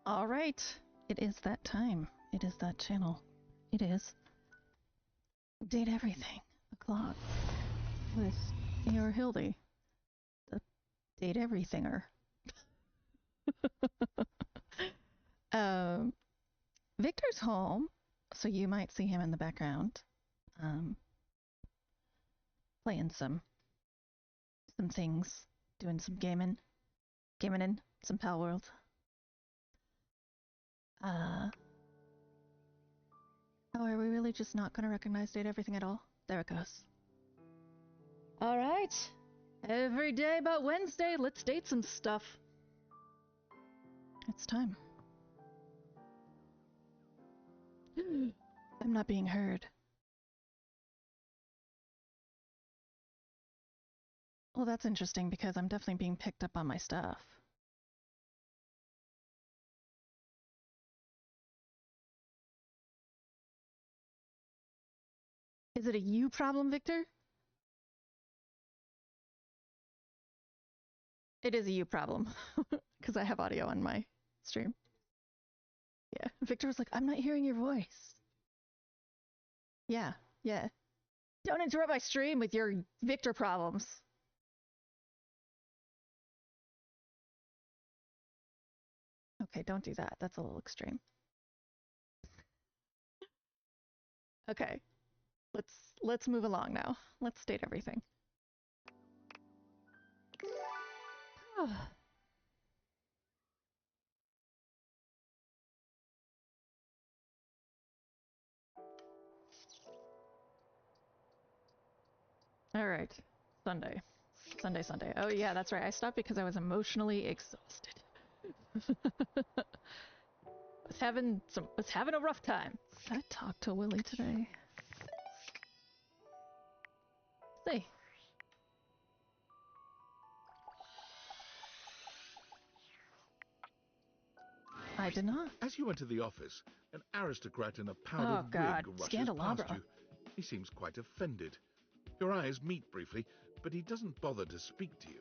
All right. It is that time. It is that channel. It is Date Everything o'clock with your Hildy, the Date Everythinger. Victor's home, so you might see him in the background, playing some things, doing some gaming in some Pal World. Oh, are we really just not gonna recognize Date Everything at all? There it goes. Alright. Every day but Wednesday, let's date some stuff. It's time. I'm not being heard. Well, that's interesting because I'm definitely being picked up on my stuff. Is it a you problem, Victor? It is a you problem, because I have audio on my stream. Yeah, Victor was like, I'm not hearing your voice. Yeah. Don't interrupt my stream with your Victor problems. Okay, don't do that. That's a little extreme. Okay. Let's move along now. Let's date everything. All right. Sunday. Oh yeah, that's right. I stopped because I was emotionally exhausted. was having a rough time. Did I talk to Willie today? See. I did not. As you enter the office, an aristocrat in a powdered wig rushes Candelabra. past you. He seems quite offended. Your eyes meet briefly, but he doesn't bother to speak to you.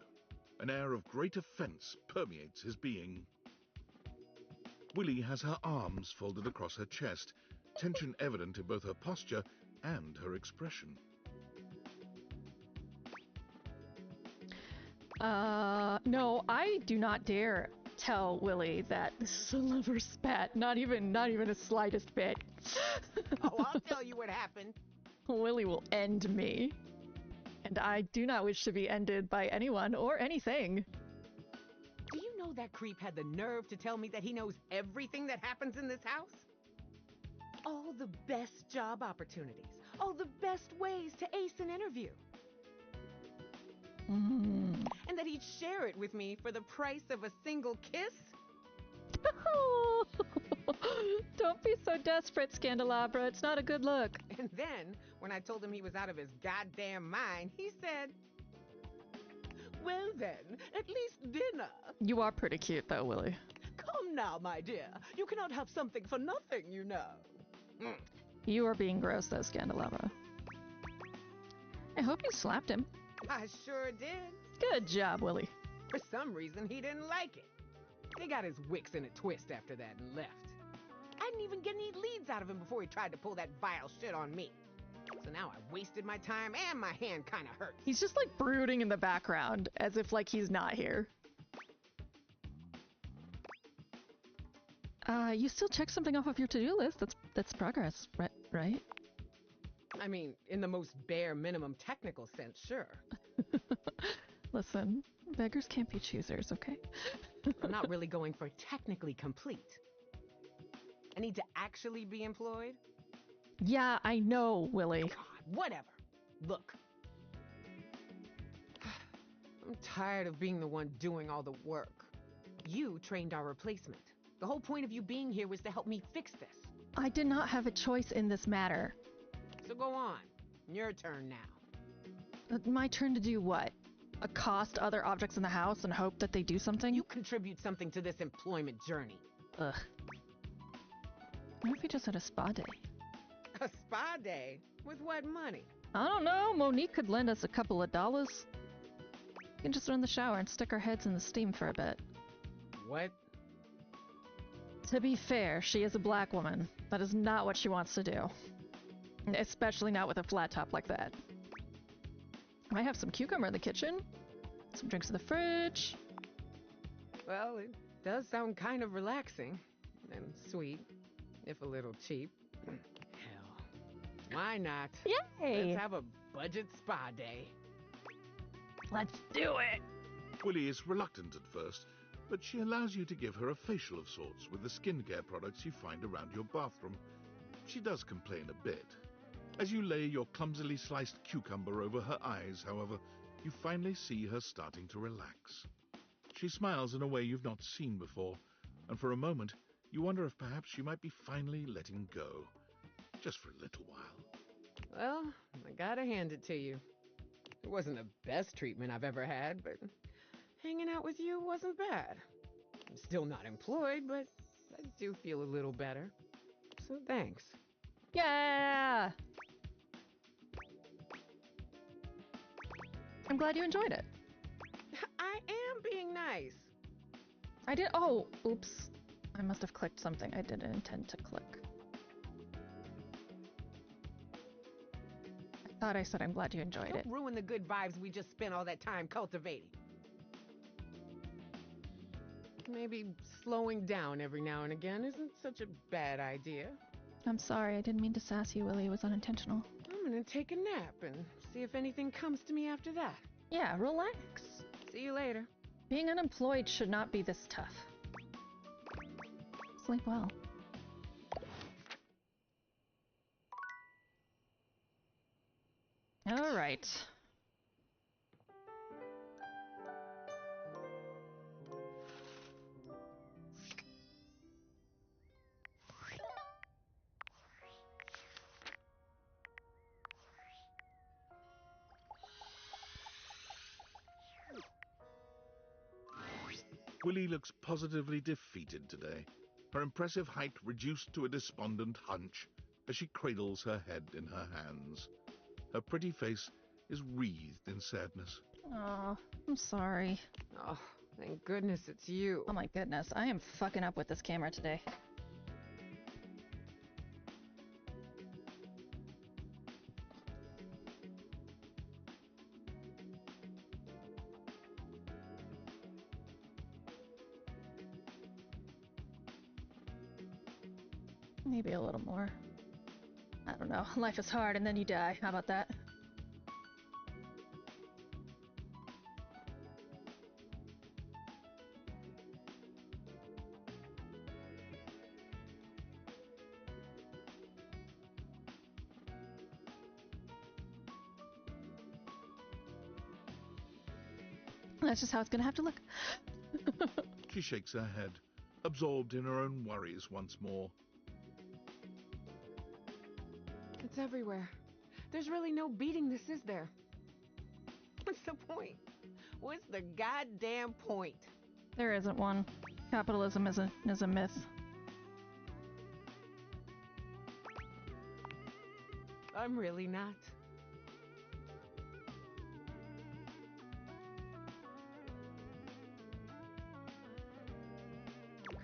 An air of great offense permeates his being. Willie has her arms folded across her chest, tension evident in both her posture and her expression. No, I do not dare tell Willie that this is a lover spat. Not even the slightest bit. Oh, I'll tell you what happened. Willie will end me. And I do not wish to be ended by anyone or anything. Do you know that creep had the nerve to tell me that he knows everything that happens in this house? All the best job opportunities. All the best ways to ace an interview. And that he'd share it with me for the price of a single kiss? Don't be so desperate, Scandelabra. It's not a good look. And then, when I told him he was out of his goddamn mind, he said, well then, at least dinner. You are pretty cute though, Willie. Come now, my dear. You cannot have something for nothing, you know. You are being gross though, Scandelabra. I hope you slapped him. I sure did. Good job, Willie. For some reason, he didn't like it. He got his wicks in a twist after that and left. I didn't even get any leads out of him before he tried to pull that vile shit on me. So now I wasted my time and my hand kind of hurts. He's just like brooding in the background as if like he's not here. You still check something off of your to-do list. That's progress, right? I mean, in the most bare minimum technical sense, sure. Listen, beggars can't be choosers, okay? I'm not really going for technically complete. I need to actually be employed? Yeah, I know, Willie. God, whatever. Look. I'm tired of being the one doing all the work. You trained our replacement. The whole point of you being here was to help me fix this. I did not have a choice in this matter. So go on. Your turn now. My turn to do what? Accost other objects in the house and hope that they do something? You contribute something to this employment journey. Ugh. What if we just had a spa day? A spa day? With what money? I don't know. Monique could lend us a couple of dollars. We can just run the shower and stick our heads in the steam for a bit. What? To be fair, she is a black woman. That is not what she wants to do. Especially not with a flat top like that. I have some cucumber in the kitchen. Some drinks in the fridge. Well, it does sound kind of relaxing. And sweet, if a little cheap. Hell, why not? Yay! Let's have a budget spa day. Let's do it! Willie is reluctant at first, but she allows you to give her a facial of sorts with the skincare products you find around your bathroom. She does complain a bit. As you lay your clumsily sliced cucumber over her eyes, however, you finally see her starting to relax. She smiles in a way you've not seen before, and for a moment, you wonder if perhaps she might be finally letting go. Just for a little while. Well, I gotta hand it to you. It wasn't the best treatment I've ever had, but hanging out with you wasn't bad. I'm still not employed, but I do feel a little better. So thanks. Yeah! I'm glad you enjoyed it. I am being nice. I did. Oh, oops. I must have clicked something I didn't intend to click. I thought I said I'm glad you enjoyed it. Don't ruin the good vibes we just spent all that time cultivating. Maybe slowing down every now and again isn't such a bad idea. I'm sorry, I didn't mean to sass you, Willie. It was unintentional. I'm gonna take a nap and see if anything comes to me after that. Yeah, relax. See you later. Being unemployed should not be this tough. Sleep well. All right. Willie looks positively defeated today, her impressive height reduced to a despondent hunch as she cradles her head in her hands. Her pretty face is wreathed in sadness. Oh, I'm sorry. Oh, thank goodness it's you. Oh my goodness, I am fucking up with this camera today. Maybe a little more. I don't know. Life is hard and then you die. How about that? That's just how it's gonna have to look. She shakes her head, absorbed in her own worries once more. It's everywhere. There's really no beating this, is there? What's the point? What's the goddamn point? There isn't one. Capitalism is a myth. I'm really not.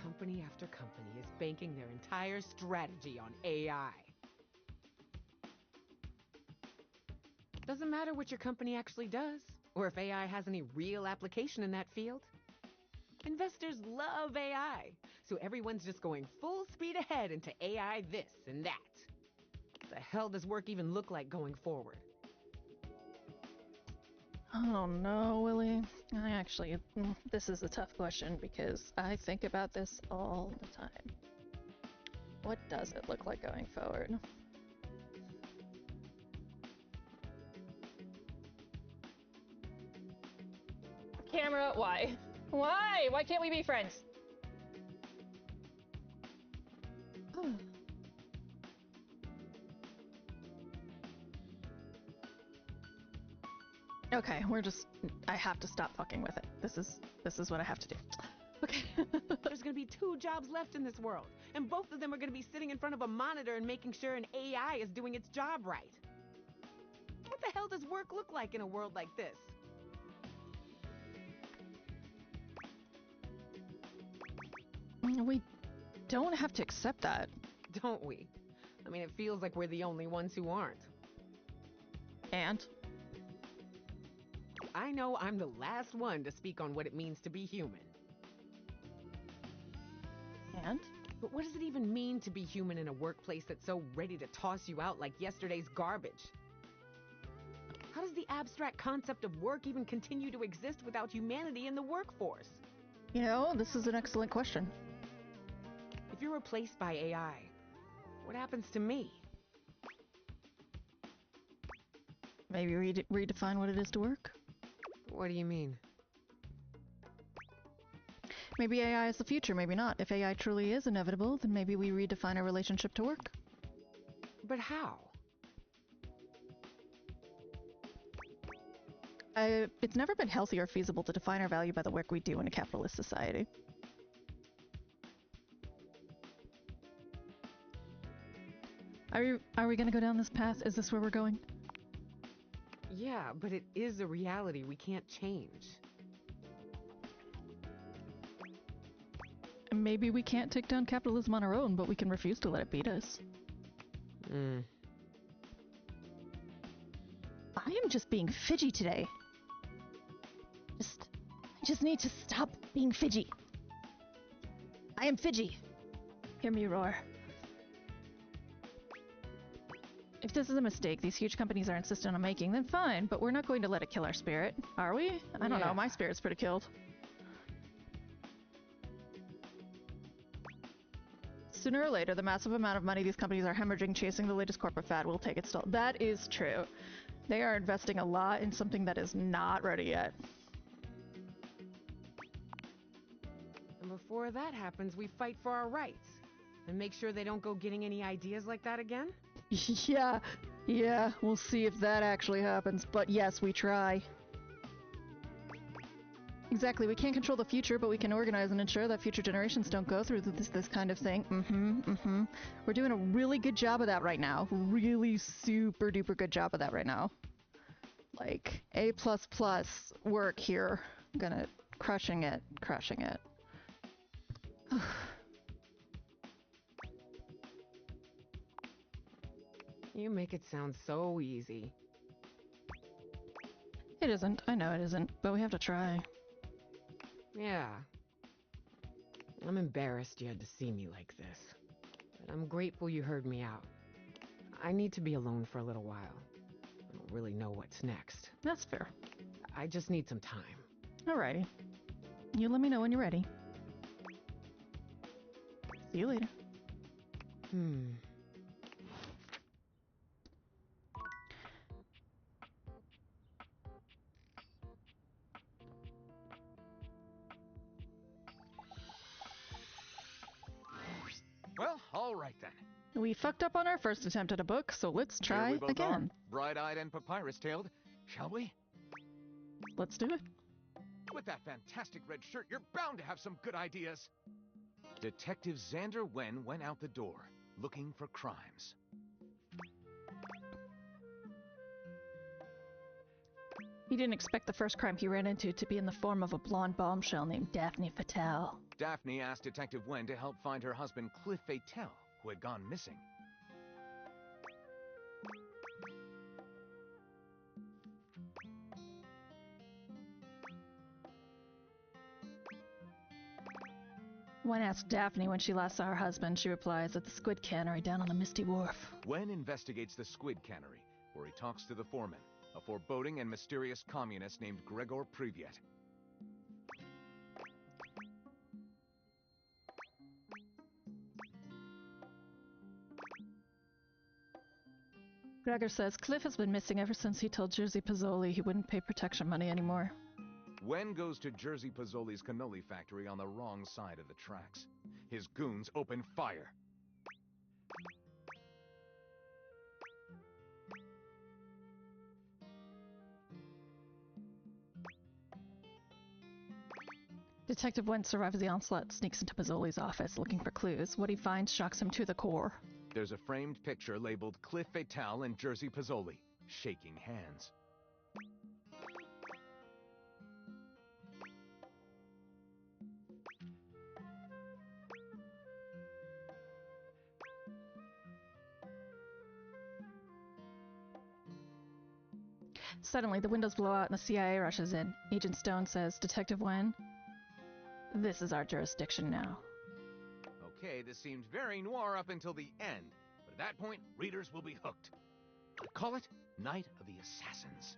Company after company is banking their entire strategy on AI. Doesn't matter what your company actually does, or if AI has any real application in that field. Investors love AI, so everyone's just going full speed ahead into AI this and that. What the hell does work even look like going forward? Oh no, Willie. This is a tough question because I think about this all the time. What does it look like going forward? Camera, why? Why? Why can't we be friends? Okay, I have to stop fucking with it. This is what I have to do. Okay. There's gonna be 2 jobs left in this world, and both of them are gonna be sitting in front of a monitor and making sure an AI is doing its job right. What the hell does work look like in a world like this? We don't have to accept that. Don't we? I mean, it feels like we're the only ones who aren't. And? I know I'm the last one to speak on what it means to be human. And? But what does it even mean to be human in a workplace that's so ready to toss you out like yesterday's garbage? How does the abstract concept of work even continue to exist without humanity in the workforce? You know, this is an excellent question. If you're replaced by AI, what happens to me? Maybe redefine what it is to work? What do you mean? Maybe AI is the future, maybe not. If AI truly is inevitable, then maybe we redefine our relationship to work. But how? It's never been healthy or feasible to define our value by the work we do in a capitalist society. Are we gonna go down this path? Is this where we're going? Yeah, but it is a reality we can't change. Maybe we can't take down capitalism on our own, but we can refuse to let it beat us. I am just being fidgy today. I just need to stop being fidgy. I am fidgy. Hear me roar. If this is a mistake these huge companies are insistent on making, then fine, but we're not going to let it kill our spirit, are we? I don't know, my spirit's pretty killed. Sooner or later, the massive amount of money these companies are hemorrhaging chasing the latest corporate fad will take its toll. That is true. They are investing a lot in something that is not ready yet. And before that happens, we fight for our rights. And make sure they don't go getting any ideas like that again? Yeah, we'll see if that actually happens. But yes, we try. Exactly, we can't control the future, but we can organize and ensure that future generations don't go through this kind of thing. We're doing a really good job of that right now. Really super duper good job of that right now. Like, A++ work here. Crushing it. You make it sound so easy. It isn't. I know it isn't, but we have to try. Yeah. I'm embarrassed you had to see me like this. But I'm grateful you heard me out. I need to be alone for a little while. I don't really know what's next. That's fair. I just need some time. Alrighty. You let me know when you're ready. See you later. Well, all right then. We fucked up on our first attempt at a book, so let's try Here we both again. Are, bright-eyed and papyrus-tailed, shall we? Let's do it. With that fantastic red shirt, you're bound to have some good ideas. Detective Xander Wen went out the door, looking for crimes. He didn't expect the first crime he ran into to be in the form of a blonde bombshell named Daphne Fatale. Daphne asked Detective Wen to help find her husband Cliff Fatale, who had gone missing. Wen asked Daphne when she last saw her husband. She replies at the Squid Cannery down on the Misty Wharf. Wen investigates the Squid Cannery, where he talks to the foreman, a foreboding and mysterious communist named Gregor Privyet. Gregor says Cliff has been missing ever since he told Jerzy Pozzoli he wouldn't pay protection money anymore. Wen goes to Jerzy Pozzoli's cannoli factory on the wrong side of the tracks. His goons open fire. Detective Wen survives the onslaught, sneaks into Pozzoli's office looking for clues. What he finds shocks him to the core. There's a framed picture labeled Cliff Fatale and Jerzy Pozzoli, shaking hands. Suddenly, the windows blow out and the CIA rushes in. Agent Stone says, Detective Wen, this is our jurisdiction now. Okay, this seemed very noir up until the end, but at that point, readers will be hooked. I call it Night of the Assassins.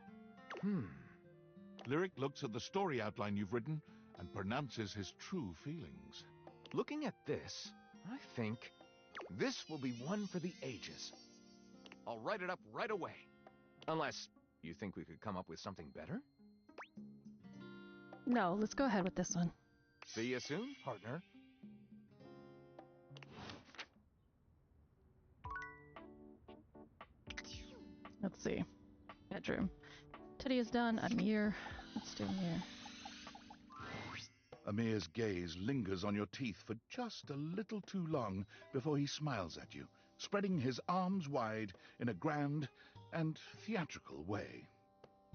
Lyric looks at the story outline you've written and pronounces his true feelings. Looking at this, I think this will be one for the ages. I'll write it up right away. Unless you think we could come up with something better? No, let's go ahead with this one. See you soon, partner. Let's see. Bedroom. Teddy is done. Amir. Let's do Amir. Amir's gaze lingers on your teeth for just a little too long before he smiles at you, spreading his arms wide in a grand and theatrical way.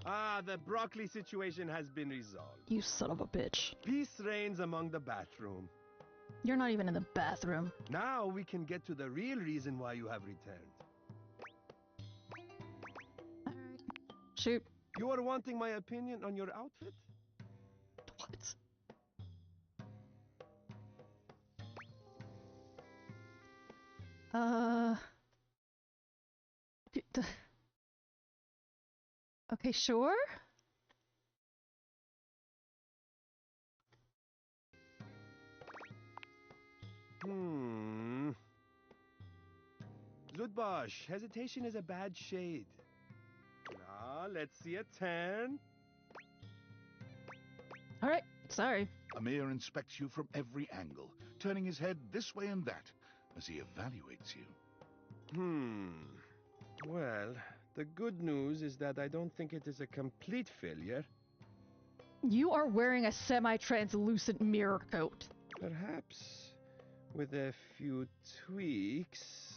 Ah, the broccoli situation has been resolved. You son of a bitch. Peace reigns among the bathroom. You're not even in the bathroom. Now we can get to the real reason why you have returned. Shoot. You are wanting my opinion on your outfit? What? Okay, sure. Zudbosh, hesitation is a bad shade. Now, let's see a 10. Alright, sorry. Amir inspects you from every angle, turning his head this way and that as he evaluates you. Well, the good news is that I don't think it is a complete failure. You are wearing a semi-translucent mirror coat. Perhaps with a few tweaks.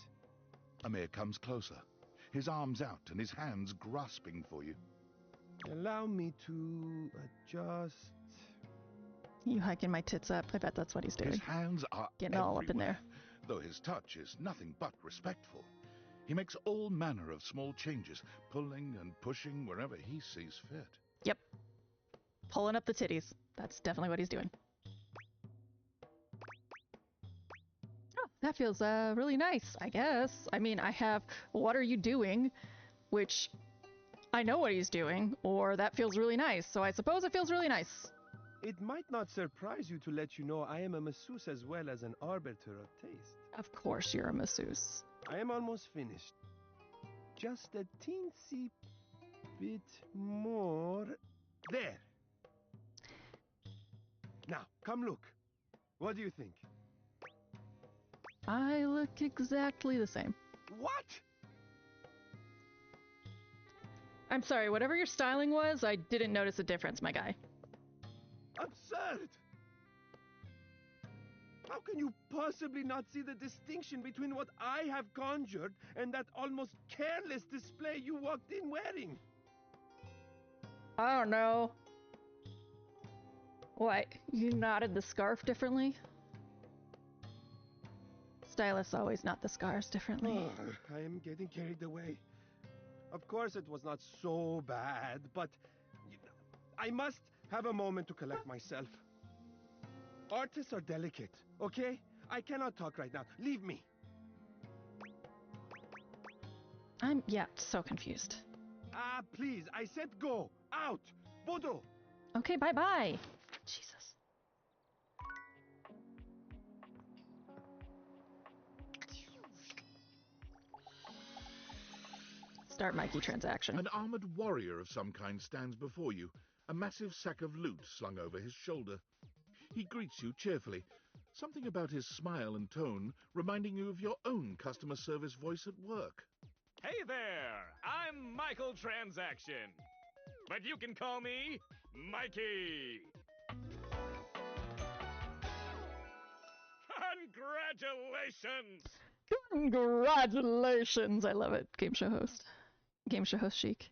Amir comes closer, his arms out and his hands grasping for you. Allow me to adjust. You hiking my tits up. I bet that's what he's doing. His hands are Getting all up in everywhere, there. though his touch is nothing but respectful. He makes all manner of small changes, pulling and pushing wherever he sees fit. Yep. Pulling up the titties. That's definitely what he's doing. Oh, that feels really nice, I guess. I mean, I have what are you doing, which I know what he's doing, or that feels really nice, so I suppose it feels really nice. It might not surprise you to let you know I am a masseuse as well as an arbiter of taste. Of course you're a masseuse. I am almost finished. Just a teensy bit more. There. Now, come look. What do you think? I look exactly the same. What? I'm sorry, whatever your styling was, I didn't notice a difference, my guy. Absurd! How can you possibly not see the distinction between what I have conjured and that almost careless display you walked in wearing? I don't know. What, you knotted the scarf differently? Stylists always knot the scarves differently. I am getting carried away. Of course it was not so bad, but I must have a moment to collect myself. Artists are delicate, okay? I cannot talk right now. Leave me. Yeah, so confused. Ah, please, I said go. Out. Bodo. Okay, bye-bye. Jesus. Start Mikey transaction. An armored warrior of some kind stands before you, a massive sack of loot slung over his shoulder. He greets you cheerfully, something about his smile and tone reminding you of your own customer service voice at work. Hey there! I'm Michael Transaction. But you can call me Mikey. Congratulations! Congratulations! I love it. Game show host. Game show host chic.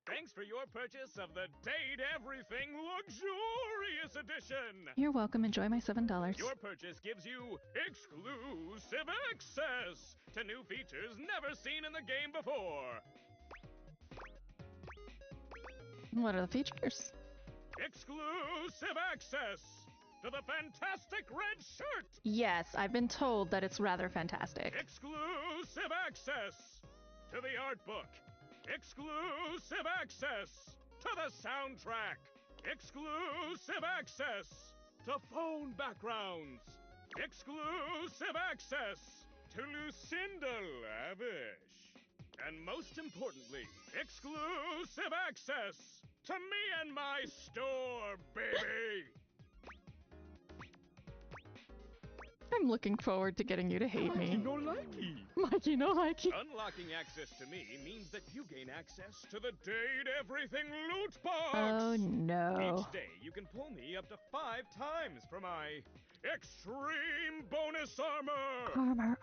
Thanks for your purchase of the Date Everything Luxurious Edition. You're welcome. Enjoy my $7. Your purchase gives you exclusive access to new features never seen in the game before. What are the features? Exclusive access to the fantastic red shirt. Yes, I've been told that it's rather fantastic. Exclusive access to the art book. Exclusive access to the soundtrack. Exclusive access to phone backgrounds. Exclusive access to Lucinda Lavish. And most importantly, exclusive access to me and my store, baby! I'm looking forward to getting you to hate me. No likey. Mikey, no likey. Unlocking access to me means that you gain access to the Date Everything loot box! Oh no. Each day, you can pull me up to 5 times for my extreme bonus armor! Armor.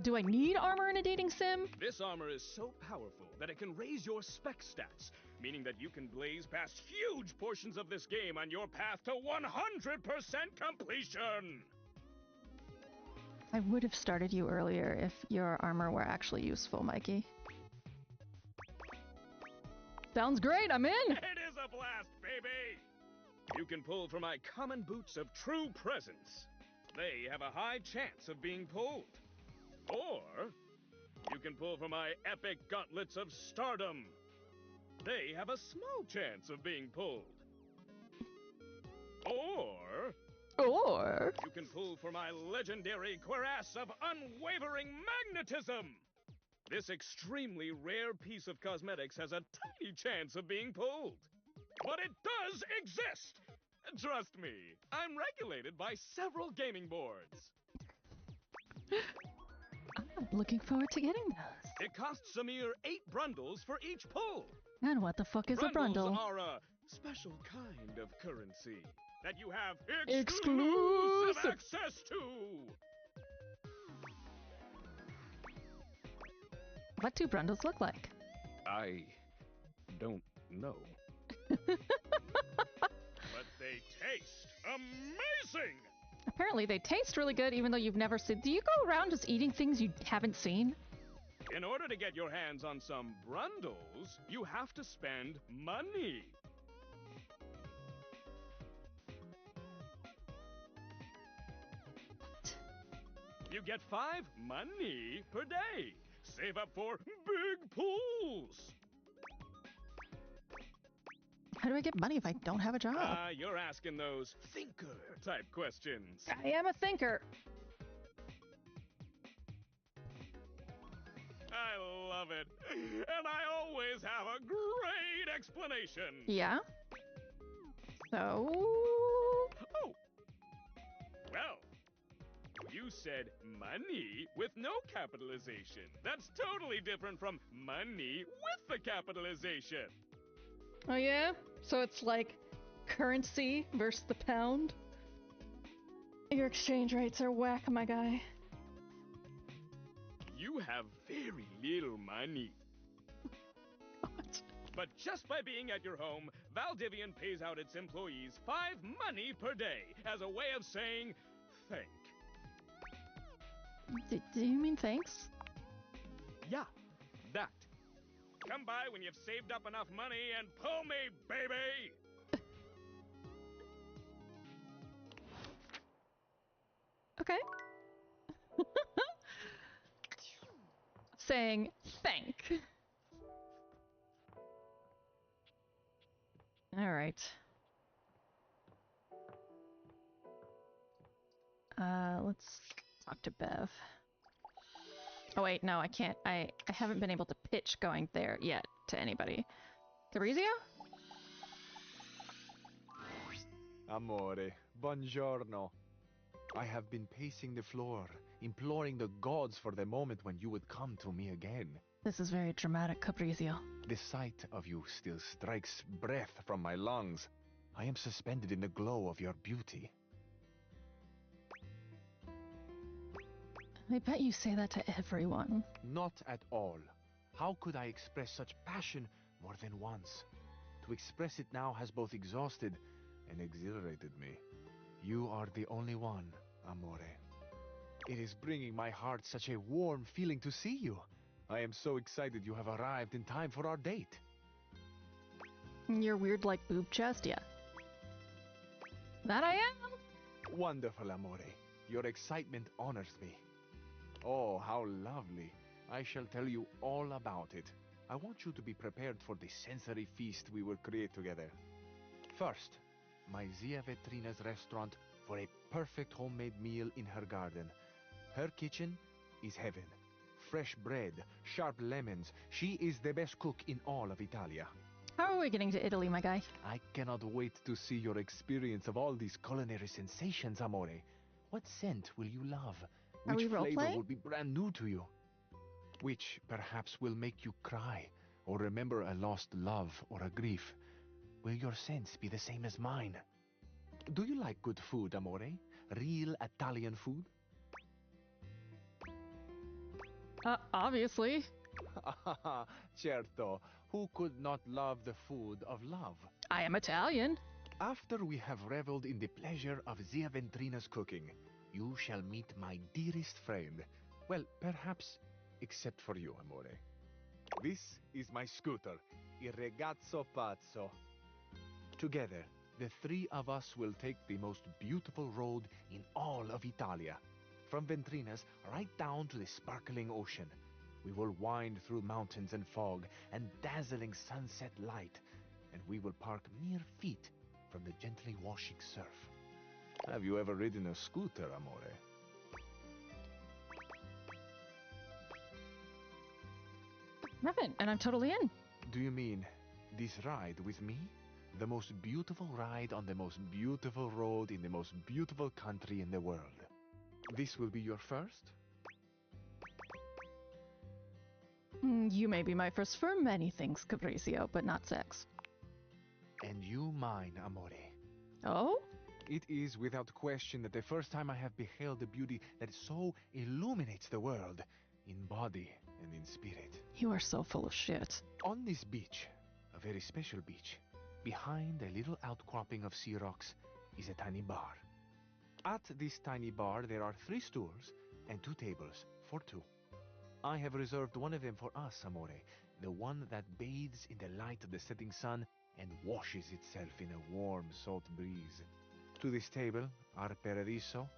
Do I need armor in a dating sim? This armor is so powerful that it can raise your spec stats, meaning that you can blaze past huge portions of this game on your path to 100% completion! I would have started you earlier if your armor were actually useful, Mikey. Sounds great, I'm in! It is a blast, baby! You can pull from my common boots of true presence. They have a high chance of being pulled. Or you can pull from my epic gauntlets of stardom. They have a small chance of being pulled. Or you can pull from my legendary cuirass of unwavering magnetism. This extremely rare piece of cosmetics has a tiny chance of being pulled. But it does exist! Trust me, I'm regulated by several gaming boards. I'm looking forward to getting those. It costs a mere 8 brundles for each pull. And what the fuck is a brundle? Brundles are a special kind of currency that you have Exclusive access to. What do brundles look like? I don't know. But they taste amazing! Apparently they taste really good even though you've never seen. Do you go around just eating things you haven't seen? In order to get your hands on some brundles, you have to spend money. You get 5 money per day. Save up for big pools. How do I get money if I don't have a job? You're asking those thinker-type questions. I am a thinker. I love it. And I always have a great explanation. Yeah? So... Oh. Well, you said money with no capitalization. That's totally different from money with the capitalization. Oh yeah? So it's like currency versus the pound? Your exchange rates are whack, my guy. You have very little money. But just by being at your home, Valdivian pays out its employees 5 money per day as a way of saying thank. Do you mean thanks? Yeah, that. Come by when you've saved up enough money and pull me, baby! Okay. Saying thank. All right. Let's talk to Bev. Oh wait, no, I can't. I haven't been able to pitch going there yet to anybody. Fabrizio? Amore, buongiorno. I have been pacing the floor, imploring the gods for the moment when you would come to me again. This is very dramatic, Fabrizio. The sight of you still strikes breath from my lungs. I am suspended in the glow of your beauty. I bet you say that to everyone. Not at all. How could I express such passion more than once? To express it now has both exhausted and exhilarated me. You are the only one, amore. It is bringing my heart such a warm feeling to see you. I am so excited you have arrived in time for our date. Your weird, like, boob chest? Yeah. That I am! Wonderful, amore. Your excitement honors me. Oh, how lovely. I shall tell you all about it. I want you to be prepared for the sensory feast we will create together. First, my Zia Vetrina's restaurant for a perfect homemade meal in her garden. Her kitchen is heaven. Fresh bread, sharp lemons. She is the best cook in all of Italia. How are we getting to Italy, my guy? I cannot wait to see your experience of all these culinary sensations, amore. What scent will you love? Are Which we flavor role-playing? will be brand new to you? Which perhaps will make you cry or remember a lost love or a grief? Will your sense be the same as mine? Do you like good food, amore? Real Italian food? Obviously. Certo. Who could not love the food of love? I am Italian. After we have reveled in the pleasure of Zia Ventrina's cooking, you shall meet my dearest friend. Well, perhaps, except for you, amore. This is my scooter, Il Ragazzo Pazzo. Together, the three of us will take the most beautiful road in all of Italia. From Ventrina's right down to the sparkling ocean. We will wind through mountains and fog and dazzling sunset light, and we will park mere feet from the gently washing surf. Have you ever ridden a scooter, amore? Haven't, and I'm totally in. Do you mean this ride with me? The most beautiful ride on the most beautiful road in the most beautiful country in the world. This will be your first? You may be my first for many things, Capriccio, but not sex. And you mine, amore. Oh? It is without question that the first time I have beheld the beauty that so illuminates the world, in body and in spirit. You are so full of shit. On this beach, a very special beach, behind a little outcropping of sea rocks, is a tiny bar. At this tiny bar there are 3 stools and 2 tables for 2. I have reserved one of them for us, amore, the one that bathes in the light of the setting sun and washes itself in a warm, salt breeze. To this table, our Paradiso,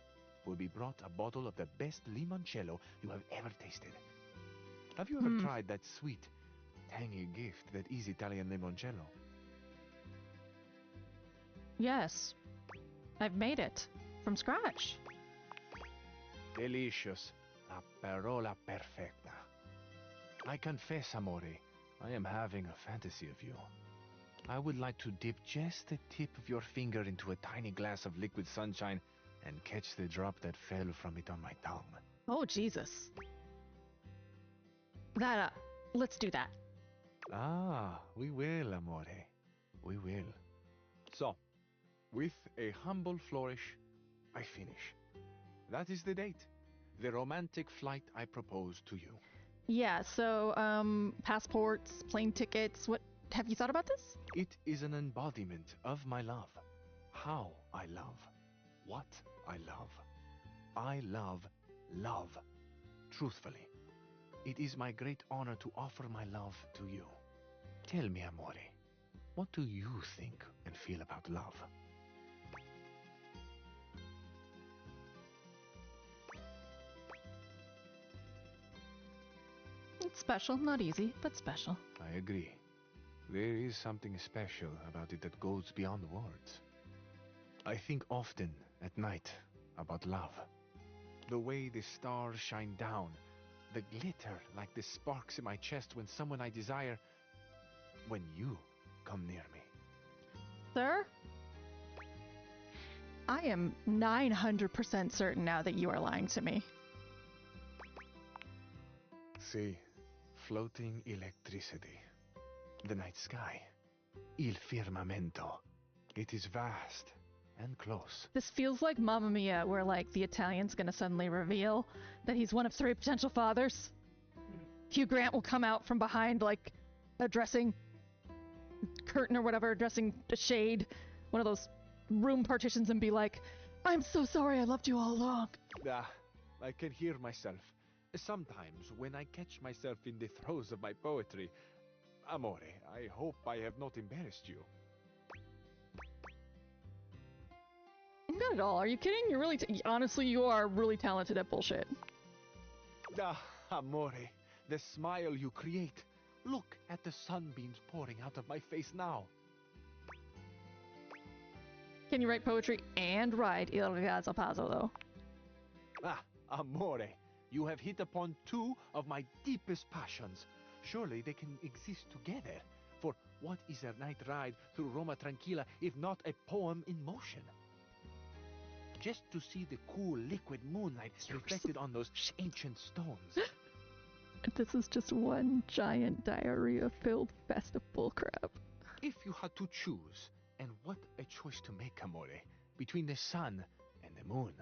will be brought a bottle of the best limoncello you have ever tasted. Have you ever tried that sweet, tangy gift that is Italian limoncello? Yes. I've made it. From scratch. Delicious. La parola perfetta. I confess, amore, I am having a fantasy of you. I would like to dip just the tip of your finger into a tiny glass of liquid sunshine and catch the drop that fell from it on my tongue. Oh, Jesus. Let's do that. Ah, we will, amore. We will. So, with a humble flourish, I finish. That is the date. The romantic flight I propose to you. Yeah, so, passports, plane tickets, what, have you thought about this? It is an embodiment of my love. How I love. What I love. I love love. Truthfully. It is my great honor to offer my love to you. Tell me, amore, what do you think and feel about love? It's special, not easy, but special. I agree. There is something special about it that goes beyond words. I think often at night about love. The way the stars shine down, the glitter like the sparks in my chest when someone I desire, when you come near me. Sir? I am 900% certain now that you are lying to me. See, floating electricity. The night sky. Il firmamento. It is vast and close. This feels like Mamma Mia, where, like, the Italian's gonna suddenly reveal that he's one of 3 potential fathers. Hugh Grant will come out from behind, like, a dressing curtain or whatever, dressing a shade, one of those room partitions, and be like, I'm so sorry, I loved you all along. Ah, I can hear myself. Sometimes, when I catch myself in the throes of my poetry, Amore, I hope I have not embarrassed you. Not at all. Are you kidding? You're really, honestly, you are really talented at bullshit. Ah, Amore, the smile you create. Look at the sunbeams pouring out of my face now. Can you write poetry and write Il Ragazzo Pazzo, though? Ah, Amore, you have hit upon two of my deepest passions. Surely they can exist together. For what is a night ride through Roma Tranquilla if not a poem in motion? Just to see the cool liquid moonlight reflected on those ancient stones. This is just one giant diarrhea-filled fest of bullcrap. If you had to choose, and what a choice to make, Amore, between the sun and the moon,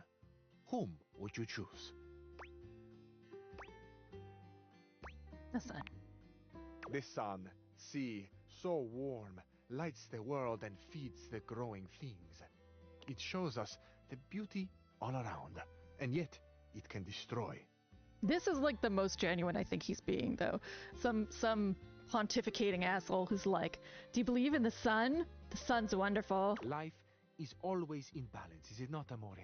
whom would you choose? The sun. The sun, see, so warm, lights the world and feeds the growing things. It shows us the beauty all around, and yet it can destroy. This is like the most genuine I think he's being, though. Some pontificating asshole who's like, do you believe in the sun? The sun's wonderful. Life is always in balance, is it not, Amore?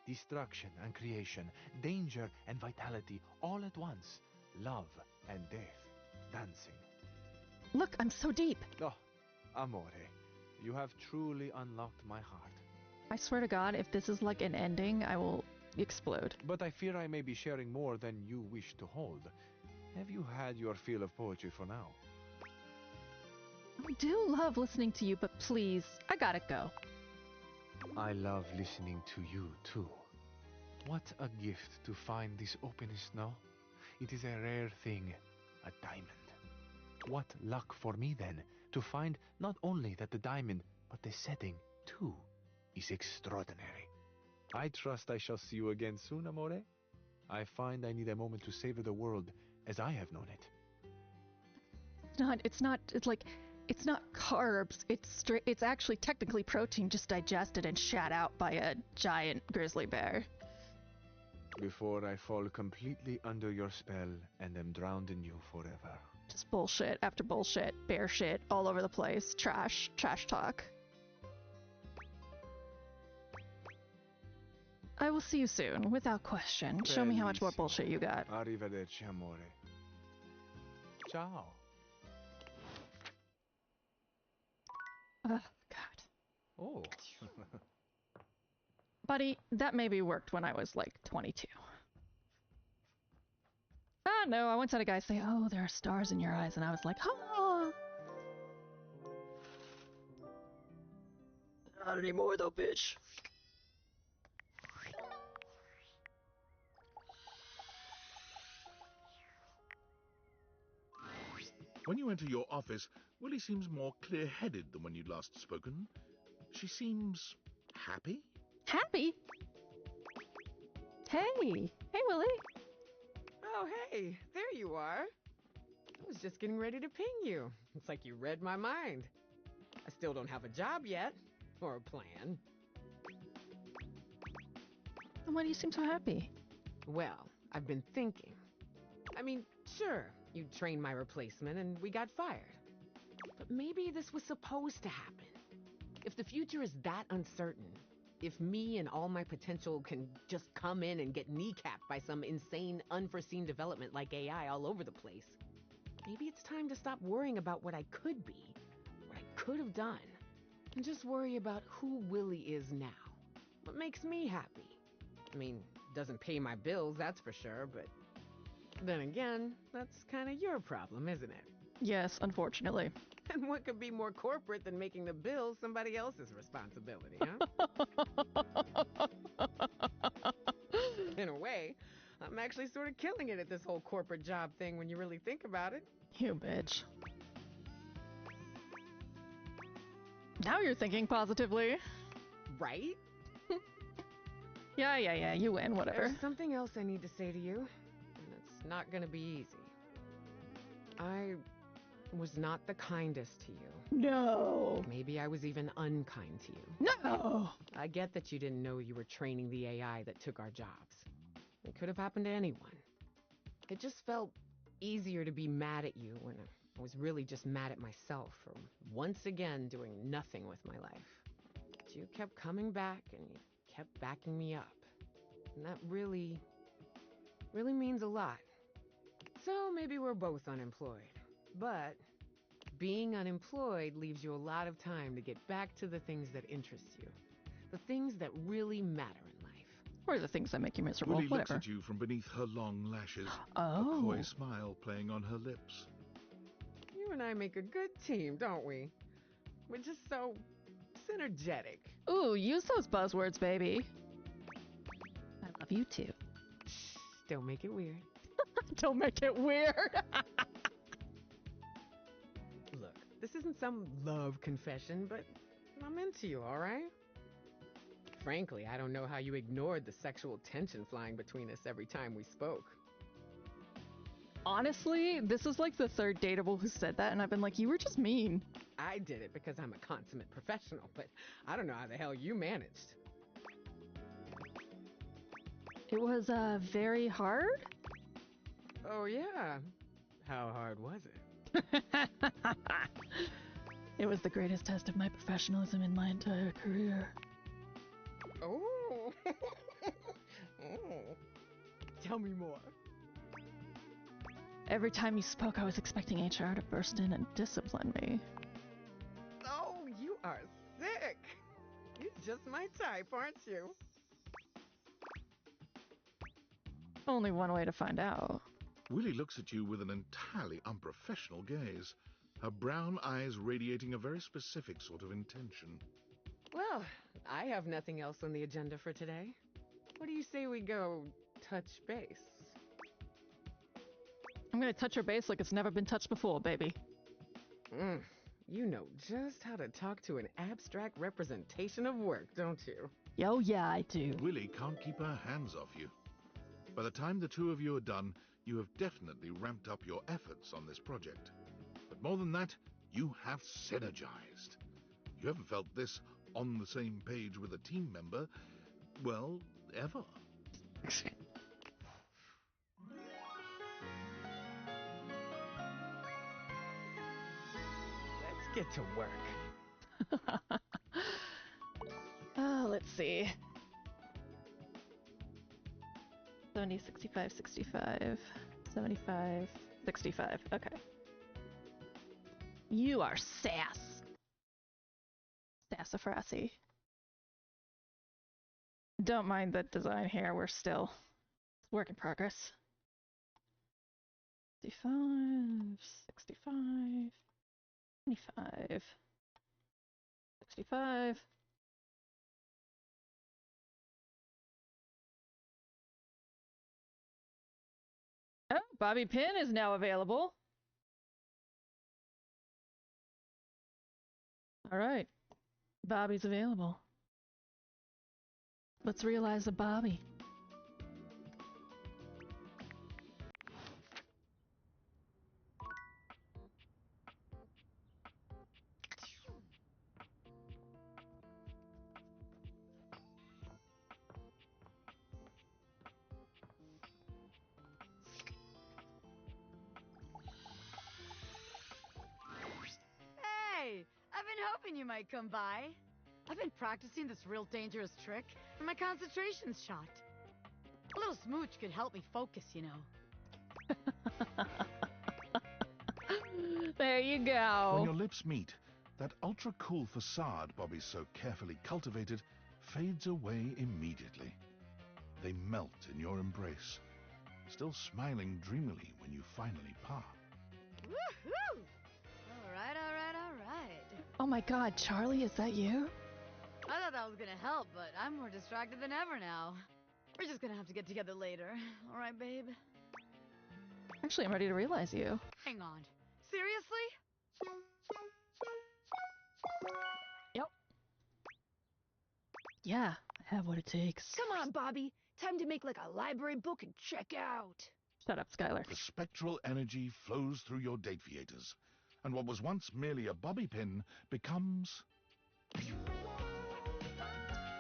Destruction and creation, danger and vitality, all at once. Love and death, dancing. Look, I'm so deep. Oh, Amore, you have truly unlocked my heart. I swear to God, if this is like an ending, I will explode. But I fear I may be sharing more than you wish to hold. Have you had your fill of poetry for now? I do love listening to you, but please, I gotta go. I love listening to you, too. What a gift to find this openness, no? It is a rare thing, a diamond. What luck for me, then, to find not only that the diamond, but the setting, too, is extraordinary. I trust I shall see you again soon, Amore. I find I need a moment to savor the world as I have known it. It's not carbs. It's actually technically protein just digested and shat out by a giant grizzly bear. Before I fall completely under your spell and am drowned in you forever. Just bullshit after bullshit, bear shit all over the place, trash talk. I will see you soon, without question. Show me how much more bullshit you got. Arrivederci, amore. Ciao. Oh, God. Oh. Buddy, that maybe worked when I was like 22. Ah, no, I once had a guy say, oh, there are stars in your eyes, and I was like, oh. Not anymore, though, bitch. When you enter your office, Willie seems more clear-headed than when you'd last spoken. She seems happy? Happy? Hey! Hey, Willie! Oh, hey, there you are. I was just getting ready to ping you. It's like you read my mind. I still don't have a job yet, or a plan. Then why do you seem so happy? Well, I've been thinking. I mean, sure, you trained my replacement and we got fired. But maybe this was supposed to happen. If the future is that uncertain, if me and all my potential can just come in and get kneecapped by some insane, unforeseen development like AI all over the place, maybe it's time to stop worrying about what I could be, what I could have done, and just worry about who Willie is now. What makes me happy? I mean, doesn't pay my bills, that's for sure, but then again, that's kind of your problem, isn't it? Yes, unfortunately. And what could be more corporate than making the bills somebody else's responsibility, huh? In a way, I'm actually sort of killing it at this whole corporate job thing when you really think about it. You bitch. Now you're thinking positively. Right? Yeah, you win, whatever. There's something else I need to say to you, and it's not gonna be easy. I was not the kindest to you. No. Maybe I was even unkind to you. No. I get that you didn't know you were training the AI that took our jobs. It could have happened to anyone. It just felt easier to be mad at you when I was really just mad at myself for once again doing nothing with my life. But you kept coming back and you kept backing me up. And that really means a lot. So maybe we're both unemployed. But being unemployed leaves you a lot of time to get back to the things that interest you. The things that really matter in life. Or the things that make you miserable. Willie looks Whatever. at you from beneath her long lashes, Oh. a coy smile playing on her lips. You and I make a good team, don't we? We're just so synergetic. Ooh, use those buzzwords, baby. I love you too. Don't make it weird. Don't make it weird. Look, this isn't some love confession, but I'm into you, all right? Frankly, I don't know how you ignored the sexual tension flying between us every time we spoke. Honestly, this is like the third dateable who said that, and I've been like, you were just mean. I did it because I'm a consummate professional, but I don't know how the hell you managed. It was, very hard? Oh, yeah. How hard was it? It was the greatest test of my professionalism in my entire career. Oh. Tell me more. Every time you spoke, I was expecting HR to burst in and discipline me. Oh, you are sick. You're just my type, aren't you? Only one way to find out. Willie looks at you with an entirely unprofessional gaze, her brown eyes radiating a very specific sort of intention. Well, I have nothing else on the agenda for today. What do you say we go touch base? I'm gonna touch your base like it's never been touched before, baby. You know just how to talk to an abstract representation of work, don't you? Yo, yeah, I do. Willie can't keep her hands off you. By the time the two of you are done, you have definitely ramped up your efforts on this project. But more than that, you have synergized. You haven't felt this on the same page with a team member, well, ever. Let's get to work. Let's see. 70, 65, 65, 75, 65. Okay. You are sass. Sassafrasy. Don't mind the design here, we're still work in progress. 65, 65, 25, 65. Oh, Bobby Pin is now available. All right. Bobby's available. Let's realize a Bobby. Hey, I've been hoping you might come by. I've been practicing this real dangerous trick, and my concentration's shot. A little smooch could help me focus, you know. There you go. When your lips meet, that ultra-cool facade Bobby so carefully cultivated fades away immediately. They melt in your embrace, still smiling dreamily when you finally part. Woohoo! All right. Oh my god, Charlie, is that you? I thought that was gonna help, but I'm more distracted than ever now. We're just gonna have to get together later. All right, babe? Actually, I'm ready to realize you. Hang on. Seriously? Yep. Yeah, I have what it takes. Come on, Bobby. Time to make like a library book and check out. Shut up, Skylar. The spectral energy flows through your date theaters, and what was once merely a bobby pin becomes...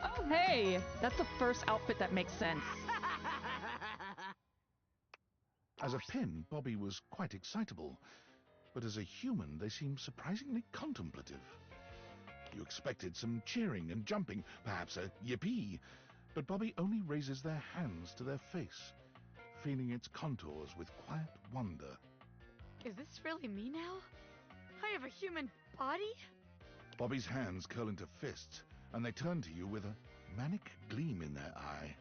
Oh, hey! That's the first outfit that makes sense. As a pin, Bobby was quite excitable, but as a human, they seemed surprisingly contemplative. You expected some cheering and jumping, perhaps a yippee, but Bobby only raises their hands to their face, feeling its contours with quiet wonder. Is this really me now? I have a human body? Bobby's hands curl into fists, and they turn to you with a manic gleam in their eye.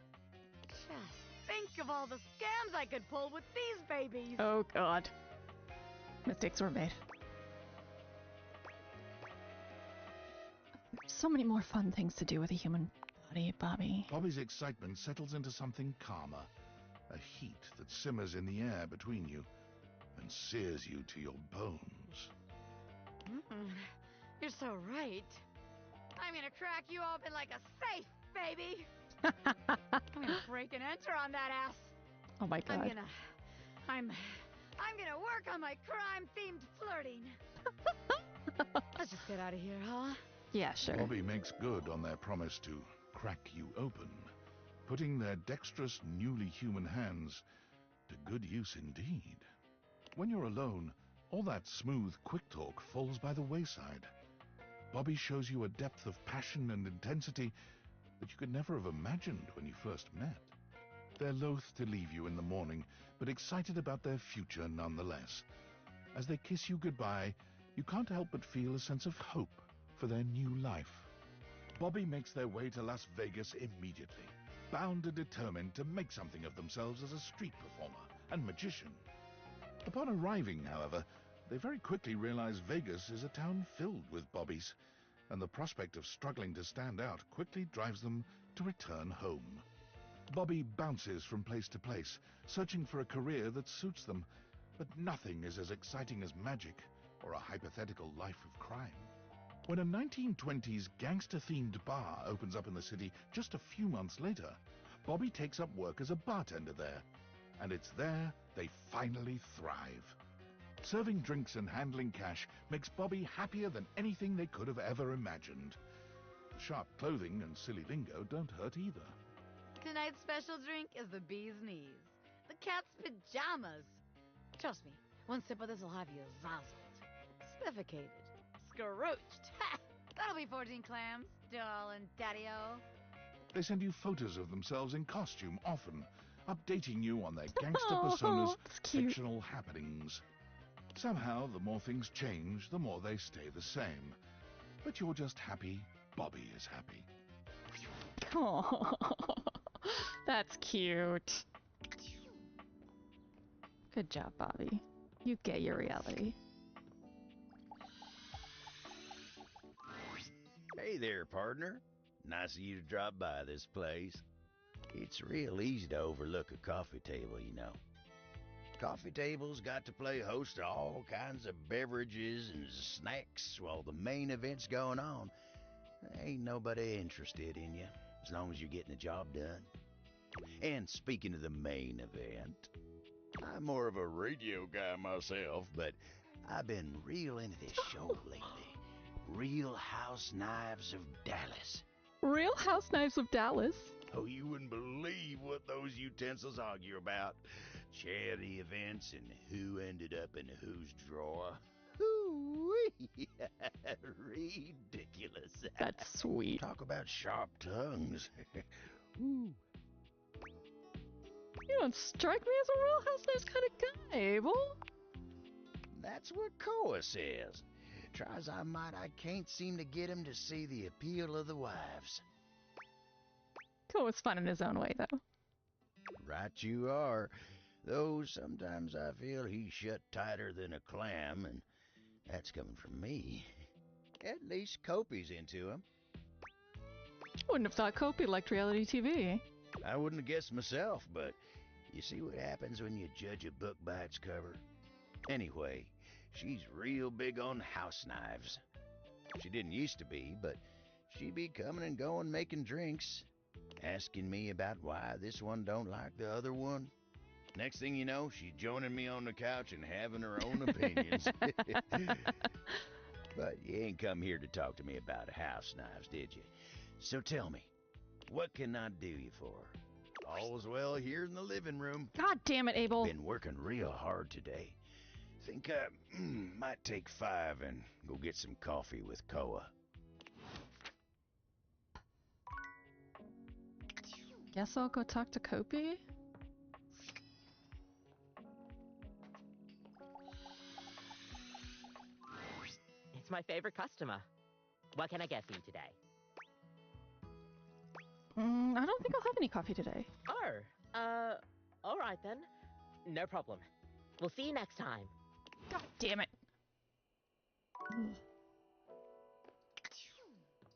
Just think of all the scams I could pull with these babies. Oh, God. Mistakes were made. So many more fun things to do with a human body, Bobby. Bobby's excitement settles into something calmer, a heat that simmers in the air between you and sears you to your bones. You're so right. I'm gonna crack you open like a safe, baby. I'm gonna break and enter on that ass. Oh my God. I'm gonna work on my crime-themed flirting. Let's just get out of here, huh? Yeah, sure. Bobby makes good on their promise to crack you open, putting their dexterous, newly human hands to good use indeed. When you're alone, all that smooth, quick talk falls by the wayside. Bobby shows you a depth of passion and intensity that you could never have imagined when you first met. They're loath to leave you in the morning, but excited about their future nonetheless. As they kiss you goodbye, you can't help but feel a sense of hope for their new life. Bobby makes their way to Las Vegas immediately, bound and determined to make something of themselves as a street performer and magician. Upon arriving, however, they very quickly realize Vegas is a town filled with Bobbies, and the prospect of struggling to stand out quickly drives them to return home. Bobby bounces from place to place, searching for a career that suits them, but nothing is as exciting as magic or a hypothetical life of crime. When a 1920s gangster-themed bar opens up in the city just a few months later, Bobby takes up work as a bartender there, and it's there they finally thrive. Serving drinks and handling cash makes Bobby happier than anything they could have ever imagined. The sharp clothing and silly lingo don't hurt either. Tonight's special drink is the bee's knees. The cat's pajamas. Trust me, one sip of this will have you zazzled, suffocated, scrooched. Ha! That'll be 14 clams, darling daddy-o. They send you photos of themselves in costume often, updating you on their gangster personas' fictional happenings. Somehow, the more things change, the more they stay the same. But you're just happy Bobby is happy. Oh, that's cute. Good job, Bobby. You get your reality. Hey there, partner. Nice of you to drop by this place. It's real easy to overlook a coffee table, you know. Coffee tables got to play host to all kinds of beverages and snacks while the main event's going on. Ain't nobody interested in you, as long as you're getting the job done. And speaking of the main event, I'm more of a radio guy myself, but I've been real into this show lately. Real House Knives of Dallas. Real House Knives of Dallas? Oh, you wouldn't believe what those utensils argue about. Charity events and who ended up in whose drawer. Hoo-wee! Ridiculous. That's sweet. Talk about sharp tongues. Ooh. You don't strike me as a Real House Knives kind of guy, Abel. That's what Koa says. Try as I might, I can't seem to get him to see the appeal of the wives. Koa was fun in his own way, though. Right you are. Though sometimes I feel he's shut tighter than a clam, and that's coming from me. At least Kopi's into him. Wouldn't have thought Kopi liked reality TV. I wouldn't have guessed myself, but you see what happens when you judge a book by its cover? Anyway, she's real big on house knives. She didn't used to be, but she'd be coming and going making drinks, asking me about why this one don't like the other one. Next thing you know, she's joining me on the couch and having her own opinions. But you ain't come here to talk to me about house knives, did you? So tell me, what can I do you for? All's well here in the living room. God damn it, Abel. Been working real hard today. Think I might take 5 and go get some coffee with Koa. Guess I'll go talk to Kopi. It's my favorite customer. What can I get for you today? I don't think I'll have any coffee today. Oh, all right then. No problem. We'll see you next time. God damn it.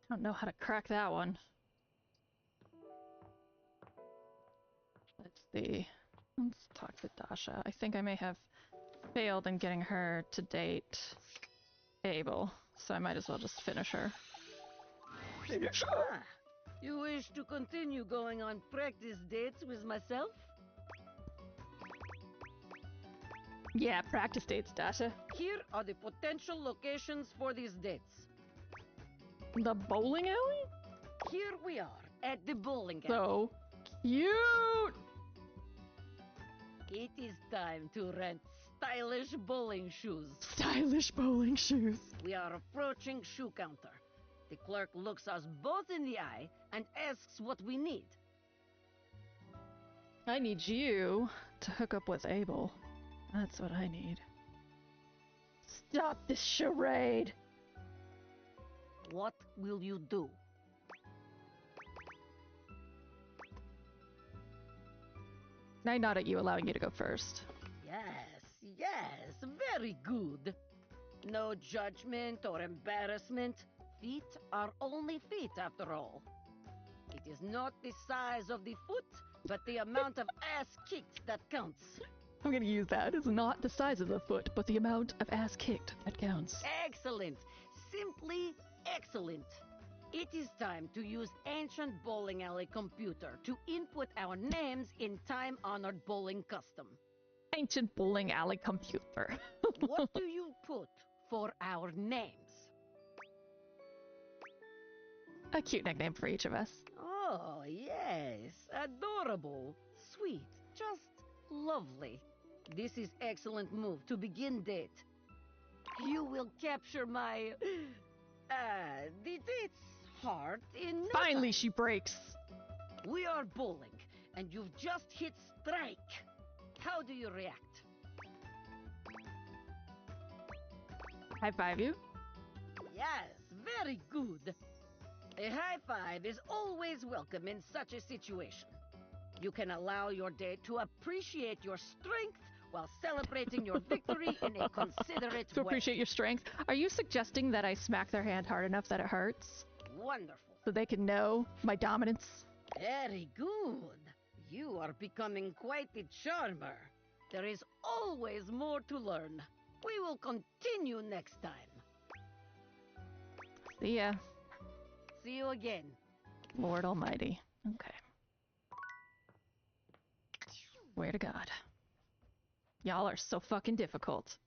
Don't know how to crack that one. Let's see. Let's talk to Dasha. I think I may have failed in getting her to date Abel, so I might as well just finish her. Finish her! Ah, you wish to continue going on practice dates with myself? Yeah, practice dates, Dasha. Here are the potential locations for these dates. The bowling alley? Here we are, at the bowling alley. So cute! It is time to rent stylish bowling shoes. Stylish bowling shoes. We are approaching shoe counter. The clerk looks us both in the eye and asks what we need. I need you to hook up with Abel. That's what I need. Stop this charade! What will you do? I nod at you, allowing you to go first. Yes, very good. No judgment or embarrassment. Feet are only feet after all. It is not the size of the foot, but the amount of ass kicked that counts. I'm gonna use that. It's not the size of the foot, but the amount of ass kicked that counts. Excellent. Simply excellent. It is time to use ancient bowling alley computer to input our names in time-honored bowling custom. Ancient bowling alley computer. What do you put for our names? A cute nickname for each of us. Oh, yes. Adorable. Sweet. Just lovely. This is excellent move to begin date. You will capture my... the date's heart in no Finally, time. she breaks. We are bowling, and you've just hit strike. How do you react? High five you. Yes, very good. A high five is always welcome in such a situation. You can allow your date to appreciate your strength while celebrating your victory in a considerate To way. appreciate your strength. Are you suggesting that I smack their hand hard enough that it hurts? Wonderful. So they can know my dominance? Very good. You are becoming quite the charmer. There is always more to learn. We will continue next time. See ya. See you again. Lord Almighty. Okay. Swear to God. Y'all are so fucking difficult.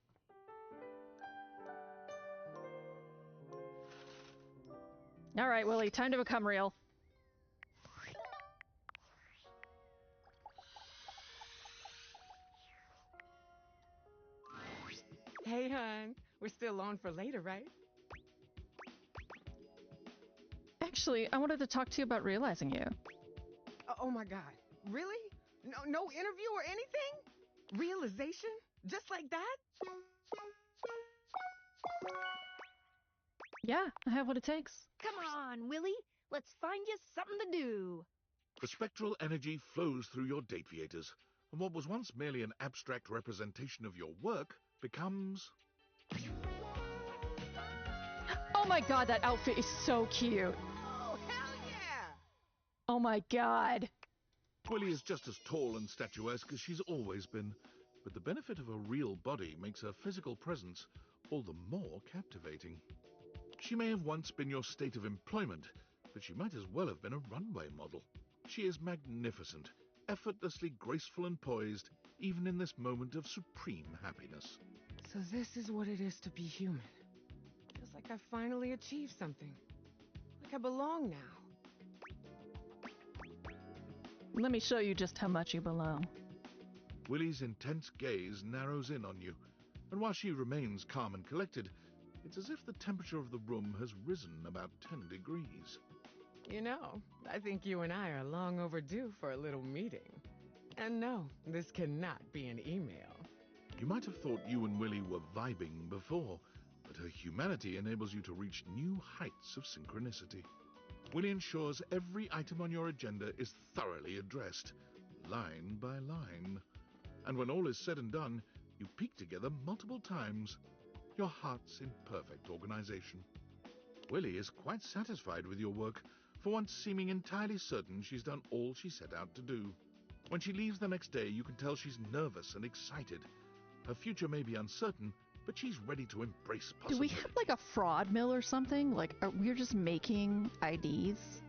Alright, Willie, time to become real. Hey, hon. We're still on for later, right? Actually, I wanted to talk to you about realizing you. Oh my God. Really? No interview or anything? Realization? Just like that? Yeah, I have what it takes. Come on, Willie. Let's find you something to do. The spectral energy flows through your Dateviators, and what was once merely an abstract representation of your work becomes... Oh my god, that outfit is so cute. Oh, hell yeah! Oh my god. Willie is just as tall and statuesque as she's always been, but the benefit of a real body makes her physical presence all the more captivating. She may have once been your state of employment, but she might as well have been a runway model. She is magnificent, effortlessly graceful and poised, even in this moment of supreme happiness. So this is what it is to be human. Feels like I finally achieved something. Like I belong now. Let me show you just how much you belong. Willie's intense gaze narrows in on you, and while she remains calm and collected, it's as if the temperature of the room has risen about 10 degrees. You know, I think you and I are long overdue for a little meeting. And no, this cannot be an email. You might have thought you and Willie were vibing before, but her humanity enables you to reach new heights of synchronicity. Willie ensures every item on your agenda is thoroughly addressed, line by line. And when all is said and done, you peek together multiple times, your hearts in perfect organization. Willie is quite satisfied with your work, for once seeming entirely certain she's done all she set out to do. When she leaves the next day, you can tell she's nervous and excited. Her future may be uncertain, but she's ready to embrace possibility. Do we have like a fraud mill or something? Like, we're just making IDs?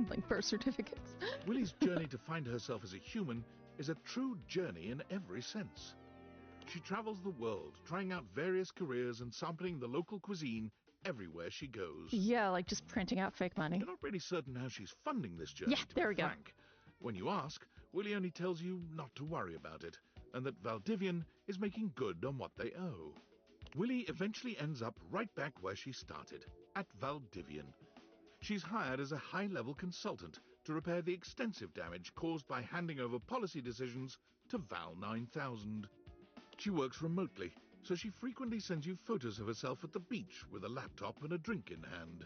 Like birth certificates? Willie's journey to find herself as a human is a true journey in every sense. She travels the world, trying out various careers and sampling the local cuisine everywhere she goes. Yeah, like just printing out fake money. You're not really certain how she's funding this journey, Yeah, there we go. frank. When you ask, Willie only tells you not to worry about it, and that Valdivian is making good on what they owe. Willie eventually ends up right back where she started, at Valdivian. She's hired as a high-level consultant to repair the extensive damage caused by handing over policy decisions to Val 9000. She works remotely, so she frequently sends you photos of herself at the beach with a laptop and a drink in hand.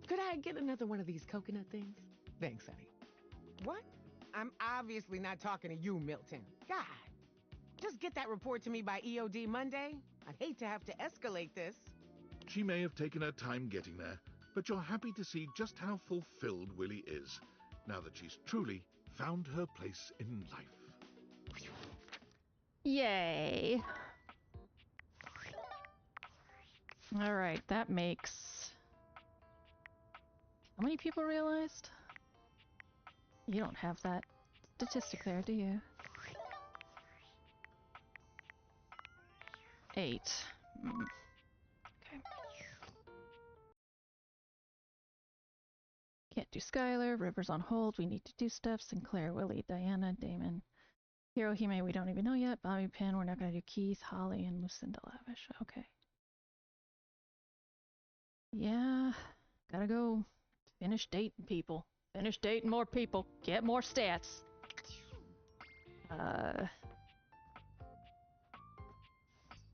Could I get another one of these coconut things? Thanks, honey. What? I'm obviously not talking to you, Milton. God. Just get that report to me by EOD Monday. I'd hate to have to escalate this. She may have taken her time getting there, but you're happy to see just how fulfilled Willie is, now that she's truly found her place in life. Yay. Alright, that makes... How many people realized? You don't have that statistic there, do you? 8. Okay. Can't do Skylar. River's on hold. We need to do stuff. Sinclair, Willie, Diana, Damon. Hirohime, we don't even know yet. Bobby Pin, we're not going to do Keith, Holly, and Lucinda Lavish. Okay. Yeah. Gotta go. Finish dating people. Finish dating more people. Get more stats.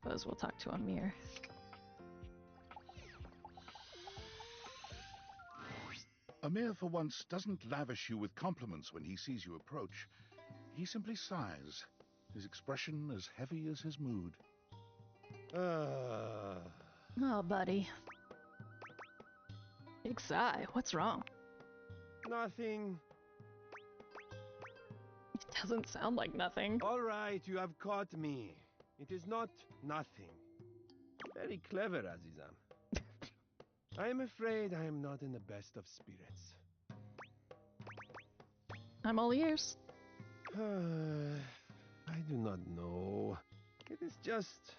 Suppose we'll talk to Amir. Amir, for once, doesn't lavish you with compliments when he sees you approach. He simply sighs, his expression as heavy as his mood. Oh, buddy. Big sigh. What's wrong? Nothing. It doesn't sound like nothing. All right, you have caught me. It is not nothing. Very clever, Azizam. I am afraid I am not in the best of spirits. I'm all ears. I do not know. It is just...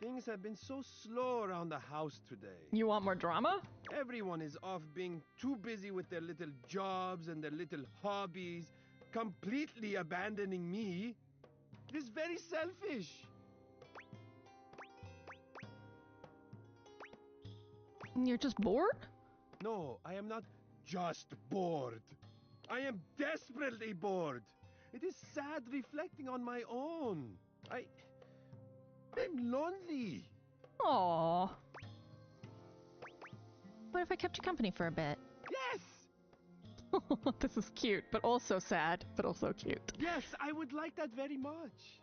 Things have been so slow around the house today. You want more drama? Everyone is off being too busy with their little jobs and their little hobbies, completely abandoning me. It is very selfish. You're just bored? No, I am not just bored. I am desperately bored. It is sad reflecting on my own. I'm lonely. Aww. What if I kept you company for a bit? Yes! This is cute, but also sad, but also cute. Yes, I would like that very much.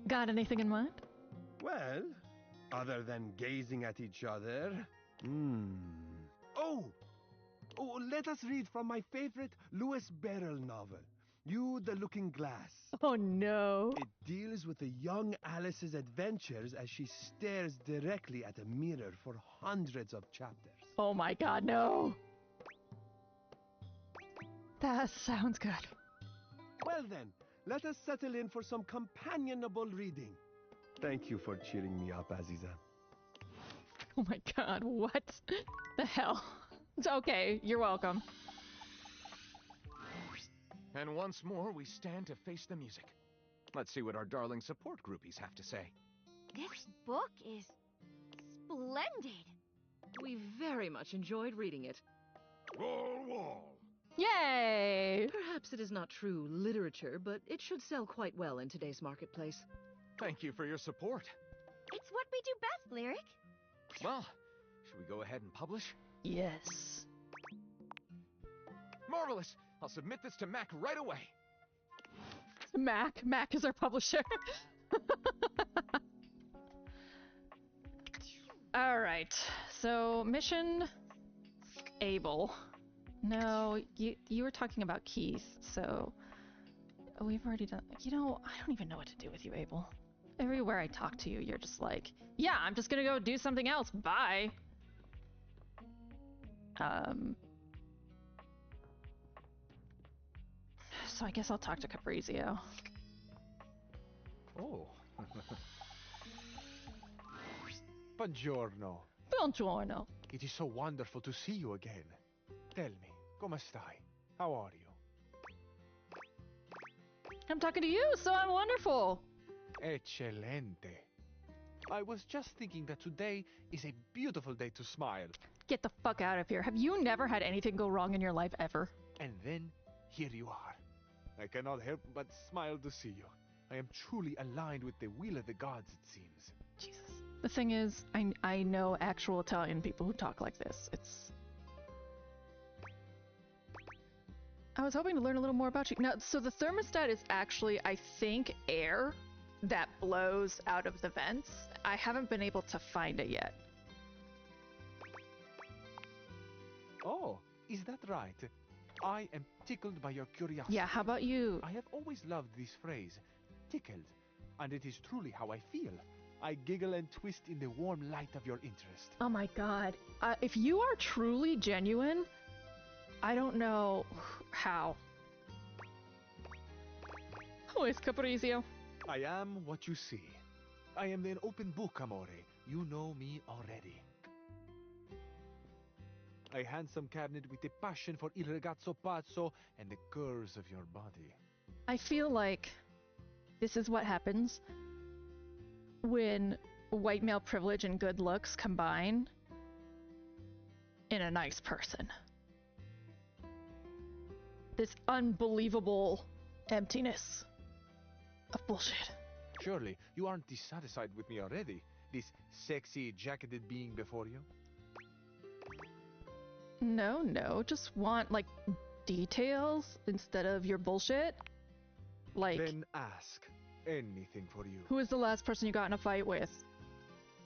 Got anything in mind? Well, other than gazing at each other... Oh, let us read from my favorite Lewis Barrel novel, You the Looking Glass. Oh no. It deals with the young Alice's adventures as she stares directly at a mirror for hundreds of chapters. Oh my god, no. That sounds good. Well then, let us settle in for some companionable reading. Thank you for cheering me up, Aziza. Oh my god, what the hell? It's okay, you're welcome. And once more, we stand to face the music. Let's see what our darling support groupies have to say. This book is splendid. We very much enjoyed reading it. Wall. Yay! Perhaps it is not true literature, but it should sell quite well in today's marketplace. Thank you for your support. It's what we do best, Lyric. Well, should we go ahead and publish? Yes. Marvelous! I'll submit this to Mac right away. Mac is our publisher. Alright, so mission Abel. No, you were talking about Keith, so we've already done. You know, I don't even know what to do with you, Abel. Everywhere I talk to you, you're just like, yeah, I'm just gonna go do something else. Bye. So I guess I'll talk to Caprizio. Oh. Buongiorno. Buongiorno. It is so wonderful to see you again. Tell me, come stai? How are you? I'm talking to you, so I'm wonderful. Eccellente. I was just thinking that today is a beautiful day to smile. Get the fuck out of here. Have you never had anything go wrong in your life ever? And then, here you are. I cannot help but smile to see you. I am truly aligned with the will of the gods, it seems. Jesus. The thing is, I know actual Italian people who talk like this. I was hoping to learn a little more about you. Now, so the thermostat is actually, I think, air that blows out of the vents. I haven't been able to find it yet. Oh, is that right? I am tickled by your curiosity. Yeah, how about you? I have always loved this phrase, tickled, and it is truly how I feel. I giggle and twist in the warm light of your interest. Oh my god. If you are truly genuine, I don't know how. Who is Caprizio? I am what you see. I am an open book, amore. You know me already. A handsome cabinet with a passion for il ragazzo pazzo and the curves of your body. I feel like this is what happens when white male privilege and good looks combine in a nice person. This unbelievable emptiness of bullshit. Surely, you aren't dissatisfied with me already? This sexy, jacketed being before you? No, just want, like, details instead of your bullshit. Like... Then ask. Anything for you. Who is the last person you got in a fight with?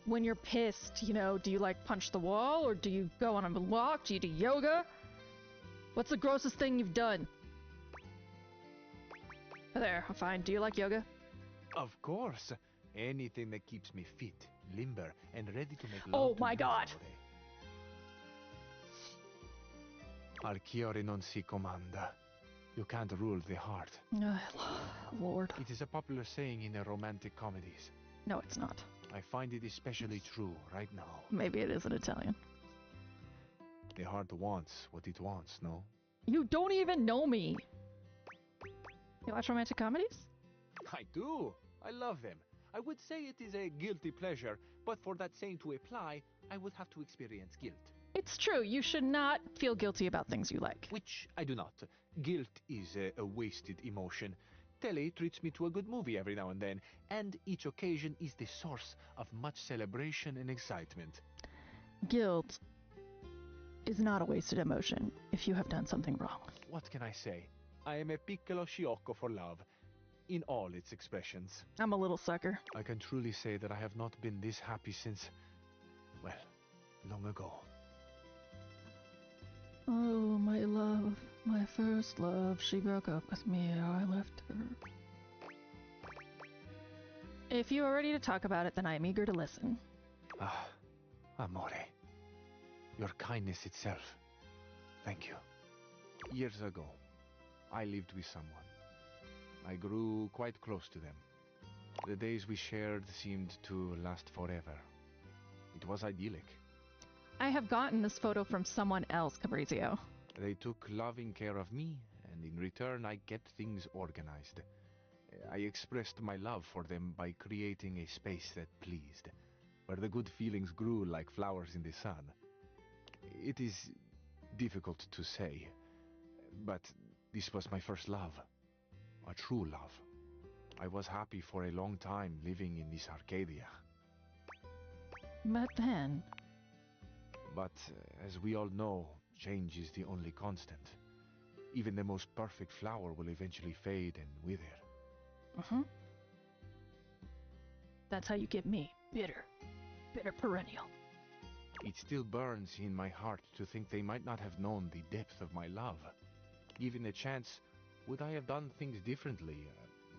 When you're pissed, you know, do you, like, punch the wall? Or do you go on a walk? Do you do yoga? What's the grossest thing you've done? There, I'm fine. Do you like yoga? Of course. Anything that keeps me fit, limber, and ready to make love Oh to my you, god! Alchiore non si comanda. You can't rule the heart. Lord. It is a popular saying in the romantic comedies. No, it's not. I find it especially true right now. Maybe it is in Italian. The heart wants what it wants, no? You don't even know me! You watch romantic comedies? I do. I love them. I would say it is a guilty pleasure, but for that saying to apply, I would have to experience guilt. It's true. You should not feel guilty about things you like. Which I do not. Guilt is a wasted emotion. Telly treats me to a good movie every now and then, and each occasion is the source of much celebration and excitement. Guilt is not a wasted emotion if you have done something wrong. What can I say? I am a piccolo sciocco for love, in all its expressions. I'm a little sucker. I can truly say that I have not been this happy since, well, long ago. Oh, my love, my first love, she broke up with me, I left her. If you are ready to talk about it, then I am eager to listen. Ah, amore. Your kindness itself. Thank you. Years ago, I lived with someone. I grew quite close to them. The days we shared seemed to last forever. It was idyllic. I have gotten this photo from someone else, Fabrizio. They took loving care of me, and in return I kept things organized. I expressed my love for them by creating a space that pleased, where the good feelings grew like flowers in the sun. It is difficult to say, but this was my first love. A true love. I was happy for a long time living in this Arcadia. But then... But, as we all know, change is the only constant. Even the most perfect flower will eventually fade and wither. Mm-hmm. That's how you get me. Bitter. Bitter perennial. It still burns in my heart to think they might not have known the depth of my love. Given a chance, would I have done things differently?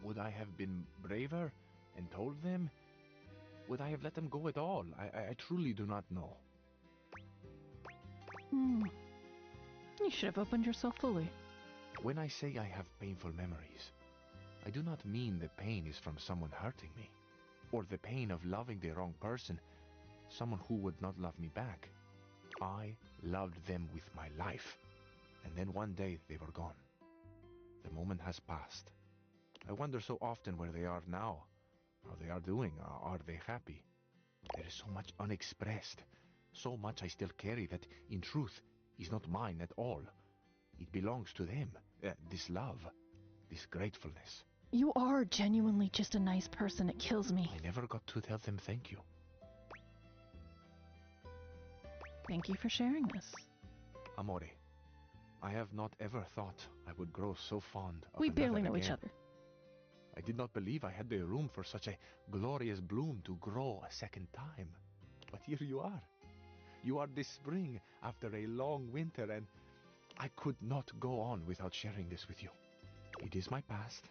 Would I have been braver and told them? Would I have let them go at all? I truly do not know. You should have opened yourself fully. When I say I have painful memories, I do not mean the pain is from someone hurting me, or the pain of loving the wrong person, someone who would not love me back. I loved them with my life, and then one day they were gone. The moment has passed. I wonder so often where they are now, how they are doing, are they happy? There is so much unexpressed, so much I still carry that, in truth, is not mine at all. It belongs to them, this love, this gratefulness. You are genuinely just a nice person. It kills me. I never got to tell them thank you. Thank you for sharing this. Amore, I have not ever thought I would grow so fond of We barely know again. each other. I did not believe I had the room for such a glorious bloom to grow a second time. But here you are. You are this spring after a long winter, and I could not go on without sharing this with you. It is my past.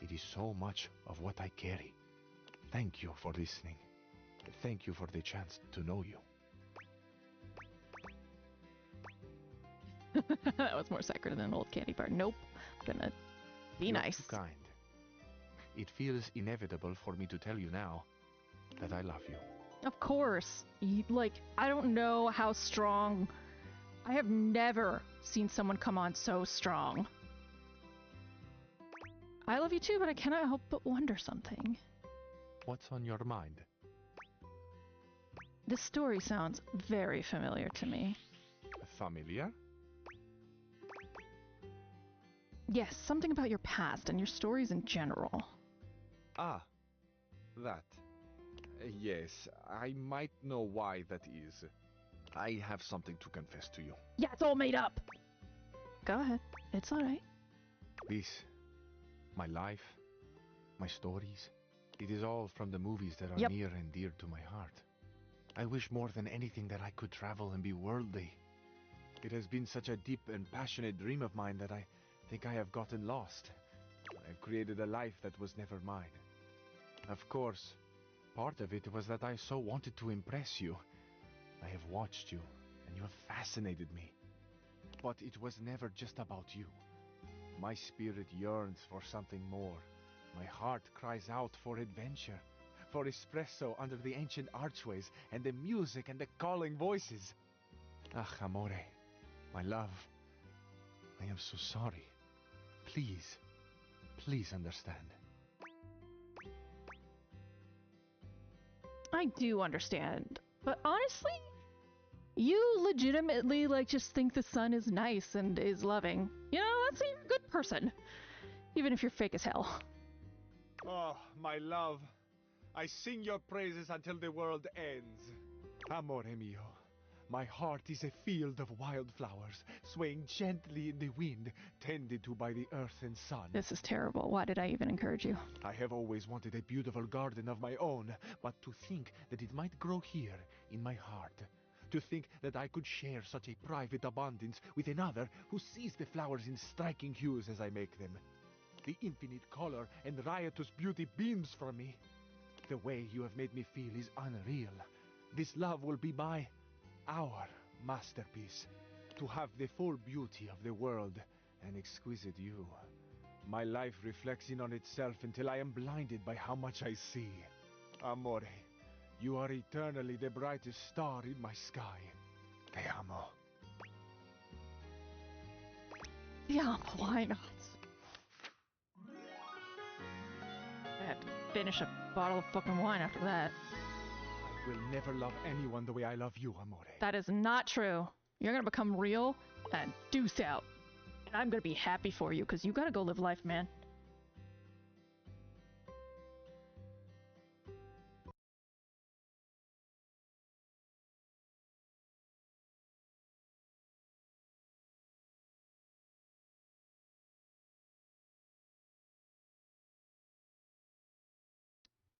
It is so much of what I carry. Thank you for listening. Thank you for the chance to know you. That was more sacred than an old candy bar. Nope. I'm gonna be You're nice. too kind. It feels inevitable for me to tell you now that I love you. Of course. I don't know how strong... I have never seen someone come on so strong. I love you too, but I cannot help but wonder something. What's on your mind? This story sounds very familiar to me. Familiar? Yes, something about your past and your stories in general. Ah, that. Yes, I might know why that is. I have something to confess to you. Yeah, it's all made up! Go ahead. It's alright. This, my life, my stories, it is all from the movies that are near and dear to my heart. I wish more than anything that I could travel and be worldly. It has been such a deep and passionate dream of mine that I think I have gotten lost. I've created a life that was never mine. Of course, part of it was that I so wanted to impress you. I have watched you, and you have fascinated me. But it was never just about you. My spirit yearns for something more. My heart cries out for adventure, for espresso under the ancient archways, and the music and the calling voices. Ah, amore, my love, I am so sorry. Please, please understand. I do understand, but honestly, you legitimately just think the sun is nice and is loving. You know, that's you're a good person, even if you're fake as hell. Oh, my love, I sing your praises until the world ends. Amore mio, my heart is a field of wildflowers, swaying gently in the wind, tended to by the earth and sun. This is terrible. Why did I even encourage you? I have always wanted a beautiful garden of my own, but to think that it might grow here, in my heart, to think that I could share such a private abundance with another who sees the flowers in striking hues as I make them. The infinite color and riotous beauty beams from me. The way you have made me feel is unreal. This love will be our masterpiece. To have the full beauty of the world An exquisite you. My life reflects in on itself until I am blinded by how much I see. Amore, you are eternally the brightest star in my sky. Te amo. Yeah, why not? I have to finish a bottle of fucking wine after that. I will never love anyone the way I love you, Amore. That is not true. You're gonna become real and deuce out. And I'm gonna be happy for you, because you gotta go live life, man.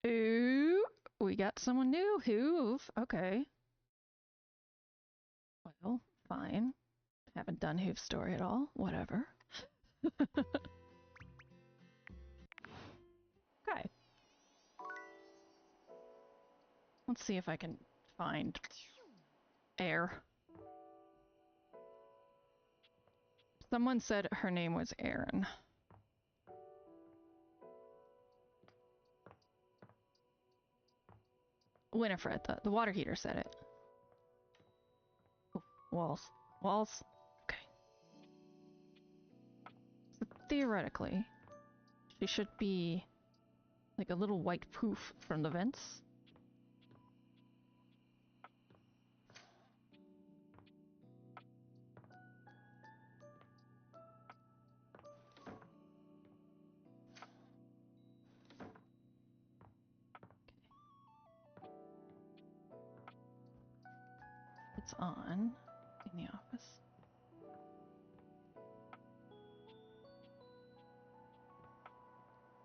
Ooh, we got someone new. Hoove. Okay. Well, fine. Haven't done Hoove's story at all. Whatever. Okay. Let's see if I can find Air. Someone said her name was Erin. Winifred, the water heater said it. Oh, walls. Walls? Okay. So theoretically, she should be like a little white poof from the vents. It's on in the office.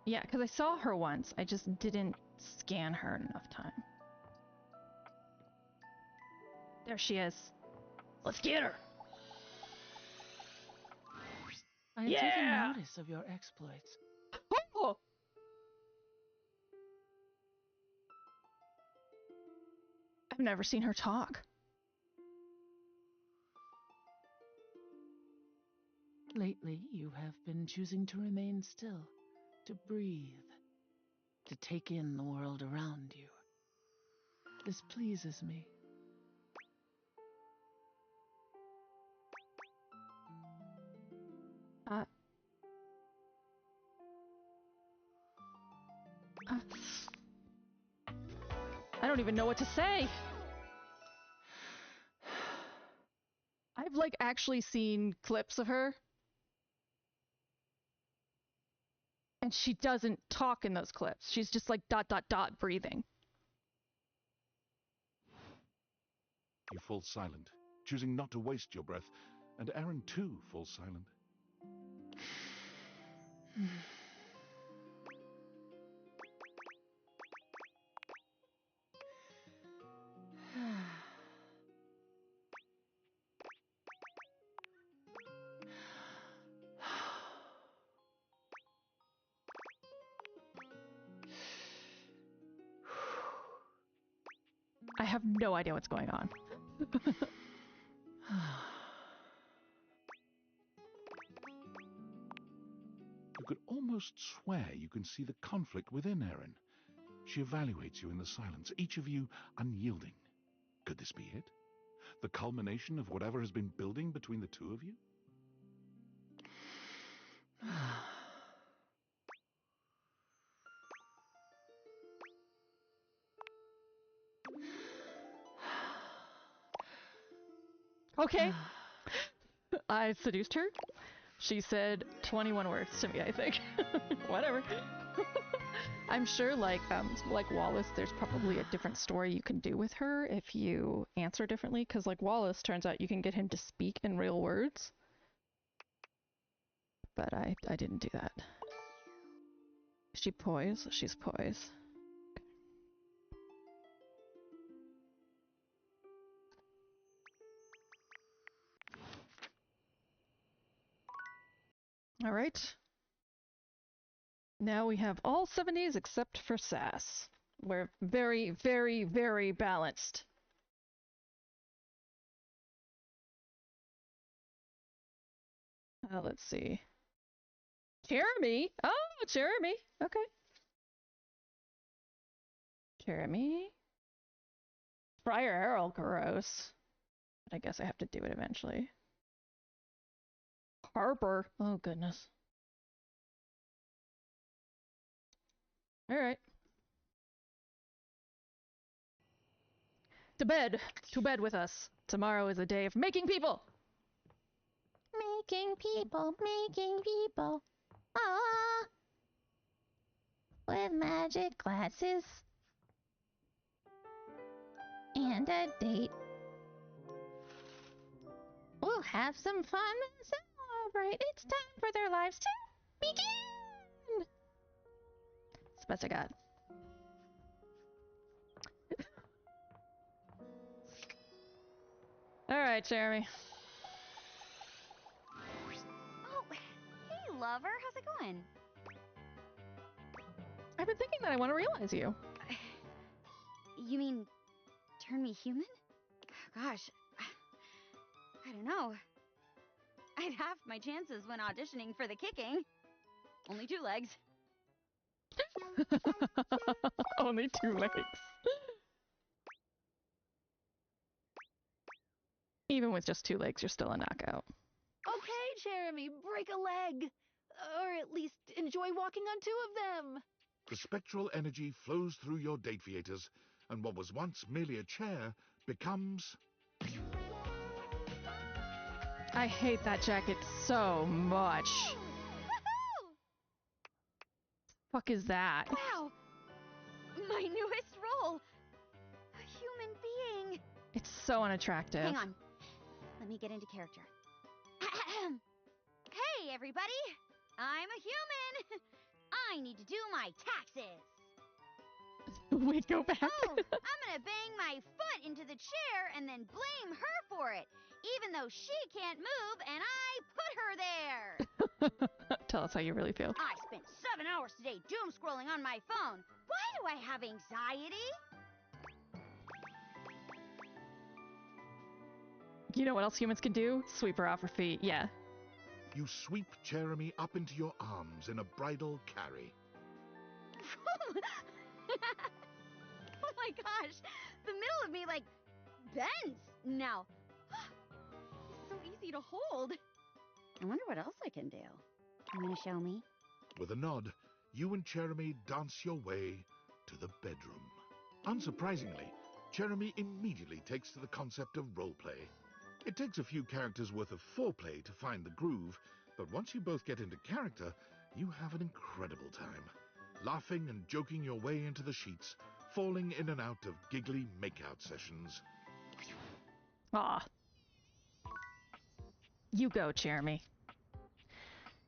Yeah, because I saw her once. I just didn't scan her in enough time. There she is. Let's get her! I had taken notice of your exploits. Oh! I've never seen her talk. Lately, you have been choosing to remain still, to breathe, to take in the world around you. This pleases me. I don't even know what to say. I've like actually seen clips of her. And she doesn't talk in those clips. She's just like ... breathing. You fall silent, choosing not to waste your breath, and Aaron too falls silent. I have no idea what's going on. You could almost swear you can see the conflict within Erin. She evaluates you in the silence, each of you unyielding. Could this be it? The culmination of whatever has been building between the two of you? Okay. I seduced her. She said 21 words to me, I think. Whatever. I'm sure, like Wallace, there's probably a different story you can do with her if you answer differently, because like Wallace, turns out you can get him to speak in real words. But I didn't do that. Is she poise? She's poise. All right. Now we have all 70s except for Sass. We're very, very, very balanced. Let's see. Jeremy? Oh, Jeremy. Okay. Jeremy. Friar Arrow, gross. But I guess I have to do it eventually. Harper. Oh, goodness. Alright. To bed. To bed with us. Tomorrow is a day of making people. Making people. Making people. Ah. With magic glasses. And a date. We'll have some fun and celebrate. It's time for their lives to begin. That's the best I got. Alright, Jeremy. Oh, hey, lover. How's it going? I've been thinking that I want to realize you. You mean turn me human? Gosh, I don't know. I'd half my chances when auditioning for the kicking. Only 2 legs. Only 2 legs. Even with just 2 legs, you're still a knockout. Okay, Jeremy, break a leg. Or at least enjoy walking on 2 of them. The spectral energy flows through your Dateviators, and what was once merely a chair becomes... I hate that jacket so much. Woohoo! Fuck is that? Wow! My newest role! A human being! It's so unattractive. Hang on. Let me get into character. Hey, everybody! I'm a human! I need to do my taxes! Wait, go back. Oh, I'm gonna bang my foot into the chair and then blame her for it, even though she can't move and I put her there! Tell us how you really feel. I spent 7 hours today doom scrolling on my phone. Why do I have anxiety? You know what else humans can do? Sweep her off her feet, yeah. You sweep Jeremy up into your arms in a bridal carry. Oh my gosh, the middle of me like bends now. It's so easy to hold. I wonder what else I can do. You gonna show me? With a nod, you and Jeremy dance your way to the bedroom. Unsurprisingly, Jeremy immediately takes to the concept of roleplay. It takes a few characters worth of foreplay to find the groove, but once you both get into character, you have an incredible time. Laughing and joking your way into the sheets, falling in and out of giggly makeout sessions. Aw. You go, Jeremy.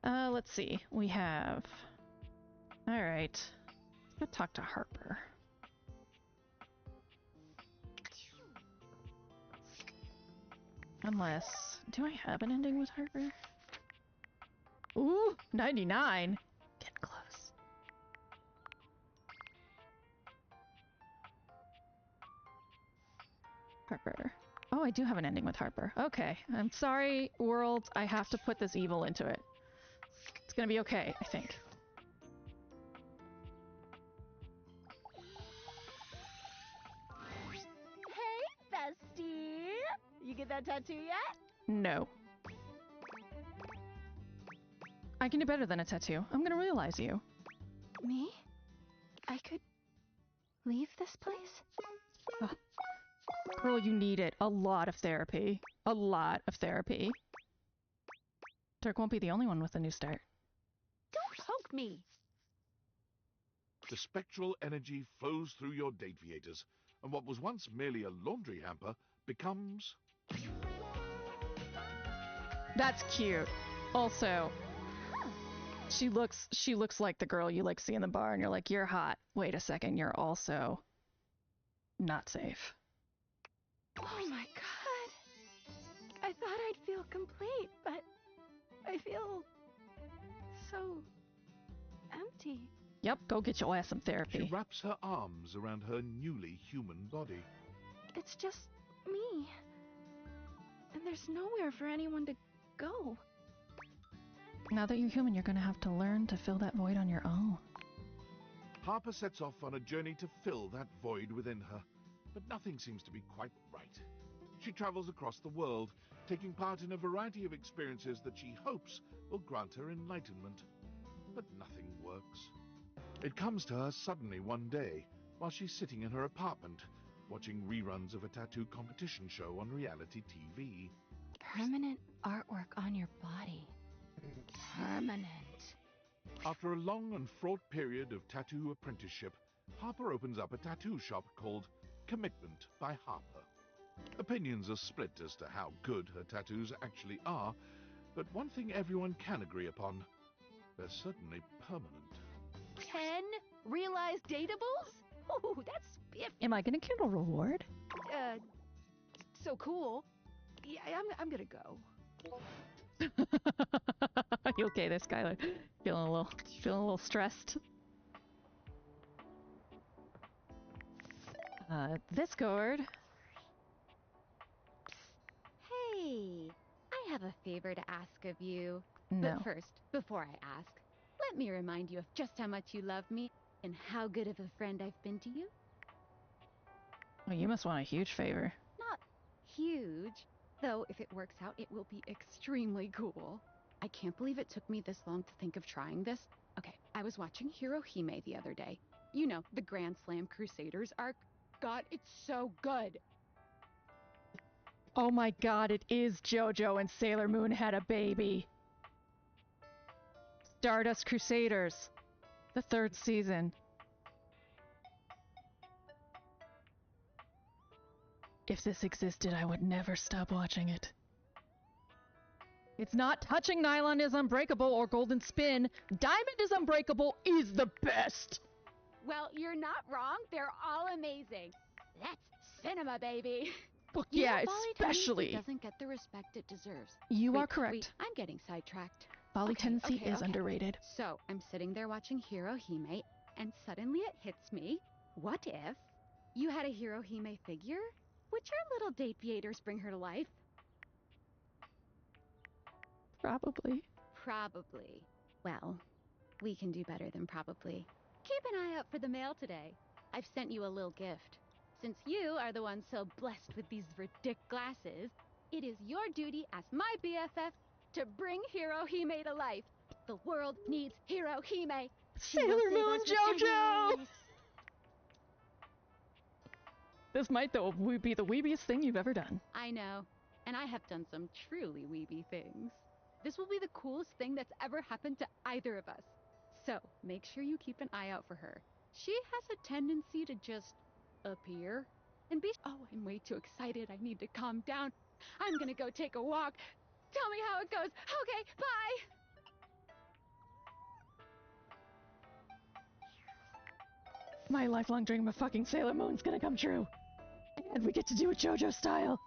Let's see. We have... Alright. Let's go talk to Harper. Unless... Do I have an ending with Harper? Ooh! 99! Get close. Harper. Oh, I do have an ending with Harper. Okay. I'm sorry, world. I have to put this evil into it. It's gonna be okay, I think. Hey, bestie! You get that tattoo yet? No. I can do better than a tattoo. I'm gonna realize you. Me? I could leave this place? Girl, you need it. A lot of therapy. A lot of therapy. Dirk won't be the only one with a new start. Don't poke me! The spectral energy flows through your Dateviators, and what was once merely a laundry hamper becomes... That's cute. Also, she looks like the girl you like see in the bar and you're like, you're hot. Wait a second, you're also not safe. Oh my god. I thought I'd feel complete, but I feel so empty. Yep, go get your ass some therapy. She wraps her arms around her newly human body. It's just me. And there's nowhere for anyone to go. Now that you're human, you're gonna have to learn to fill that void on your own. Harper sets off on a journey to fill that void within her, but nothing seems to be quite right. She travels across the world, taking part in a variety of experiences that she hopes will grant her enlightenment. But nothing works. It comes to her suddenly one day, while she's sitting in her apartment, watching reruns of a tattoo competition show on reality TV. Permanent artwork on your body. Permanent. After a long and fraught period of tattoo apprenticeship, Harper opens up a tattoo shop called Commitment by Harper. Opinions are split as to how good her tattoos actually are, but one thing everyone can agree upon: they're certainly permanent. 10 realized datables? Oh, that's spiffy. Am I gonna get a reward? So cool. Yeah, I'm gonna go. You okay there, Skylar? Feeling a little stressed. This gourd. Hey, I have a favor to ask of you. No. But first, before I ask, let me remind you of just how much you love me and how good of a friend I've been to you. Oh, you must want a huge favor. Not huge, though if it works out, it will be extremely cool. I can't believe it took me this long to think of trying this. Okay, I was watching Hirohime the other day. You know, the Grand Slam Crusaders arc. God, it's so good. Oh my god, it is JoJo and Sailor Moon had a baby. Stardust Crusaders. The 3rd season. If this existed, I would never stop watching it. It's not touching Nylon is Unbreakable or Golden Spin. Diamond is Unbreakable is the best. Well, you're not wrong. They're all amazing. That's cinema, baby. Well, You yeah, know, Bali Tendency especially. doesn't get the respect it deserves. You Wait, are correct. Wait, I'm getting sidetracked. Bali Tendency okay, is okay. underrated. So, I'm sitting there watching Hirohime, and suddenly it hits me. What if you had a Hirohime figure? Would your little date beaters bring her to life? Probably. Probably. Well, we can do better than probably. Keep an eye out for the mail today. I've sent you a little gift. Since you are the one so blessed with these ridic glasses, it is your duty as my BFF to bring Hirohime to life. The world needs Hirohime. Sailor Moon JoJo! This might, though, be the weebiest thing you've ever done. I know, and I have done some truly weeby things. This will be the coolest thing that's ever happened to either of us. So, make sure you keep an eye out for her. She has a tendency to just appear and be— Oh, I'm way too excited. I need to calm down. I'm gonna go take a walk. Tell me how it goes. Okay, bye! My lifelong dream of fucking Sailor Moon's gonna come true. And we get to do it JoJo style.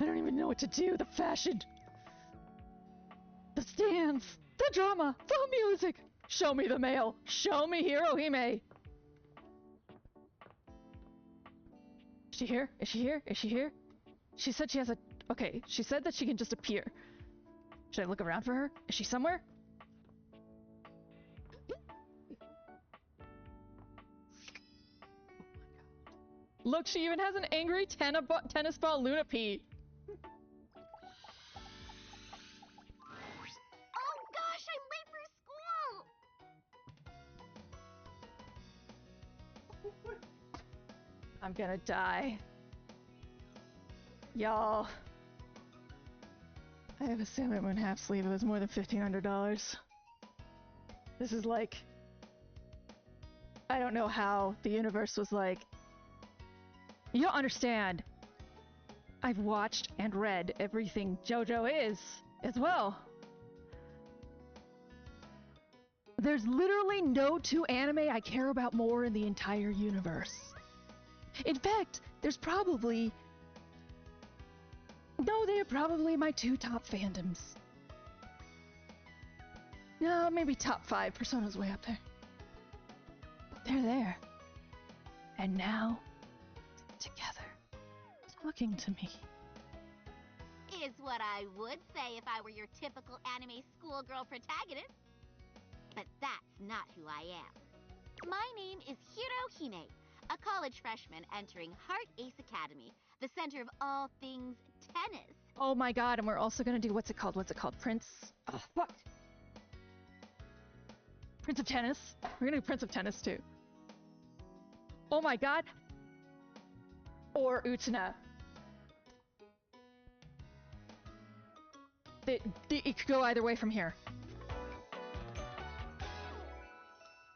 I don't even know what to do. The fashion. The stands. The drama. The music. Show me the mail. Show me Hirohime. Is she here? Is she here? Is she here? She said she has a... Okay, she said that she can just appear. Should I look around for her? Is she somewhere? Look, she even has an angry tennis ball Lunapede. Oh gosh, I'm late for school! I'm gonna die. Y'all. I have a Sailor Moon half sleeve. It was more than $1,500. This is like... I don't know how the universe was like... You don't understand. I've watched and read everything JoJo is, as well. There's literally no 2 anime I care about more in the entire universe. In fact, there's probably... No, they're probably my 2 top fandoms. No, maybe top 5. Persona's way up there. They're there. And now... together, talking to me. is what I would say if I were your typical anime schoolgirl protagonist. But that's not who I am. My name is Hirohime, a college freshman entering Heart Ace Academy, the center of all things tennis. Oh my god, and we're also gonna do, what's it called? Prince? Oh, fuck. Prince of Tennis? We're gonna do Prince of Tennis too. Oh my god. Or Utena. It could go either way from here.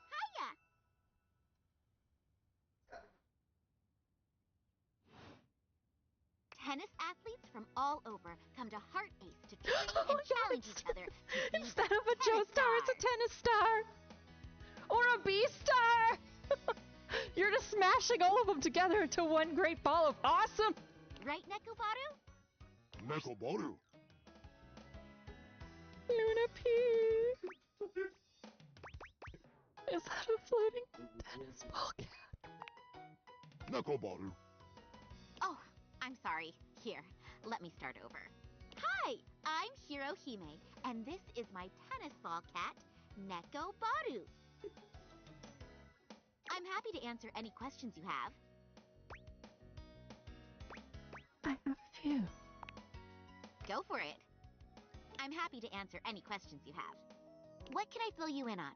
Hiya! Tennis athletes from all over come to Heart Ace to train and challenge each other. Instead of a Joe star, it's a tennis star! Or a B star! You're just smashing all of them together into one great ball of awesome! Right, Nekobaru? Nekobaru. Luna P. Is that a floating tennis ball cat? Nekobaru. Oh, I'm sorry. Here, let me start over. Hi, I'm Hirohime, and this is my tennis ball cat, Nekobaru. I'm happy to answer any questions you have. I have a few. Go for it. I'm happy to answer any questions you have. What can I fill you in on?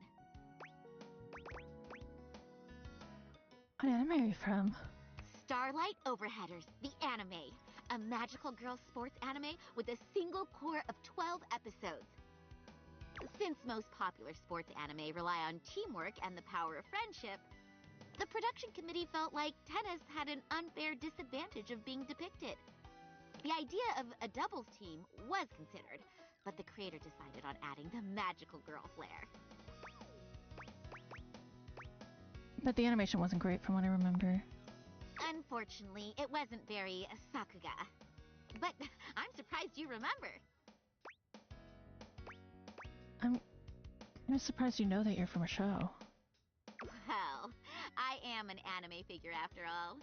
What anime are you from? Starlight Overheaders, the anime. A magical girl sports anime with a single core of 12 episodes. Since most popular sports anime rely on teamwork and the power of friendship, the production committee felt like tennis had an unfair disadvantage of being depicted. The idea of a doubles team was considered, but the creator decided on adding the magical girl flair. But the animation wasn't great from what I remember. Unfortunately, it wasn't very Sakuga. But I'm surprised you remember. I'm kind of surprised you know that you're from a show. Well, I am an anime figure after all.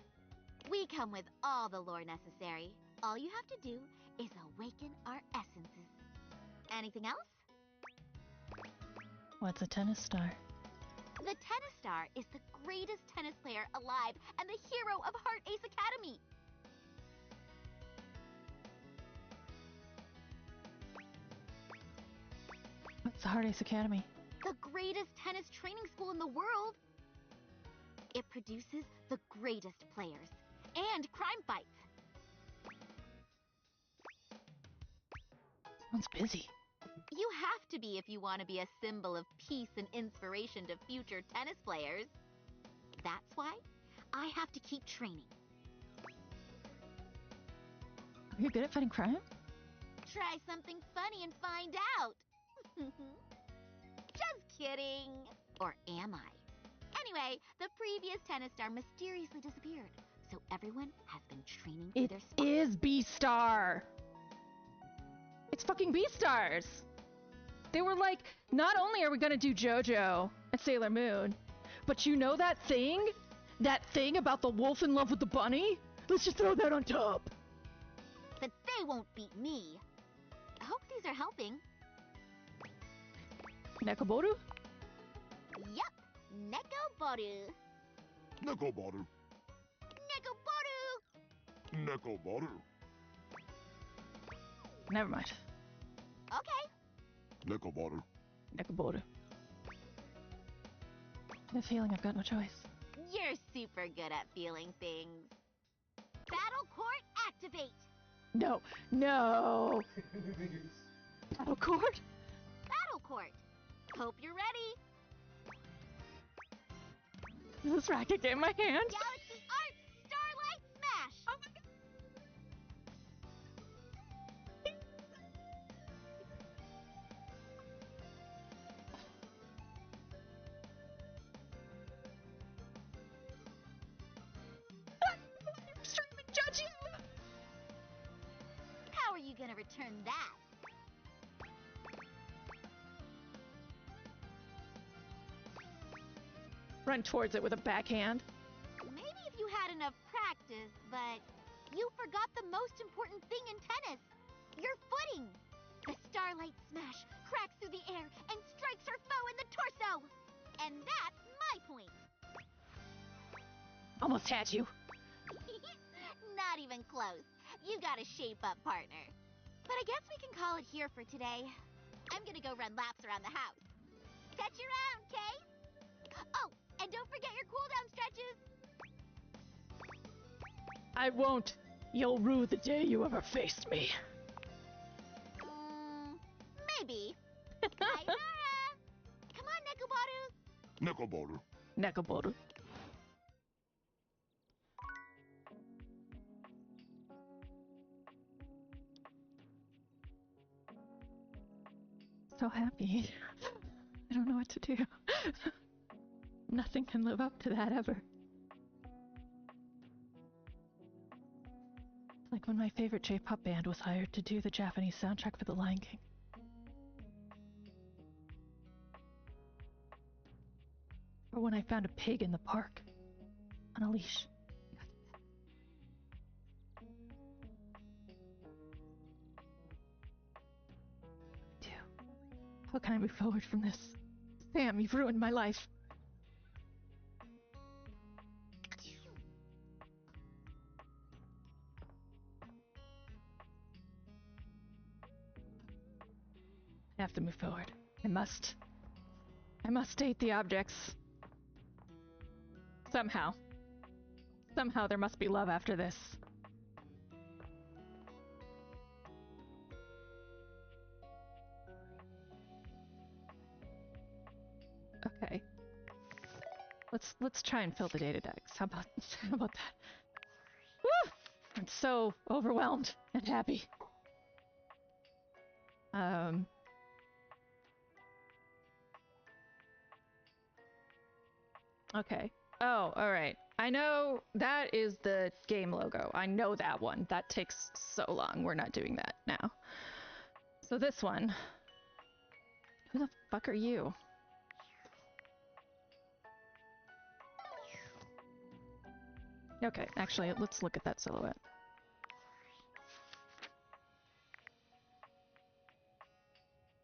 We come with all the lore necessary. All you have to do is awaken our essences. Anything else? What's a tennis star? The tennis star is the greatest tennis player alive and the hero of Heart Ace Academy. What's the Heart Ace Academy? The greatest tennis training school in the world. It produces the greatest players and crime fights. Sounds busy. You have to be if you want to be a symbol of peace and inspiration to future tennis players. That's why I have to keep training. Are you good at fighting crime? Try something funny and find out. Just kidding. Or am I? Anyway, the previous tennis star mysteriously disappeared, so everyone has been training for their spot. It is B-Star! It's fucking B-Stars! They were like, not only are we gonna do JoJo and Sailor Moon, but you know that thing? That thing about the wolf in love with the bunny? Let's just throw that on top! But they won't beat me. I hope these are helping. Nekobaru? Yup, Nekobaru. Nekobaru. Nekobaru! Nekobaru. Never mind. Okay. Nekobaru. Nekobaru. I have a feeling I've got no choice. You're super good at feeling things. Battle Court activate! No, no! Battle Court? Battle Court! Hope you're ready! Does this racket get in my hand? Galaxy Arts Starlight Smash! Oh my god! I'm streaming Judge you! How are you gonna return that? Run towards it with a backhand. Maybe if you had enough practice, but you forgot the most important thing in tennis. Your footing! The starlight smash cracks through the air and strikes her foe in the torso! And that's my point! Almost had you. Not even close. You got a shape up, partner. But I guess we can call it here for today. I'm gonna go run laps around the house. Catch you around, Kay? Oh, and don't forget your cooldown stretches. I won't. You'll rue the day you ever faced me. Maybe. Sayonara! Come on, Nekobaru. Nekobaru. Nekobaru. So happy. I don't know what to do. Nothing can live up to that ever. It's like when my favorite J-pop band was hired to do the Japanese soundtrack for The Lion King. Or when I found a pig in the park on a leash. How can I move forward from this? Sam, you've ruined my life. I have to move forward. I must date the objects. Somehow. Somehow there must be love after this. Okay. Let's try and fill the data decks. How about that? Woo! I'm so overwhelmed and happy. Okay. Oh, alright. I know that is the game logo. I know that one. That takes so long. We're not doing that now. So this one. Who the fuck are you? Okay, actually, let's look at that silhouette.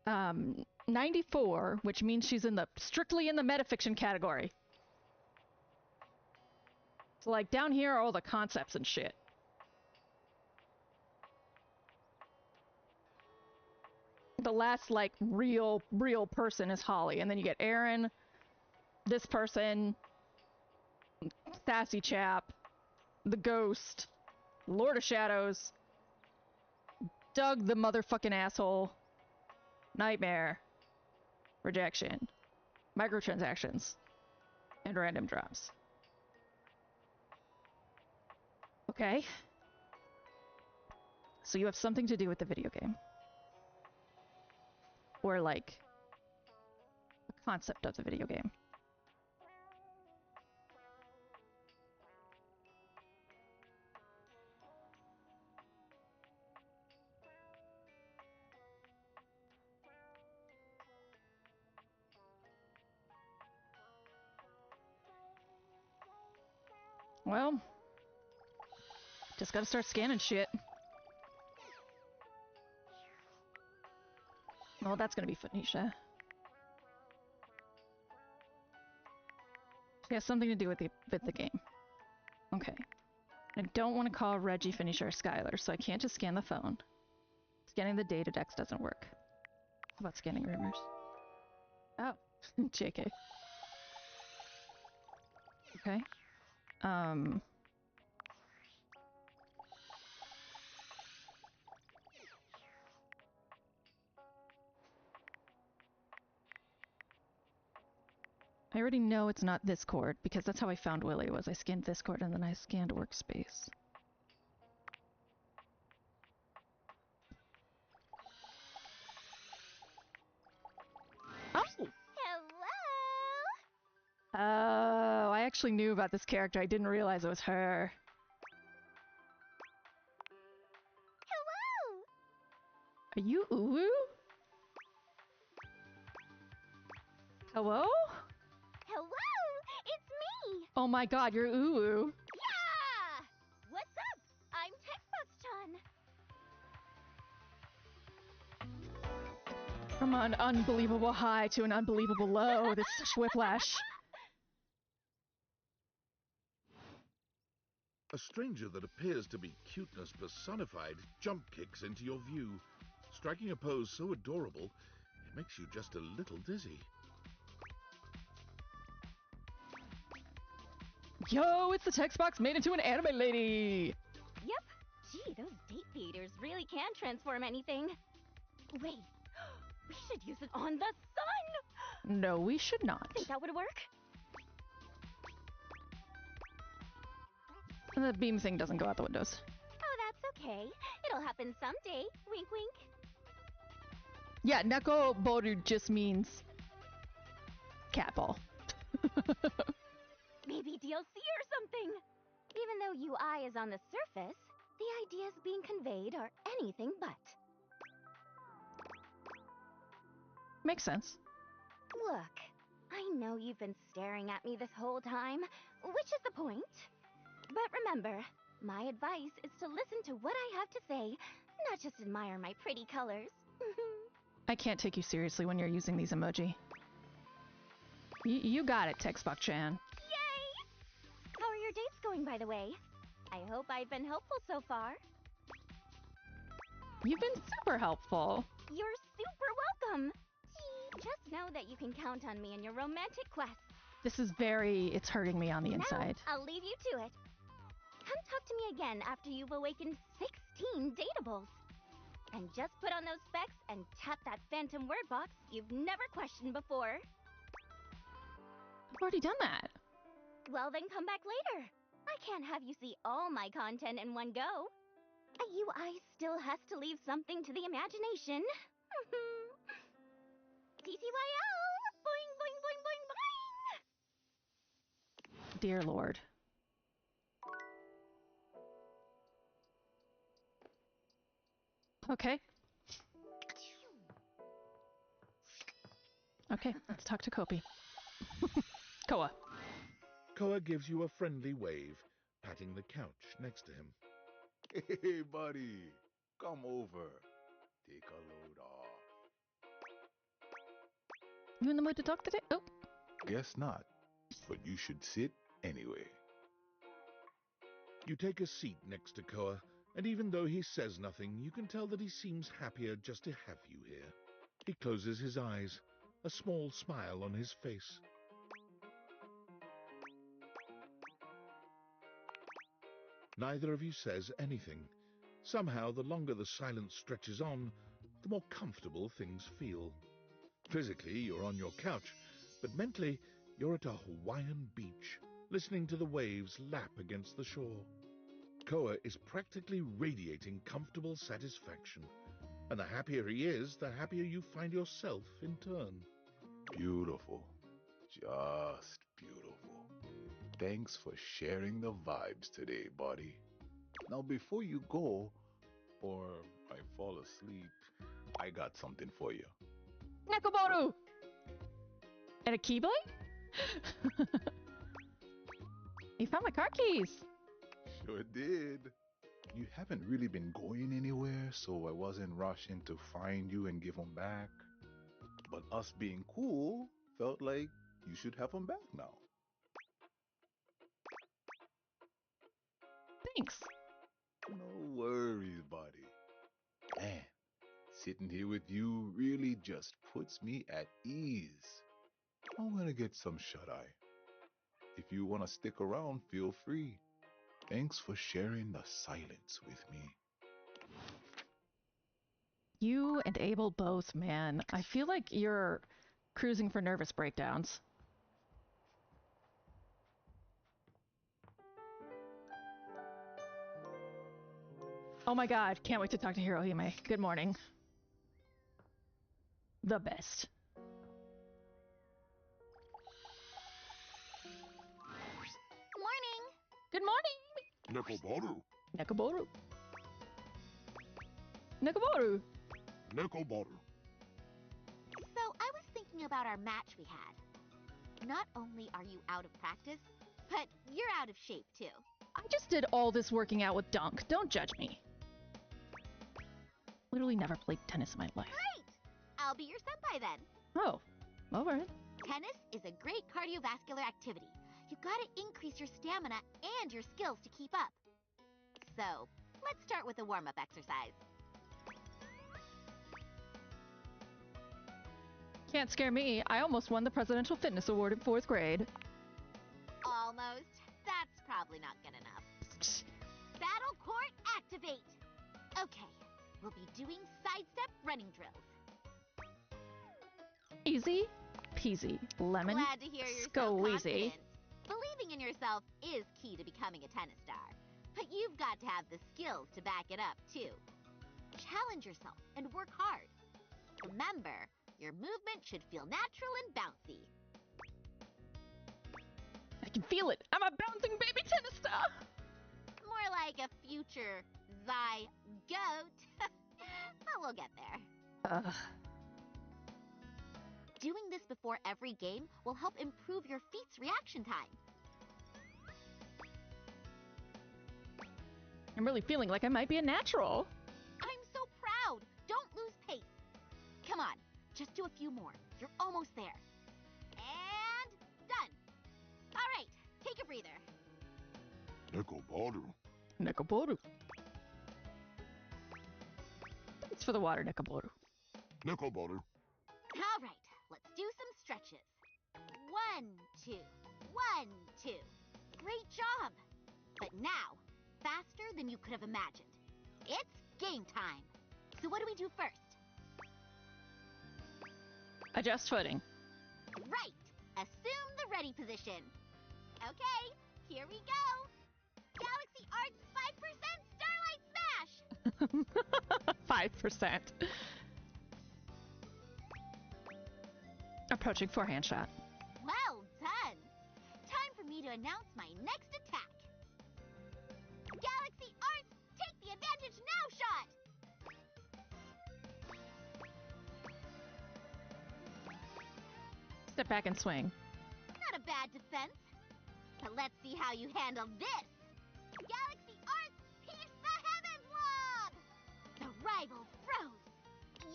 Um, 94, which means she's strictly in the metafiction category. So like down here are all the concepts and shit. The last like real person is Holly, and then you get Aaron, this person, Sassy Chap, the Ghost, Lord of Shadows, Doug the motherfucking asshole, Nightmare, Rejection, Microtransactions, and Random Drops. Okay. So you have something to do with the video game. Or like, the concept of the video game. Well, just gotta start scanning shit. Well, that's gonna be Phoenicia. She has something to do with the game. Okay. I don't want to call Reggie, Phoenicia, or Skylar, so I can't just scan the phone. Scanning the data decks doesn't work. How about scanning rumors? Oh, JK. Okay. I already know it's not this cord, because that's how I found Willy, was I scanned this cord and then I scanned workspace. Oh! Hello! Oh, I actually knew about this character. I didn't realize it was her. Hello! Are you Uwu? Hello? Hello! It's me! Oh my god, you're Uwu. Yeah! What's up? I'm Textbox-chan. from an unbelievable high to an unbelievable low, this whiplash. A stranger that appears to be cuteness personified jump kicks into your view, striking a pose so adorable, it makes you just a little dizzy. Yo, it's the text box made into an anime lady! Yep. Gee, those date theaters really can transform anything. Wait, we should use it on the sun! No, we should not. Think that would work? The beam thing doesn't go out the windows. Oh, that's okay. It'll happen someday. Wink, wink. Yeah, Nekoboru just means cat ball. Maybe DLC or something. Even though UI is on the surface, the ideas being conveyed are anything but. Makes sense. Look, I know you've been staring at me this whole time, which is the point. But remember, my advice is to listen to what I have to say, not just admire my pretty colors. I can't take you seriously when you're using these emoji. You got it, Textbox-chan. Yay! How are your dates going, by the way? I hope I've been helpful so far. You've been super helpful. You're super welcome. Just know that you can count on me in your romantic quests. This is it's hurting me on the inside. Now, I'll leave you to it. Come talk to me again after you've awakened 16 dateables. And just put on those specs and tap that phantom word box you've never questioned before. I've already done that. Well, then come back later. I can't have you see all my content in one go. A UI still has to leave something to the imagination. TTYL! Boing, boing, boing, boing, boing! Dear Lord. Okay. Okay, let's talk to Kopi. Koa. Koa gives you a friendly wave, patting the couch next to him. Hey, buddy. Come over. Take a load off. You in the mood to talk today? Oh. Guess not. But you should sit anyway. You take a seat next to Koa, and even though he says nothing, you can tell that he seems happier just to have you here. He closes his eyes, a small smile on his face. Neither of you says anything. Somehow, the longer the silence stretches on, the more comfortable things feel. Physically, you're on your couch, but mentally, you're at a Hawaiian beach, listening to the waves lap against the shore. Koa is practically radiating comfortable satisfaction, and the happier he is, the happier you find yourself in turn. Beautiful. Just beautiful. Thanks for sharing the vibes today, buddy. Now, before you go, or I fall asleep, I got something for you. Nekoboru! And a Keyblade? You found my car keys! Sure did. You haven't really been going anywhere, so I wasn't rushing to find you and give them back. But us being cool felt like you should have them back now. Thanks. No worries, buddy. Man, sitting here with you really just puts me at ease. I'm gonna get some shut-eye. If you want to stick around, feel free. Thanks for sharing the silence with me. You and Abel both, man. I feel like you're cruising for nervous breakdowns. Oh my god, can't wait to talk to Hirohime. Good morning. The best. Morning! Good morning! Nekoboru. Nekoboru. Nekoboru. Nekoboru. So, I was thinking about our match we had. Not only are you out of practice, but you're out of shape, too. I just did all this working out with Dunk. Don't judge me. Literally never played tennis in my life. Great! I'll I'll be your senpai then. Oh, over it. Tennis is a great cardiovascular activity. You gotta increase your stamina and your skills to keep up. So, let's start with a warm-up exercise. Can't scare me. I almost won the Presidential Fitness Award in 4th grade. Almost. That's probably not good enough. Battle court activate. Okay, we'll be doing sidestep running drills. Easy peasy lemon Glad to hear you're so squeezy. confident. Believing in yourself is key to becoming a tennis star, but you've got to have the skills to back it up, too. Challenge yourself and work hard. Remember, your movement should feel natural and bouncy. I can feel it. I'm a bouncing baby tennis star. More like a future zygote. But we'll get there. Doing this before every game will help improve your feet's reaction time. I'm really feeling like I might be a natural. I'm so proud. Don't lose pace. Come on, just do a few more. You're almost there. And done. All right, take a breather. Nekoboru. Nekoboru. It's for the water, Nekoboru. Nekoboru. All right, let's do some stretches. 1, 2, 1, 2. Great job. But now, faster than you could have imagined. It's game time. So what do we do first? Adjust footing. Right. Assume the ready position. Okay, here we go. Galaxy Arts 5% Starlight Smash! 5%. Approaching forehand shot. Well done. Time for me to announce my next attack. Galaxy Arts, take the advantage now shot! Step back and swing. Not a bad defense. But let's see how you handle this. Galaxy Arts, pierce the heavens lob! The rival froze.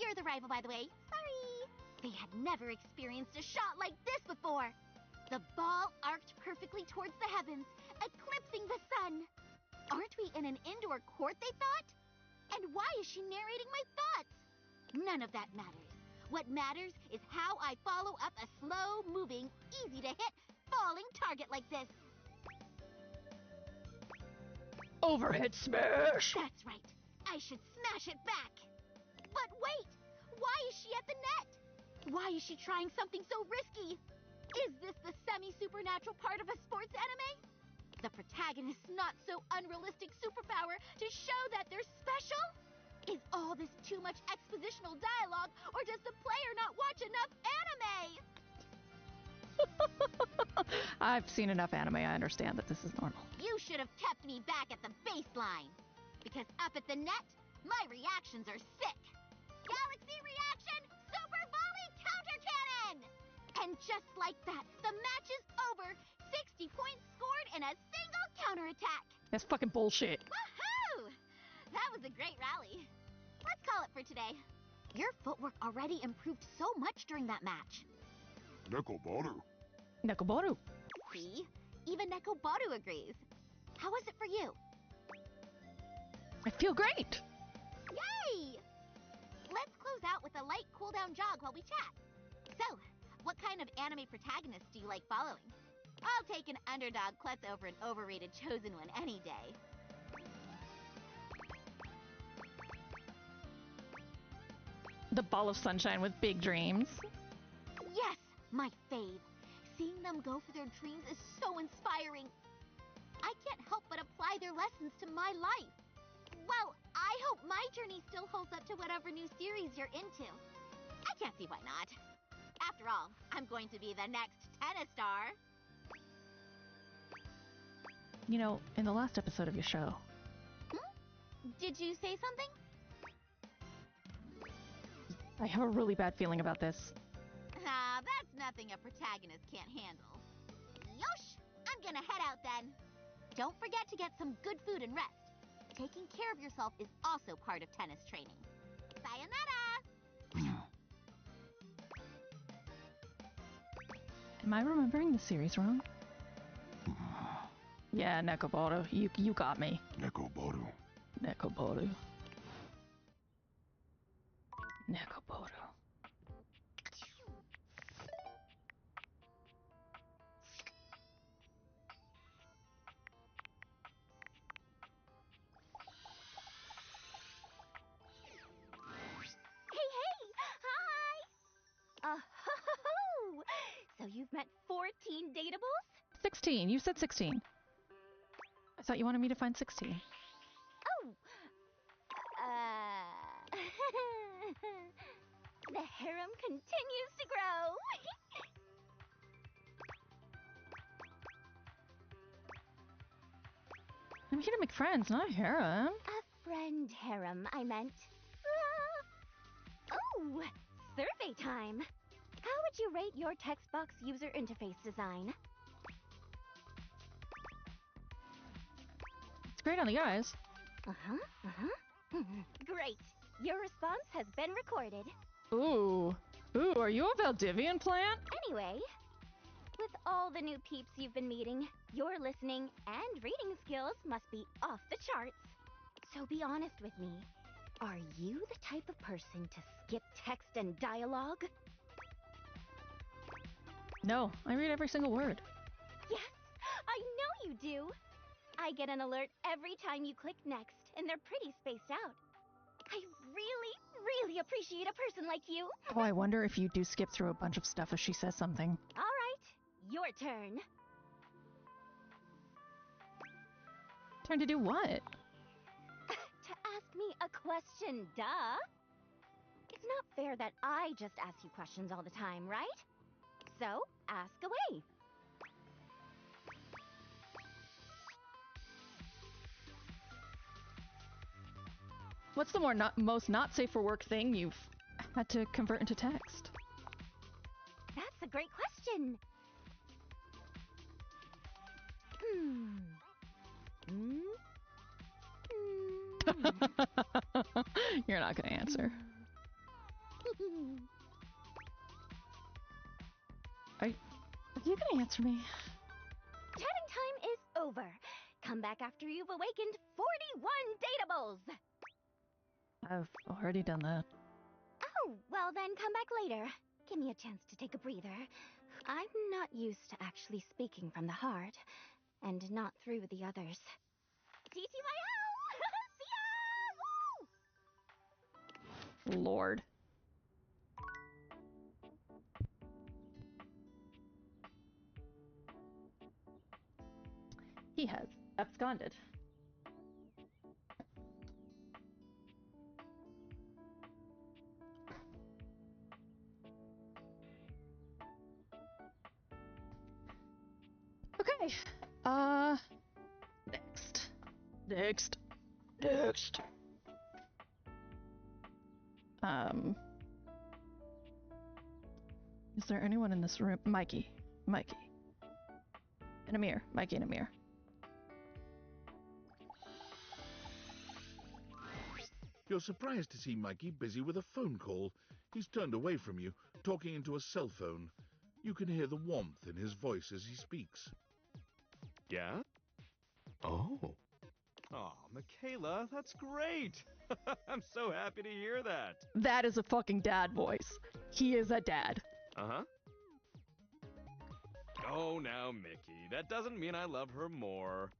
You're the rival, by the way. Sorry. They had never experienced a shot like this before. The ball arced perfectly towards the heavens, eclipsing the sun. Aren't we in an indoor court, they thought? And why is she narrating my thoughts? None of that matters. What matters is how I follow up a slow-moving, easy-to-hit, falling target like this. Overhead smash! That's right. I should smash it back. But wait! Why is she at the net? Why is she trying something so risky? Is this the semi-supernatural part of a sports anime? The protagonist's not-so-unrealistic superpower to show that they're special? Is all this too much expositional dialogue, or does the player not watch enough anime? I've seen enough anime. I understand that this is normal. You should have kept me back at the baseline. Because up at the net, my reactions are sick. Galaxy reaction, super volley counter cannon! And just like that, the match is over. 60 points scored in a single counterattack. That's fucking bullshit. Woohoo! That was a great rally. Let's call it for today. Your footwork already improved so much during that match. Nekoboru. Nekoboru. See? Even Nekoboru agrees. How was it for you? I feel great. Yay! Let's close out with a light cool-down jog while we chat. So, what kind of anime protagonist do you like following? I'll take an underdog klutz over an overrated chosen one any day. The ball of sunshine with big dreams. Yes, my fave. Seeing them go for their dreams is so inspiring. I can't help but apply their lessons to my life. Well, I hope my journey still holds up to whatever new series you're into. I can't see why not. After all, I'm going to be the next tennis star. You know, in the last episode of your show. Did you say something? I have a really bad feeling about this. Ah, that's nothing a protagonist can't handle. Yosh! I'm gonna head out then. Don't forget to get some good food and rest. Taking care of yourself is also part of tennis training. Sayonara! Am I remembering the series wrong? Yeah, Nekoboru. You got me. Nekoboru. Nekoboru. Nekoboru. Oh, so you've met 14 dateables? 16. You said 16. I thought you wanted me to find 16. Oh. The harem continues to grow. I'm here to make friends, not a harem. A friend harem, I meant. Oh, survey time. How would you rate your text box user interface design? It's great on the eyes. Great. Your response has been recorded. Ooh. Ooh, are you a Valdivian plant? Anyway, with all the new peeps you've been meeting, your listening and reading skills must be off the charts. So be honest with me. Are you the type of person to skip text and dialogue? No, I read every single word. Yes, I know you do. I get an alert every time you click next, and they're pretty spaced out. I really appreciate a person like you. Oh, I wonder if you do skip through a bunch of stuff if she says something. All right, your turn. Turn to do what? To ask me a question, duh. It's not fair that I just ask you questions all the time, right? So, ask away. What's the most not safe for work thing you've had to convert into text? That's a great question. You're not gonna answer. Are you gonna answer me? Chatting time is over. Come back after you've awakened 41 dateables. I've already done that. Oh, well then come back later. Give me a chance to take a breather. I'm not used to actually speaking from the heart, and not through the others. See ya! Lord. He has absconded. Okay. Next. Is there anyone in this room? Mikey. And Amir. Mikey and Amir. You're surprised to see Mikey busy with a phone call. He's turned away from you, talking into a cell phone. You can hear the warmth in his voice as he speaks. Yeah? Oh. Oh, Michaela, that's great. I'm so happy to hear that. That is a fucking dad voice. He is a dad. Uh-huh. Oh, now, Mickey, that doesn't mean I love her more.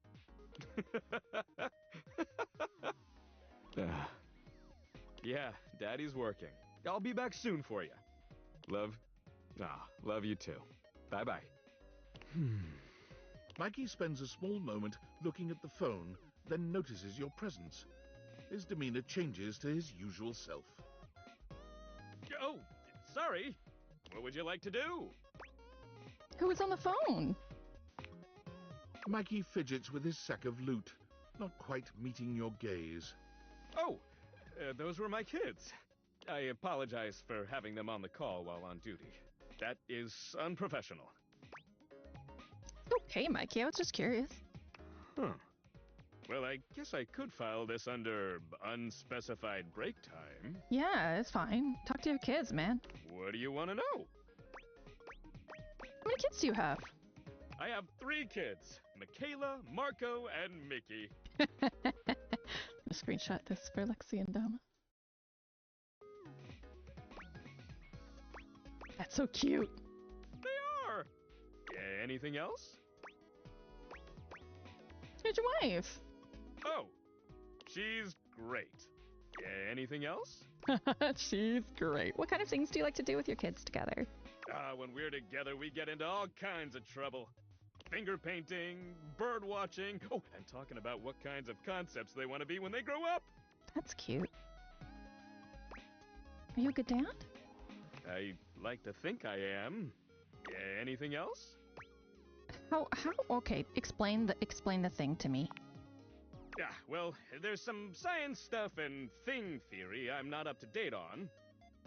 Yeah, Daddy's working. I'll be back soon for you. Love you too. Bye-bye. Mikey spends a small moment looking at the phone, then notices your presence. His demeanor changes to his usual self. Oh, sorry. What would you like to do? Who was on the phone? Mikey fidgets with his sack of loot, not quite meeting your gaze. Oh, those were my kids. I apologize for having them on the call while on duty. That is unprofessional. Okay, Mikey, I was just curious. Huh. Well, I guess I could file this under unspecified break time. Yeah, it's fine. Talk to your kids, man. What do you want to know? many kids do you have? I have 3 kids, Michaela, Marco, and Mickey. A screenshot this for Lexi and Dom. That's so cute. They are. Anything else? Who's your wife? Oh, she's great. Anything else? She's great. What kind of things do you like to do with your kids together? When we're together, we get into all kinds of trouble. Finger painting, bird watching, oh, and talking about what kinds of concepts they want to be when they grow up. That's cute. Are you a good dad? I like to think I am. Anything else? How, okay, explain the thing to me. Yeah, well, there's some science stuff and thing theory I'm not up to date on.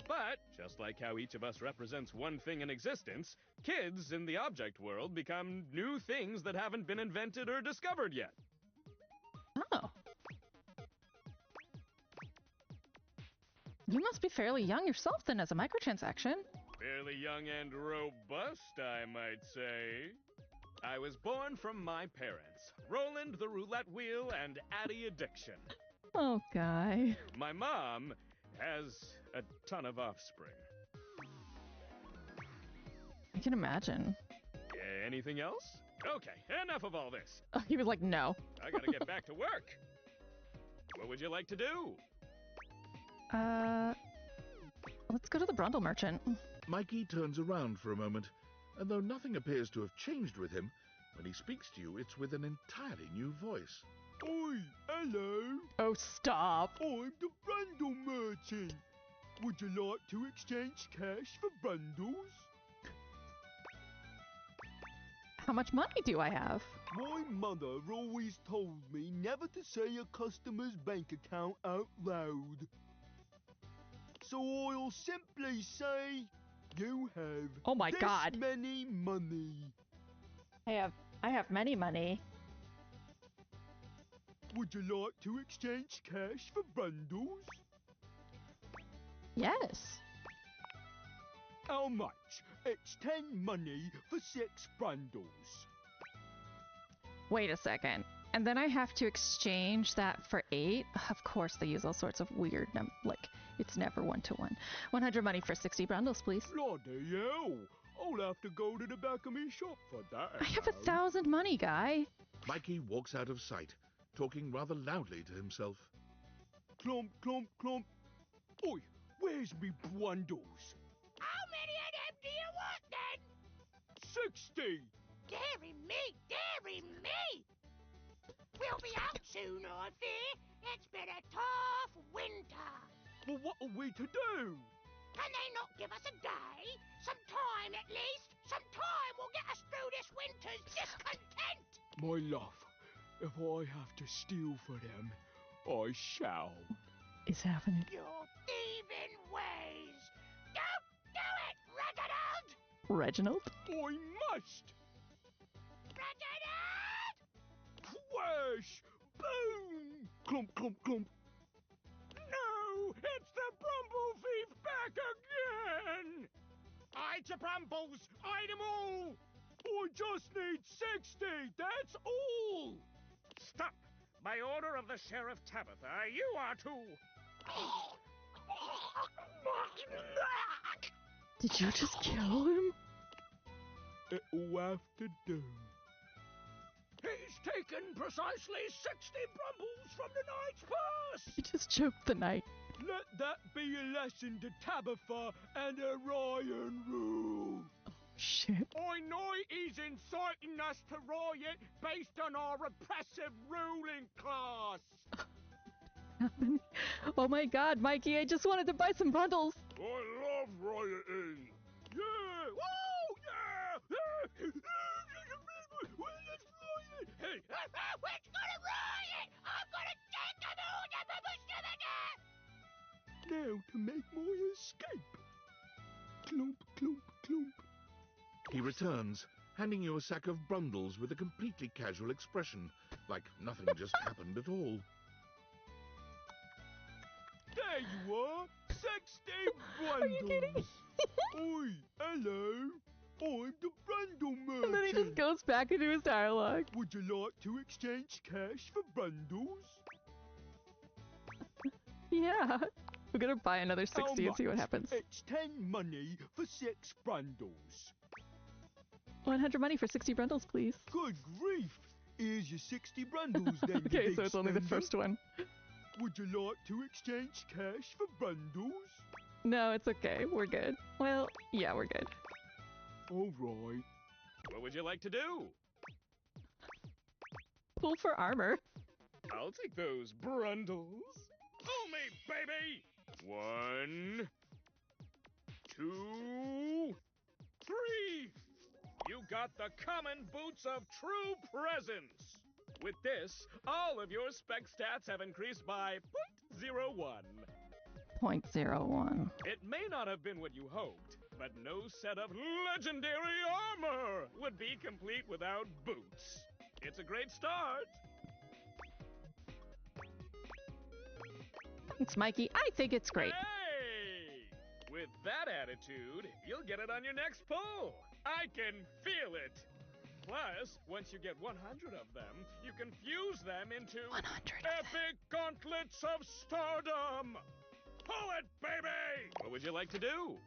But, just like how each of us represents one thing in existence, kids in the object world become new things that haven't been invented or discovered yet. Oh. You must be fairly young yourself then as a microtransaction. Fairly young and robust, I might say. I was born from my parents, Roland the Roulette Wheel and Addie Addiction. Oh, Guy. My mom has a ton of offspring. I can imagine. Anything else? Okay, enough of all this. He was like, no. I gotta get back to work. What would you like to do? Let's go to the Brundle Merchant. Mikey turns around for a moment, and though nothing appears to have changed with him, when he speaks to you, it's with an entirely new voice. Oi, hello. Oh, stop. I'm the Brundle Merchant. Would you like to exchange cash for bundles? How much money do I have? My mother always told me never to say a customer's bank account out loud. So I'll simply say you have oh my this God. many money. I have many money. Would you like to exchange cash for bundles? Yes. How much? It's 10 money for 6 bundles. Wait a second. And then I have to exchange that for 8? Of course, they use all sorts of weird like, it's never 1-to-1. 100 money for 60 bundles, please. Bloody hell! I'll have to go to the back of me shop for that. I have 1,000 money, Guy. Mikey walks out of sight, talking rather loudly to himself. Clump, clump, clump. Oi, where's me bundles? How many of them do you want, then? 60! Dearie me! We'll be out soon, I fear. It's been a tough winter. Well, what are we to do? Can they not give us a day? Some time, at least? Some time will get us through this winter's discontent! My love, if I have to steal for them, I shall. Is happening. Your thieving ways! Don't do it, Reginald! Reginald? I must! Reginald! Crash! Boom! Clump, clump, clump. No! It's the Brumble Thief back again! Hide your brambles! Hide them all! I just need 60, that's all! Stop! By order of the Sheriff Tabitha, you are to... Did you just kill him? It'll have to do. He's taken precisely 60 Brumbles from the knight's purse! He just choked the knight. Let that be a lesson to Tabitha and Orion rule. Oh, shit. I know he's inciting us to riot based on our repressive ruling class. Oh my God, Mikey, I just wanted to buy some bundles. I love rioting. Yeah! Woo! Yeah! Hey! We're gonna riot! I'm gonna take them all to Now to make my escape. Clump, clump, clump. He returns, handing you a sack of bundles with a completely casual expression, like nothing just happened at all. There you are! 60 bundles! Are you kidding? Oi, hello! I'm the just goes back into his dialogue. Would you like to exchange cash for bundles? Yeah. We're gonna buy another 60 and see what happens. It's 10 money for 6 bundles. 100 money for 60 bundles, please. Good grief! Here's your 60 bundles then. Okay, so it's only the first one. Would you like to exchange cash for bundles? No, it's okay. We're good. Well, yeah, we're good. Alright. What would you like to do? Pull for armor. I'll take those brundles. Pull me, baby! 1, 2, 3! You got the common boots of true presence! With this, all of your spec stats have increased by 0.01. 0.01. It may not have been what you hoped, but no set of legendary armor would be complete without boots. It's a great start. Thanks, Mikey. I think it's great. Hey! With that attitude, you'll get it on your next pull. I can feel it. Plus, once you get 100 of them, you can fuse them into 100 epic gauntlets of stardom. Pull it, baby! What would you like to do?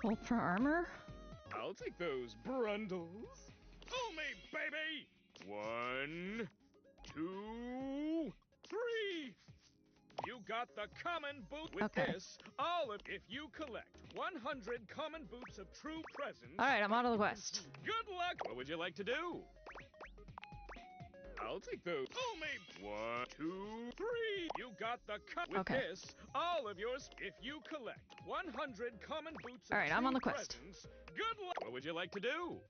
Pull for armor? I'll take those brundles. Pull me, baby! 1, 2, 3! You got the common boot with this. If you collect 100 common boots of true presence. Alright, I'm on to the quest. Good luck! What would you like to do? I'll take those. Pull me! 1, 2, 3! You got the with this. All of yours. If you collect 100 common boots of Alright, I'm on the quest. Presence, good luck! What would you like to do?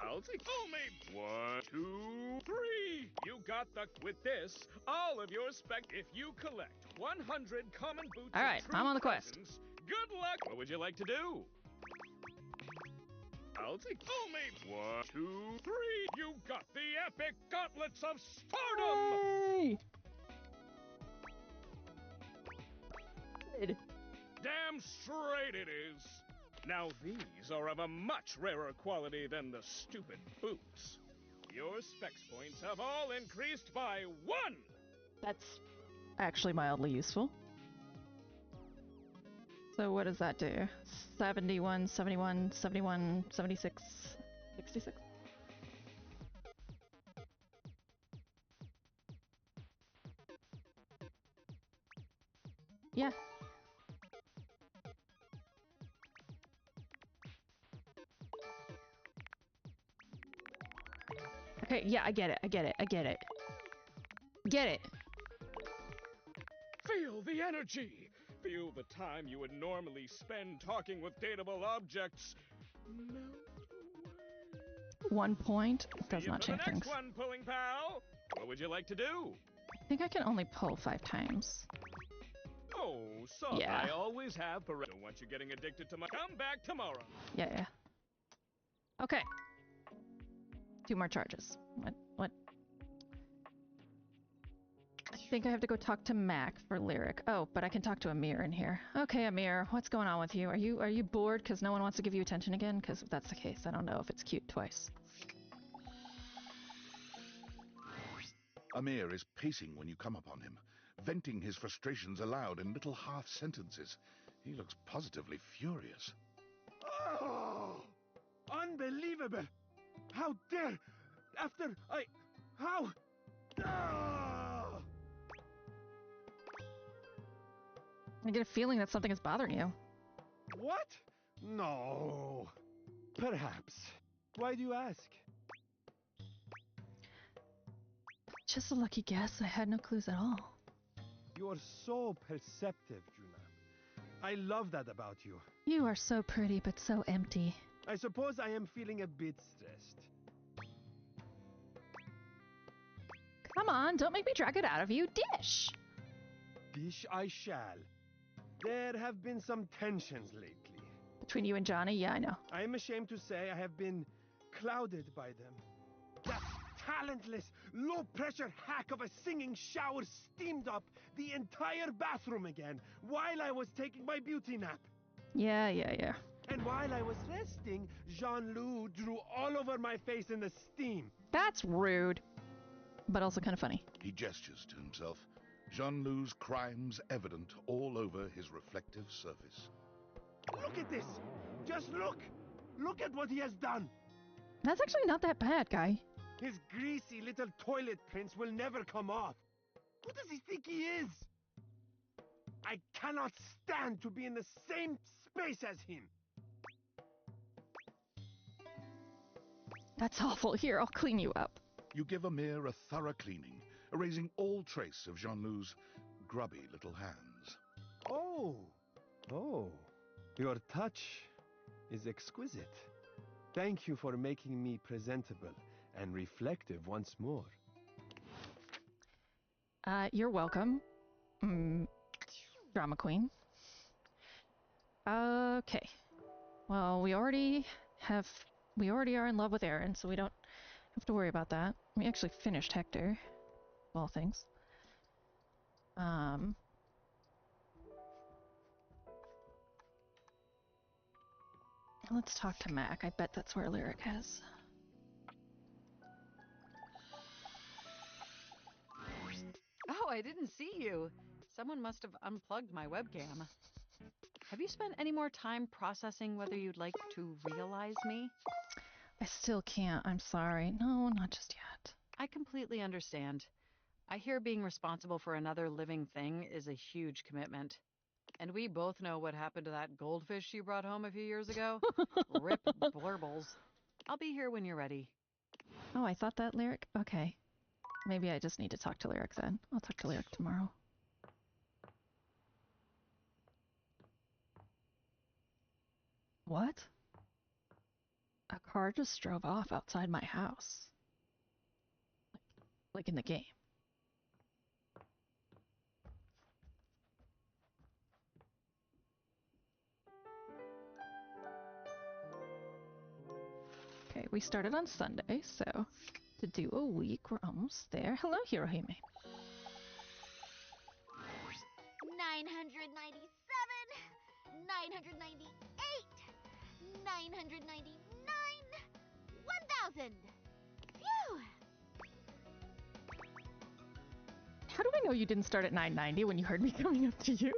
I'll take. Pull me! 1, 2, 3! You got the with this. All of your spec. If you collect 100 common boots. Alright, I'm on the quest. Good luck! What would you like to do? I'll take. Pull me! 1, 2, 3! You got the epic gauntlets of stardom! Hey! Good. Damn straight it is! Now these are of a much rarer quality than the stupid boots. Your specs points have all increased by 1! That's actually mildly useful. So what does that do? 71, 71, 71, 76, 66? Yeah. Okay, yeah, I get it, I get it, I get it. Get it! Feel the energy! Feel the time you would normally spend talking with dateable objects. Melt away. 1 point does not change things. Next one, pulling pal! What would you like to do? I think I can only pull 5 times. Oh, so Yeah. I always have don't want you getting addicted to my come back tomorrow. Yeah, yeah. Okay. 2 more charges. What? I think I have to go talk to Mac for Lyric. Oh, but I can talk to Amir in here. Okay, Amir, what's going on with you? Are you bored because no one wants to give you attention again? Because if that's the case, I don't know if it's cute twice. Amir is pacing when you come upon him, venting his frustrations aloud in little half-sentences. He looks positively furious. Oh! Unbelievable! How dare! How? Ah! I get a feeling that something is bothering you. What? No. Perhaps. Why do you ask? Just a lucky guess. I had no clues at all. You are so perceptive, Juna. I love that about you. You are so pretty, but so empty. I suppose I am feeling a bit stressed. Come on, don't make me drag it out of you. Dish! Dish I shall. There have been some tensions lately. Between you and Johnny? Yeah, I know. I am ashamed to say I have been clouded by them. That talentless, low-pressure hack of a singing shower steamed up the entire bathroom again while I was taking my beauty nap. Yeah. And while I was resting, Jean-Loup drew all over my face in the steam. That's rude, but also kind of funny. He gestures to himself, Jean-Loup's crimes evident all over his reflective surface. Look at this! Just look! Look at what he has done! That's actually not that bad, guy. His greasy little toilet prints will never come off. Who does he think he is? I cannot stand to be in the same space as him. That's awful. Here, I'll clean you up. You give Amir a thorough cleaning, erasing all trace of Jean-Loup's grubby little hands. Oh, your touch is exquisite. Thank you for making me presentable and reflective once more. You're welcome. Drama queen. Okay. Well, we already are in love with Aaron, so we don't have to worry about that. We actually finished Hector, of all things. Let's talk to Mac. I bet that's where Lyric is. Oh, I didn't see you. Someone must have unplugged my webcam. Have you spent any more time processing whether you'd like to realize me? I still can't. I'm sorry. No, not just yet. I completely understand. I hear being responsible for another living thing is a huge commitment. And we both know what happened to that goldfish you brought home a few years ago. Rip blurbles. I'll be here when you're ready. Oh, I thought that Lyric? Okay. Maybe I just need to talk to Lyric then. I'll talk to Lyric tomorrow. What? A car just drove off outside my house. Like in the game. Okay, we started on Sunday, so to do a week, we're almost there. Hello, Hirohime. 997, 998, 999, 1,000. Phew! How do I know you didn't start at 990 when you heard me coming up to you?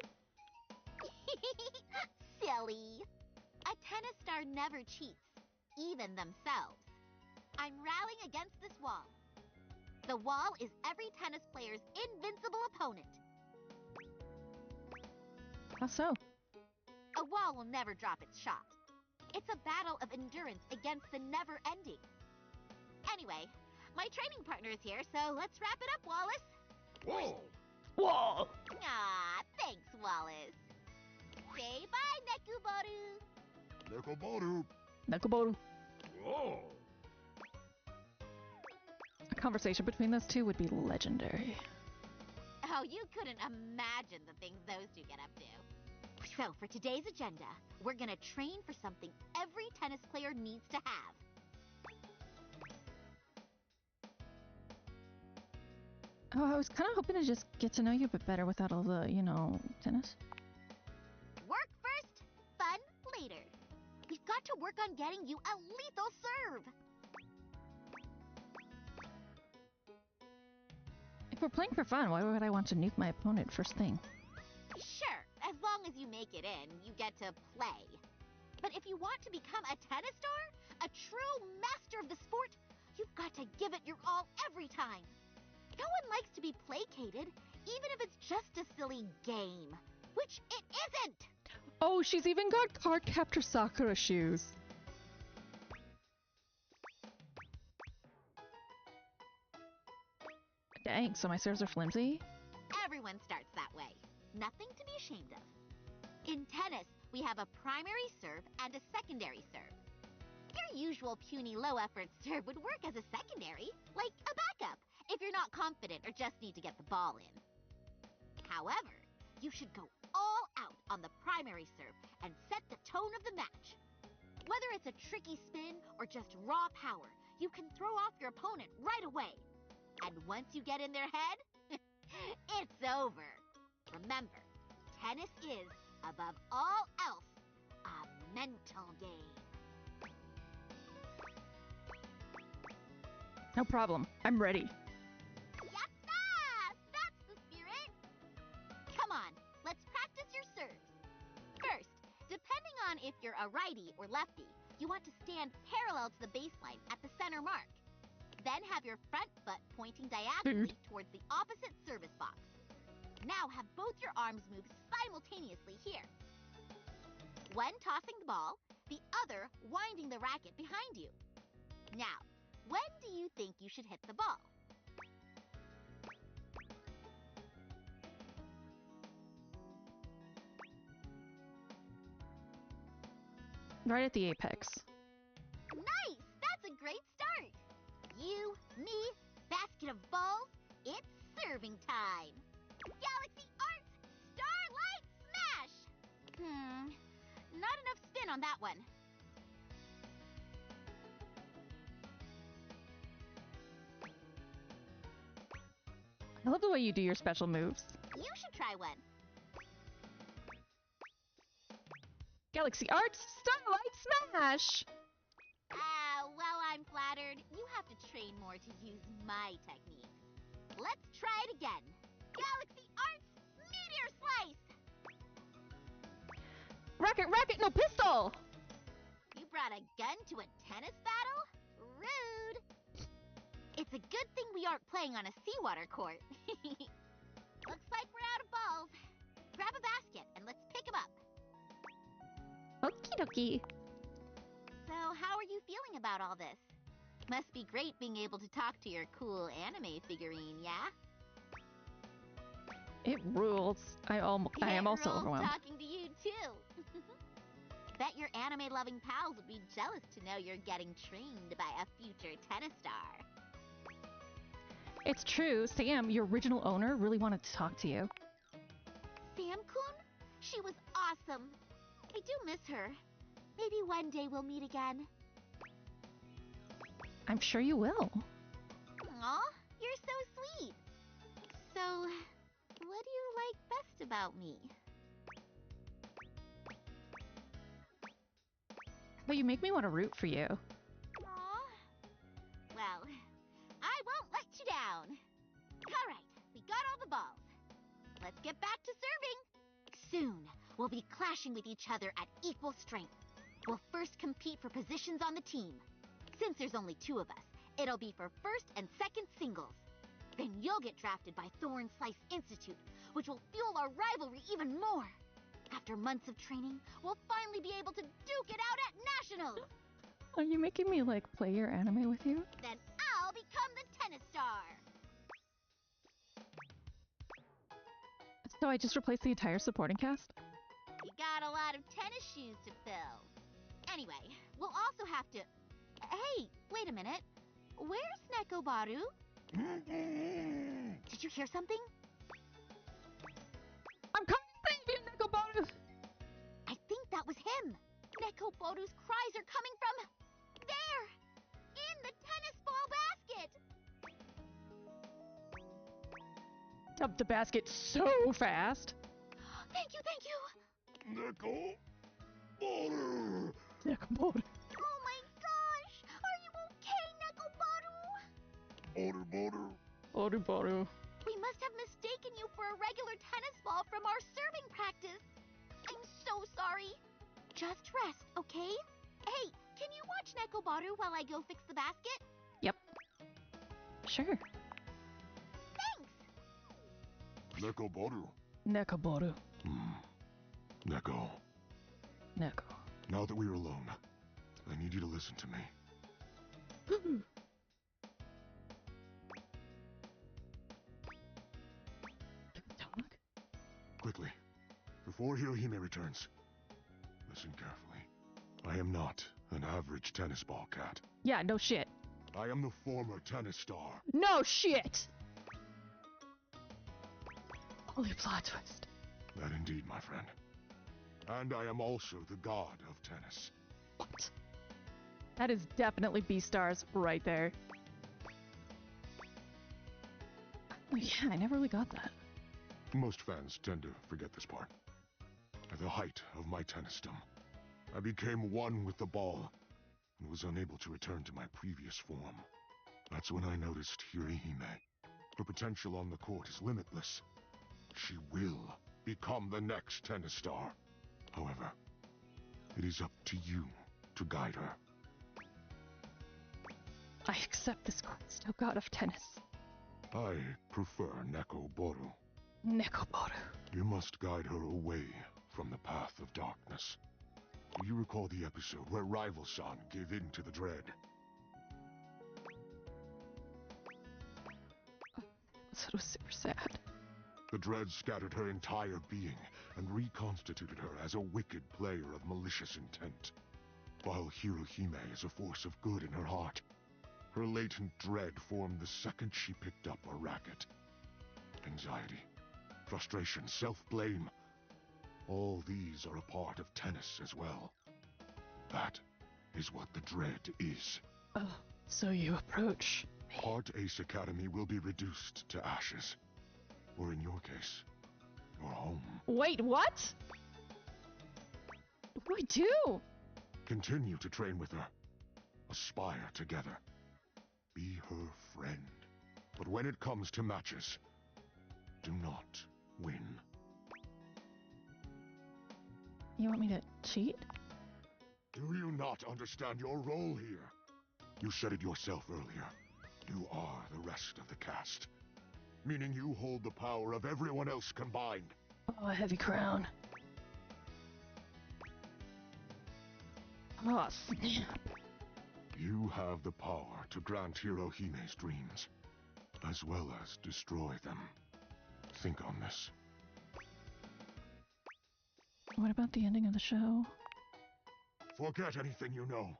Silly. A tennis star never cheats, even themselves. I'm rallying against this wall. The wall is every tennis player's invincible opponent. How so? A wall will never drop its shot. It's a battle of endurance against the never-ending. Anyway, my training partner is here, so let's wrap it up, Wallace. Whoa! Whoa! Aw, thanks, Wallace. Say bye, Nekuboru. Nekoboru. Nekoboru. Whoa! A conversation between those two would be legendary. Oh, you couldn't imagine the things those two get up to. So, for today's agenda, we're gonna train for something every tennis player needs to have. Oh, I was kind of hoping to just get to know you a bit better without all the, tennis. Work first, fun later. We've got to work on getting you a lethal serve. If we're playing for fun, why would I want to nuke my opponent first thing? Sure, as long as you make it in, you get to play. But if you want to become a tennis star, a true master of the sport, you've got to give it your all every time. No one likes to be placated, even if it's just a silly game. Which it isn't! Oh, she's even got Cardcaptor Sakura shoes. Dang, so my serves are flimsy? Everyone starts that way. Nothing to be ashamed of. In tennis, we have a primary serve and a secondary serve. Your usual puny low-effort serve would work as a secondary, like a backup, if you're not confident or just need to get the ball in. However, you should go all out on the primary serve and set the tone of the match. Whether it's a tricky spin or just raw power, you can throw off your opponent right away. And once you get in their head, it's over. Remember, tennis is, above all else, a mental game. No problem. I'm ready. Yatta! That's the spirit! Come on, let's practice your serves. First, depending on if you're a righty or lefty, you want to stand parallel to the baseline at the center mark. Then have your front foot pointing diagonally towards the opposite service box. Now have both your arms move simultaneously here. One tossing the ball, the other winding the racket behind you. Now, when do you think you should hit the ball? Right at the apex. Nice! That's a great start! You, me, basket of balls, it's serving time! Galaxy Arts Starlight Smash! Not enough spin on that one. I love the way you do your special moves. You should try one. Galaxy Arts Starlight Smash! Well, I'm flattered. You have to train more to use my techniques. Let's try it again. Galaxy Arts Meteor Slice! Rocket, no pistol! You brought a gun to a tennis battle? Rude! It's a good thing we aren't playing on a seawater court. Looks like we're out of balls. Grab a basket and let's pick them up. Okie dokie. So, how are you feeling about all this? Must be great being able to talk to your cool anime figurine, yeah? It rules. I am also overwhelmed. Talking to you, too. Bet your anime-loving pals would be jealous to know you're getting trained by a future tennis star. It's true. Sam, your original owner, really wanted to talk to you. Sam-kun? She was awesome. I do miss her. Maybe one day we'll meet again. I'm sure you will. Aw, you're so sweet. So, what do you like best about me? Well, you make me want to root for you. Aw. Well, I won't let you down. All right, we got all the balls. Let's get back to serving. Soon, we'll be clashing with each other at equal strength. We'll first compete for positions on the team. Since there's only 2 of us, it'll be for first and second singles. Then you'll get drafted by Thorn Slice Institute, which will fuel our rivalry even more. After months of training, we'll finally be able to duke it out at nationals. Are you making me, like, play your anime with you? Then I'll become the tennis star. So I just replaced the entire supporting cast? You got a lot of tennis shoes to fill. Anyway, we'll also have to... Hey, wait a minute. Where's Nekobaru? Did you hear something? I'm coming to save you, Nekobaru! I think that was him. Nekobaru's cries are coming from... there! In the tennis ball basket! Dumped the basket so fast. Thank you! Nekobaru! Nekobaru. Oh my gosh! Are you okay, Nekobaru? Boru. We must have mistaken you for a regular tennis ball from our serving practice. I'm so sorry. Just rest, okay? Hey, can you watch Nekobaru while I go fix the basket? Yep. Sure. Thanks! Nekobaru. Nekobaru. Neko. Neko. Now that we are alone, I need you to listen to me. Talk? Quickly, before Hirohime returns, listen carefully. I am not an average tennis ball cat. Yeah, no shit. I am the former tennis star. No shit! Holy plot twist. That indeed, my friend. And I am also the god of tennis. What? That is definitely B-Stars right there. Oh, yeah, I never really got that. Most fans tend to forget this part. At the height of my tennisdom, I became one with the ball and was unable to return to my previous form. That's when I noticed Hirihime. Her potential on the court is limitless. She will become the next tennis star. However, it is up to you to guide her. I accept this quest, O god of tennis. I prefer Nekoboru. Nekoboru. You must guide her away from the path of darkness. Do you recall the episode where Rival-san gave in to the dread? It was super sad. The dread scattered her entire being and reconstituted her as a wicked player of malicious intent. While Hirohime is a force of good in her heart, her latent dread formed the second she picked up a racket. Anxiety, frustration, self-blame. All these are a part of tennis as well. That is what the dread is. Oh, so you approach me. Heart Ace Academy will be reduced to ashes. Or in your case, your home. Wait, what? What do I do? Continue to train with her. Aspire together. Be her friend. But when it comes to matches, do not win. You want me to cheat? Do you not understand your role here? You said it yourself earlier. You are the rest of the cast. Meaning you hold the power of everyone else combined. Oh, a heavy crown. Oh, snap. You have the power to grant Hirohime's dreams, as well as destroy them. Think on this. What about the ending of the show? Forget anything you know.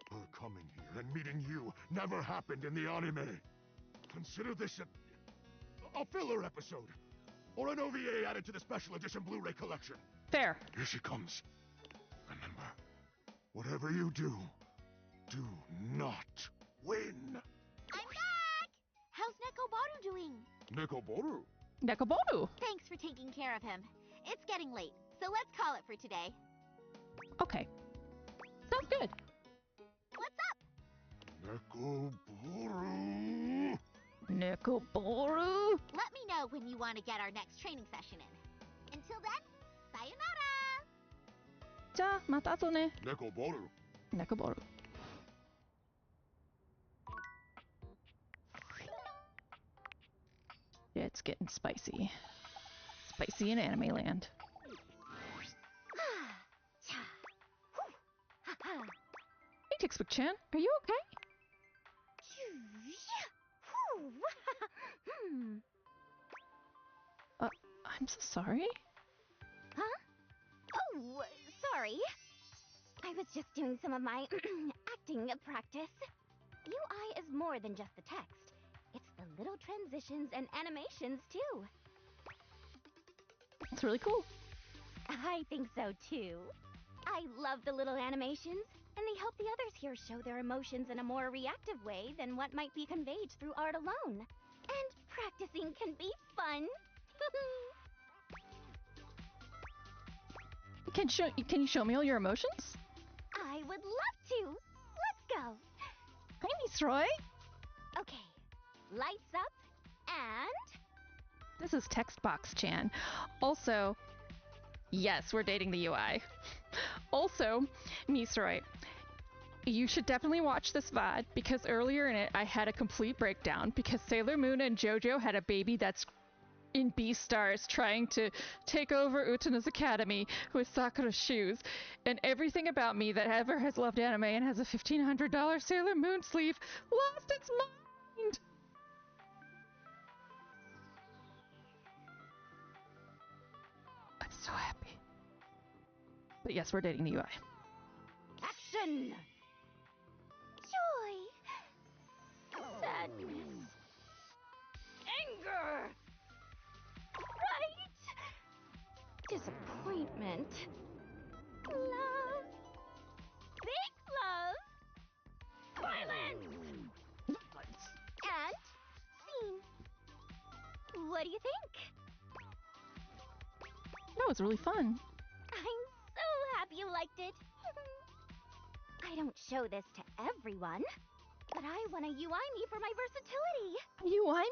Her coming here and meeting you never happened in the anime. Consider this a filler episode, or an OVA added to the special edition Blu-ray collection. Fair. Here she comes. Remember, whatever you do, do not win. I'm back! How's Nekoboru doing? Nekoboru? Nekoboru! Thanks for taking care of him. It's getting late, so let's call it for today. Okay. Sounds good. What's up? Nekoboru! Nekoboru! Let me know when you want to get our next training session in. Until then, sayonara! じゃあ、また後ね。Nekoboru. Nekoboru. It's getting spicy. Spicy in anime land. Hey, Textbook-chan, are you okay? I'm so sorry. Huh? Oh, sorry. I was just doing some of my acting practice. UI is more than just the text. It's the little transitions and animations, too. It's really cool. I think so, too. I love the little animations, and they help the others here show their emotions in a more reactive way than what might be conveyed through art alone. And practicing can be fun. Can you show me all your emotions? I would love to. Let's go. Hi, Miss Roy. Okay. Lights up, and... This is Textbox-chan. Also, yes, we're dating the UI. Also, Misroy, you should definitely watch this VOD because earlier in it I had a complete breakdown because Sailor Moon and JoJo had a baby that's in Beastars trying to take over Utana's academy with Sakura's shoes, and everything about me that ever has loved anime and has a $1,500 Sailor Moon sleeve lost its mind. I'm so happy. But yes, we're dating the UI. Action! Joy! Sadness! Anger! Fright! Disappointment! Love! Big love! Violence! And scene. What do you think? That was really fun. I'm so happy you liked it. I don't show this to everyone, but I want a Uimi for my versatility. Uimi?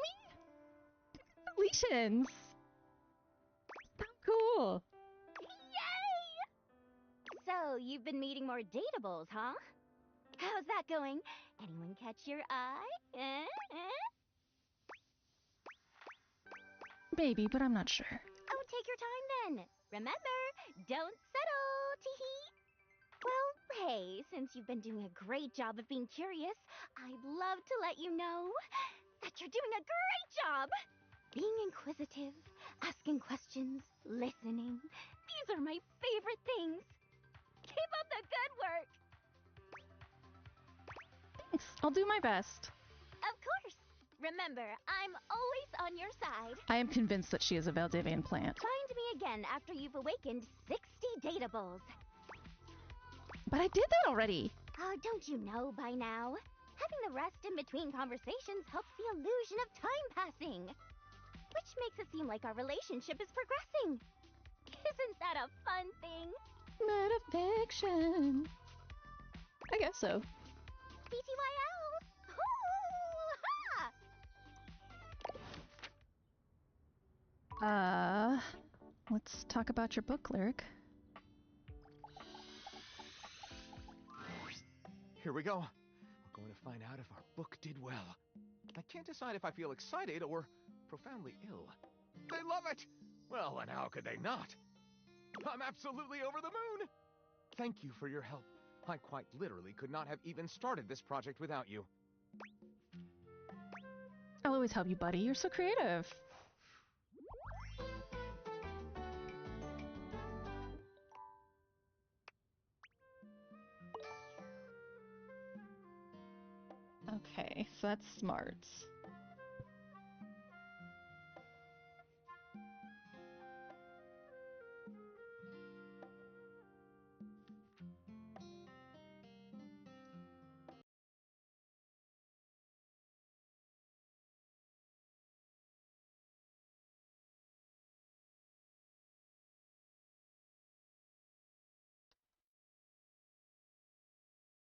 Congratulations! So cool! Yay! So, you've been meeting more dateables, huh? How's that going? Anyone catch your eye? Maybe, but I'm not sure. Oh, take your time then. Remember, don't settle, teehee. Well, hey, since you've been doing a great job of being curious, I'd love to let you know that you're doing a great job. Being inquisitive, asking questions, listening. These are my favorite things. Keep up the good work. Thanks. I'll do my best. Of course. Remember, I'm always on your side. I am convinced that she is a Valdivian plant. Find me again after you've awakened 60 dateables. But I did that already. Oh, don't you know by now? Having the rest in between conversations helps the illusion of time passing. Which makes it seem like our relationship is progressing. Isn't that a fun thing? Metafiction. I guess so. BTYL! Ha! Let's talk about your book, Lyric. Here we go. We're going to find out if our book did well. I can't decide if I feel excited or profoundly ill. They love it! Well, and how could they not? I'm absolutely over the moon! Thank you for your help. I quite literally could not have even started this project without you. I'll always help you, buddy. You're so creative. Okay, so that's smarts.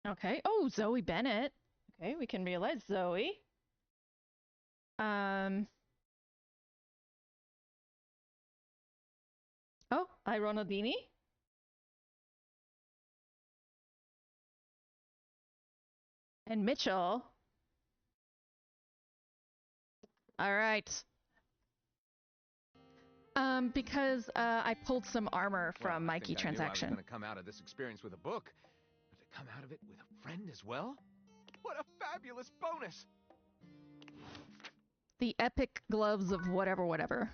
Okay. Oh, Zoe Bennett. Okay, we can realize Zoe. Oh, hi Ronaldini. And Mitchell. All right. Because I pulled some armor from my key transaction. I was going to come out of this experience with a book, but to come out of it with a friend as well? What a fabulous bonus! The epic gloves of whatever, whatever.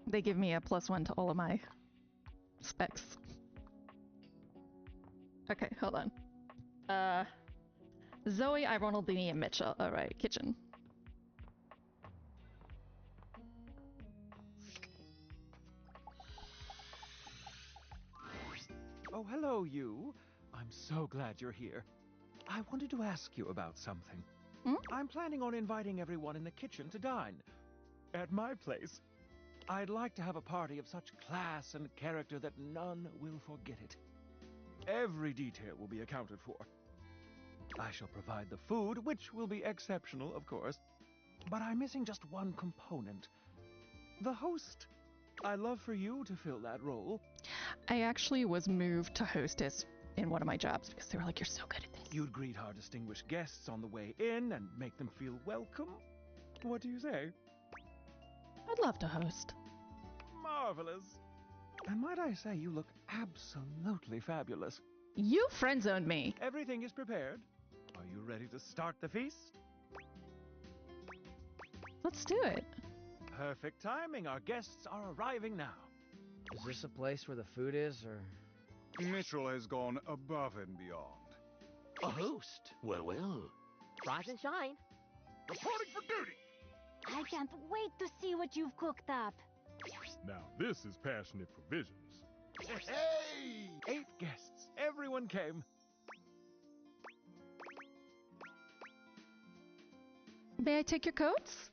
They give me a +1 to all of my specs. Okay, hold on. Zoe, Ronaldini, and Mitchell. Alright, kitchen. Oh, hello, you. I'm so glad you're here. I wanted to ask you about something. I'm planning on inviting everyone in the kitchen to dine. At my place. I'd like to have a party of such class and character that none will forget it. Every detail will be accounted for. I shall provide the food, which will be exceptional, of course. But I'm missing just one component. The host. I'd love for you to fill that role. I actually was moved to hostess in one of my jobs because they were like, you're so good at this. You'd greet our distinguished guests on the way in and make them feel welcome. What do you say? I'd love to host. Marvelous. And might I say, you look absolutely fabulous. You friend-zoned me. Everything is prepared. Are you ready to start the feast? Let's do it. Perfect timing. Our guests are arriving now. Is this a place where the food is, or...? Mitchell has gone above and beyond. A host? Well, well. Rise and shine. Reporting for duty! I can't wait to see what you've cooked up. Now this is passionate provisions. Hey! 8 guests. Everyone came. May I take your coats?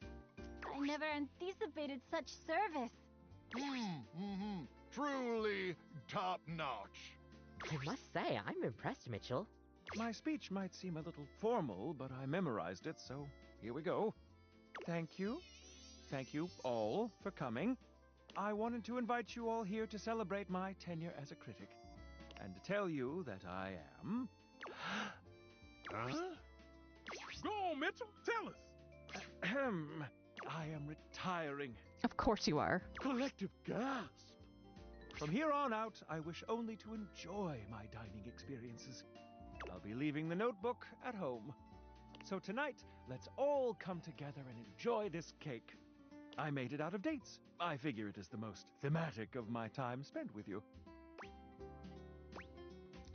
I never anticipated such service. Truly top-notch. I must say, I'm impressed, Mitchell. My speech might seem a little formal, but I memorized it, so here we go. Thank you. Thank you all for coming. I wanted to invite you all here to celebrate my tenure as a critic, and to tell you that I am... Huh? Go on, Mitchell. Tell us. I am retiring. Of course you are. Collective gasp. From here on out, I wish only to enjoy my dining experiences. I'll be leaving the notebook at home. So tonight, let's all come together and enjoy this cake. I made it out of dates. I figure it is the most thematic of my time spent with you.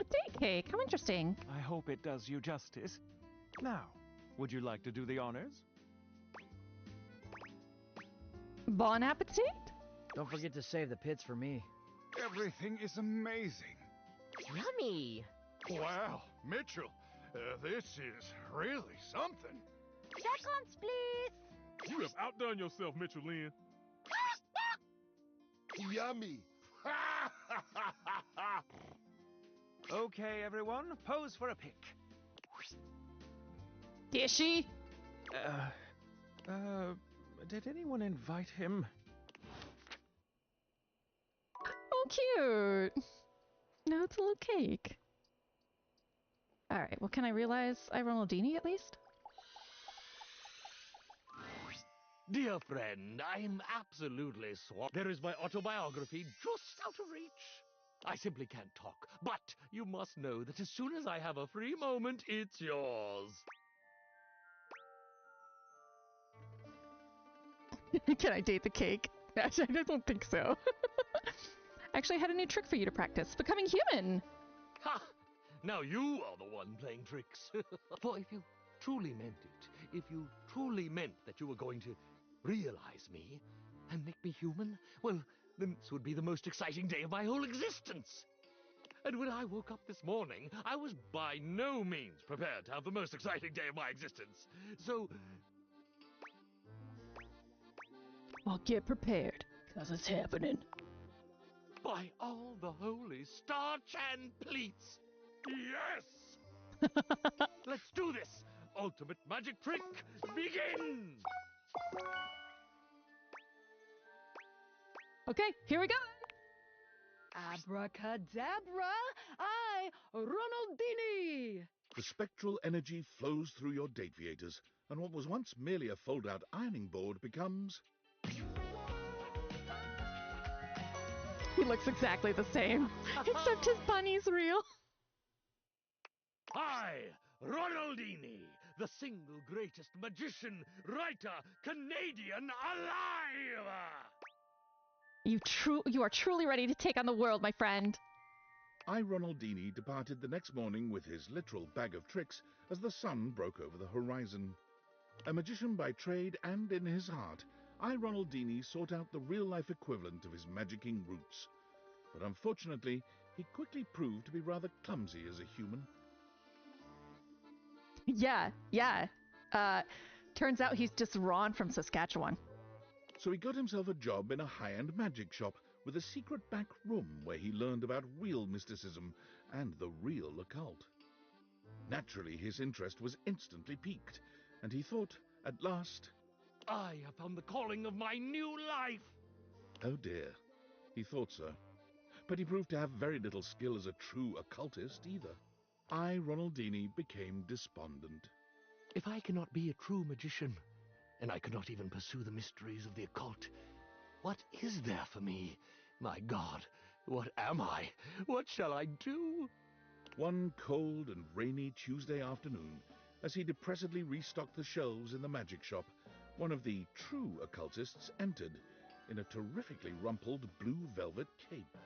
A date cake? How interesting. I hope it does you justice. Now, would you like to do the honors? Bon appetit? Don't forget to save the pits for me. Everything is amazing. Yummy! Wow, Mitchell, this is really something. Seconds, please. You have outdone yourself, Mitchell Lynn. Yummy. Okay, everyone, pose for a pic. Dishy? Did anyone invite him? Oh, cute. No, it's a little cake. Alright, well, can I realize I Ronaldini at least? Dear friend, I'm absolutely swamped. There is my autobiography just out of reach. I simply can't talk, but you must know that as soon as I have a free moment, it's yours. Can I date the cake? Actually, I don't think so. Actually, I had a new trick for you to practice. Becoming human! Ha! Now you are the one playing tricks. For if you truly meant it, if you truly meant that you were going to realize me and make me human, well, then this would be the most exciting day of my whole existence. And when I woke up this morning, I was by no means prepared to have the most exciting day of my existence. So... Well, get prepared, because it's happening. By all the holy starch and pleats! Yes! Let's do this! Ultimate magic trick, begin! Okay, here we go! Abracadabra! I, Ronaldini! The spectral energy flows through your Dateviators, and what was once merely a fold-out ironing board becomes... He looks exactly the same, except his bunny's real. I, Ronaldini, the single greatest magician, writer, Canadian alive! You are truly ready to take on the world, my friend. I, Ronaldini, departed the next morning with his literal bag of tricks as the sun broke over the horizon. A magician by trade and in his heart, I, Ronaldini, sought out the real-life equivalent of his magicking roots. But unfortunately, he quickly proved to be rather clumsy as a human. Yeah. Turns out he's just Ron from Saskatchewan. So he got himself a job in a high-end magic shop with a secret back room where he learned about real mysticism and the real occult. Naturally, his interest was instantly piqued, and he thought, at last, I have found the calling of my new life! Oh dear, he thought so. But he proved to have very little skill as a true occultist either. I, Ronaldini, became despondent. If I cannot be a true magician, and I cannot even pursue the mysteries of the occult, what is there for me? My God, what am I? What shall I do? One cold and rainy Tuesday afternoon, as he depressedly restocked the shelves in the magic shop, one of the true occultists entered in a terrifically rumpled blue velvet cape.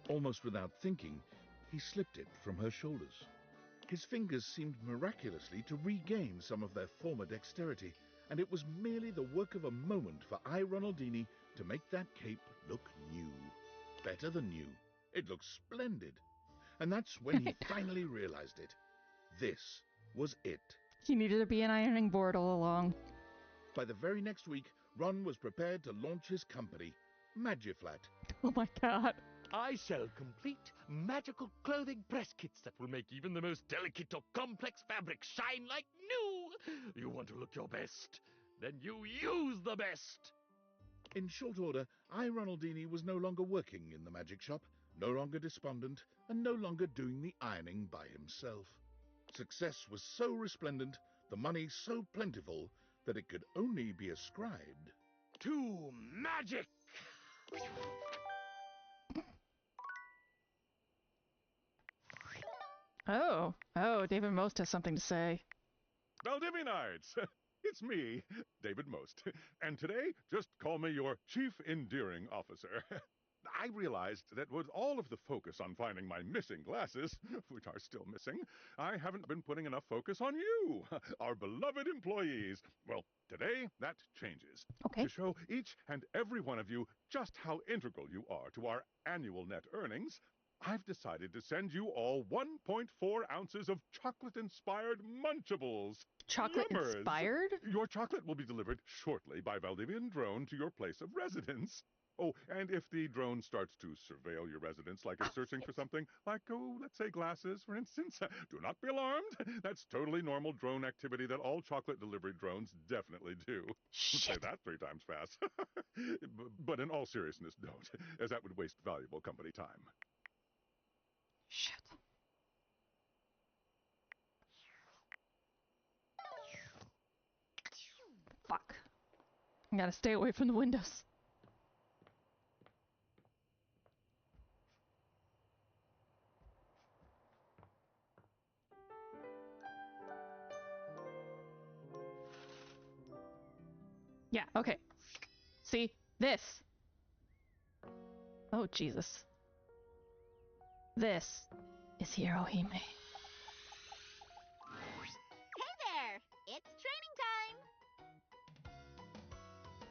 Almost without thinking, he slipped it from her shoulders. His fingers seemed miraculously to regain some of their former dexterity, and it was merely the work of a moment for I, Ronaldini, to make that cape look new. Better than new. It looked splendid. And that's when he finally realized it. This was it. He needed to be an ironing board all along. By the very next week, Ron was prepared to launch his company, Magiflat. Oh my god. I sell complete magical clothing press kits that will make even the most delicate or complex fabric shine like new. You want to look your best? Then you use the best. In short order, I, Ronaldini, was no longer working in the magic shop, no longer despondent, and no longer doing the ironing by himself. Success was so resplendent, the money so plentiful, that it could only be ascribed to magic. Oh, David Most has something to say. Valdivinites! It's me, David Most. And today, just call me your Chief Endearing Officer. I realized that with all of the focus on finding my missing glasses, which are still missing, I haven't been putting enough focus on you, our beloved employees. Well, today, that changes. Okay. To show each and every one of you just how integral you are to our annual net earnings, I've decided to send you all 1.4 ounces of chocolate-inspired Munchables. Chocolate-inspired? Your chocolate will be delivered shortly by Valdivian drone to your place of residence. Oh, and if the drone starts to surveil your residence like it's searching for something, like, let's say glasses, for instance, do not be alarmed. That's totally normal drone activity that all chocolate delivery drones definitely do. Say that 3 times fast. But in all seriousness, don't, as that would waste valuable company time. Shit. Fuck. I gotta stay away from the windows. Yeah, okay. See? This. Oh, Jesus. This is Hirohime. Hey there! It's training time!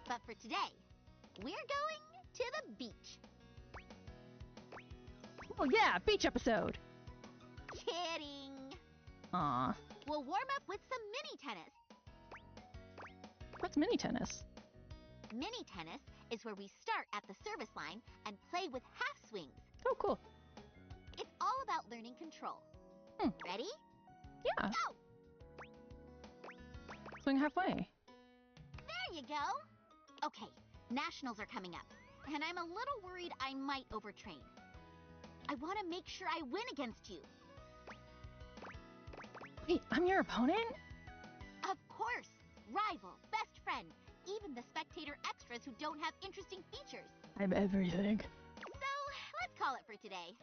But for today, we're going to the beach. Oh yeah, beach episode! Kidding! Aw. We'll warm up with some mini tennis. What's mini tennis? Mini tennis is where we start at the service line and play with half swings. Oh, cool. It's all about learning control. Ready? Yeah. Go! Swing halfway. There you go. Okay, nationals are coming up, and I'm a little worried I might overtrain. I want to make sure I win against you. Wait, I'm your opponent? Of course. Rival, best friend, even the spectator extras who don't have interesting features. I'm everything. So, let's call it for today.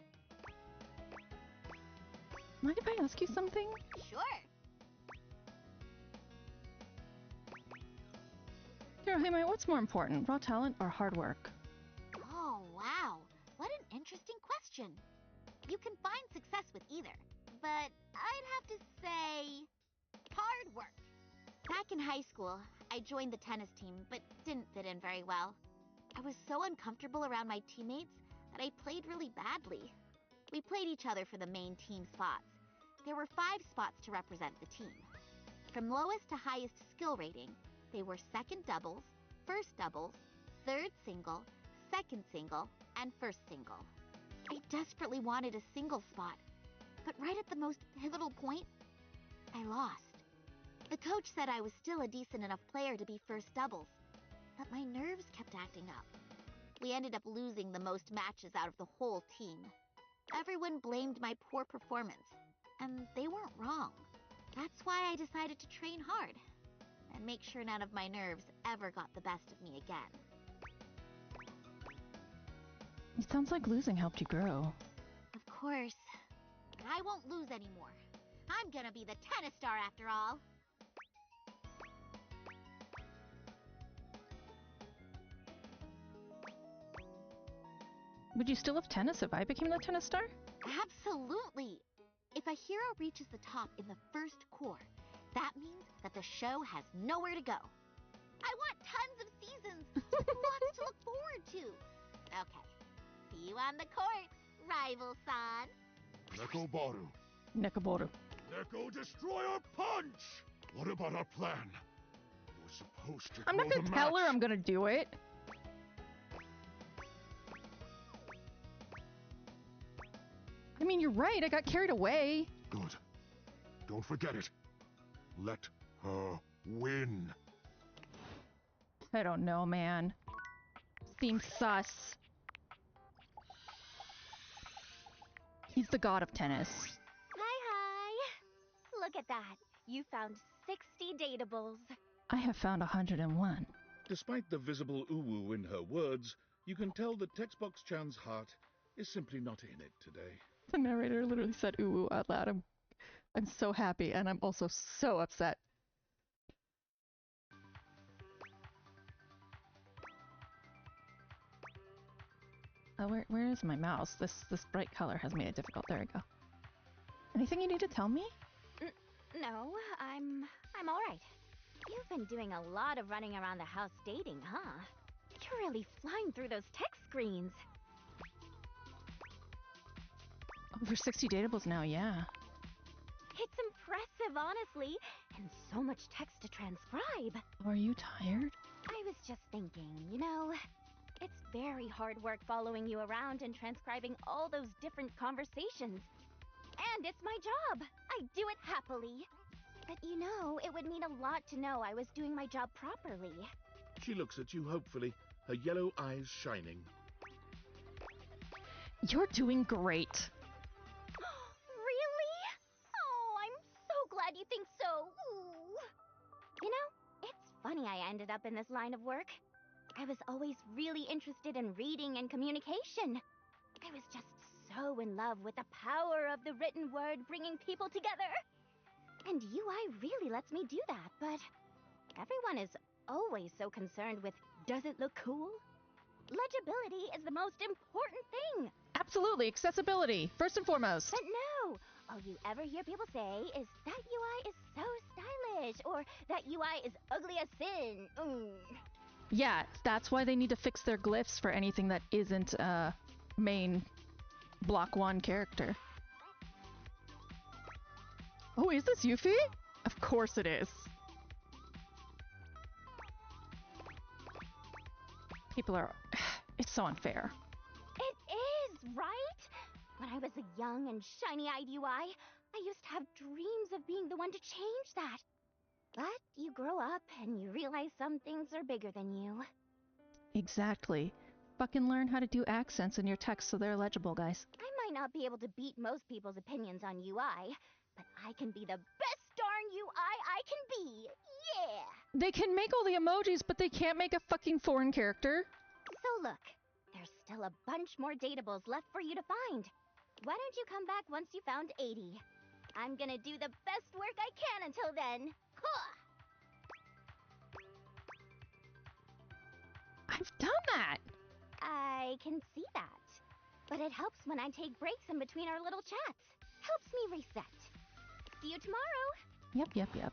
Mind if I ask you something? Sure. Hirohime, what's more important, raw talent or hard work? Oh, wow. What an interesting question. You can find success with either, but I'd have to say hard work. Back in high school, I joined the tennis team, but didn't fit in very well. I was so uncomfortable around my teammates that I played really badly. We played each other for the main team spots. There were 5 spots to represent the team. From lowest to highest skill rating, they were second doubles, first doubles, third single, second single, and first single. I desperately wanted a single spot, but right at the most pivotal point, I lost. The coach said I was still a decent enough player to be first doubles, but my nerves kept acting up. We ended up losing the most matches out of the whole team. Everyone blamed my poor performance, and they weren't wrong. That's why I decided to train hard and make sure none of my nerves ever got the best of me again. It sounds like losing helped you grow. Of course, but I won't lose anymore. I'm gonna be the tennis star after all. Would you still have tennis if I became the tennis star? Absolutely! If a hero reaches the top in the first core, that means that the show has nowhere to go. I want tons of seasons, lots to look forward to. Okay, see you on the court, rival-san. Nekobaru. Nekobaru. Neko Destroyer Punch! What about our plan? You're supposed to I'm not throw gonna the tell match. her I'm gonna do it. I mean, you're right. I got carried away. Good. Don't forget it. Let her win. I don't know, man. Seems sus. He's the god of tennis. Hi. Look at that. You found 60 datables. I have found 101. Despite the visible uwu in her words, you can tell that Textbox-chan's heart is simply not in it today. The narrator literally said ooh out loud. I'm so happy, and I'm also so upset. Where is my mouse? This bright color has made it difficult. There we go. Anything you need to tell me? No, I'm all right. You've been doing a lot of running around the house dating, huh? You're really flying through those text screens. Over 60 datables now, yeah. It's impressive, honestly, and so much text to transcribe. Are you tired? I was just thinking, you know, it's very hard work following you around and transcribing all those different conversations. And it's my job. I do it happily. But you know, it would mean a lot to know I was doing my job properly. She looks at you hopefully, her yellow eyes shining. You're doing great. Really? Oh, I'm so glad you think so. Ooh. You know, it's funny I ended up in this line of work. I was always really interested in reading and communication. I was just so in love with the power of the written word bringing people together. And UI really lets me do that, but everyone is always so concerned with, does it look cool? Legibility is the most important thing. Absolutely, accessibility, first and foremost. But no, all you ever hear people say is that UI is so stylish, or that UI is ugly as sin. Yeah, that's why they need to fix their glyphs for anything that isn't a main Block 1 character. Oh, is this Yuffie? Of course it is. People are... It's so unfair. It is, right? When I was a young and shiny-eyed UI, I used to have dreams of being the one to change that. But you grow up and you realize some things are bigger than you. Exactly. Fucking learn how to do accents in your text so they're legible, guys. I might not be able to beat most people's opinions on UI, but I can be the best darn UI I can be. Yeah! They can make all the emojis, but they can't make a fucking foreign character. So look, there's still a bunch more datables left for you to find. Why don't you come back once you found 80? I'm gonna do the best work I can until then. Huh! I've done that! I can see that. But it helps when I take breaks in between our little chats. Helps me reset. See you tomorrow! Yep.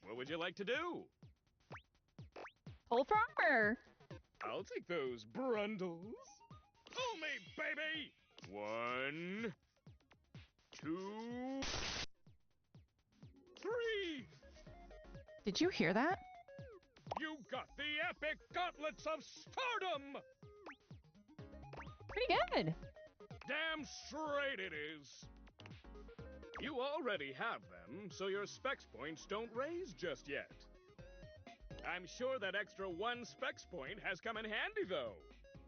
What would you like to do? Pull for armor! I'll take those brundles. Fool me, baby! 1, 2, 3! Did you hear that? You got the epic gauntlets of stardom! Pretty good. Damn straight it is. You already have them, so your specs points don't raise just yet. I'm sure that extra 1 specs point has come in handy, though.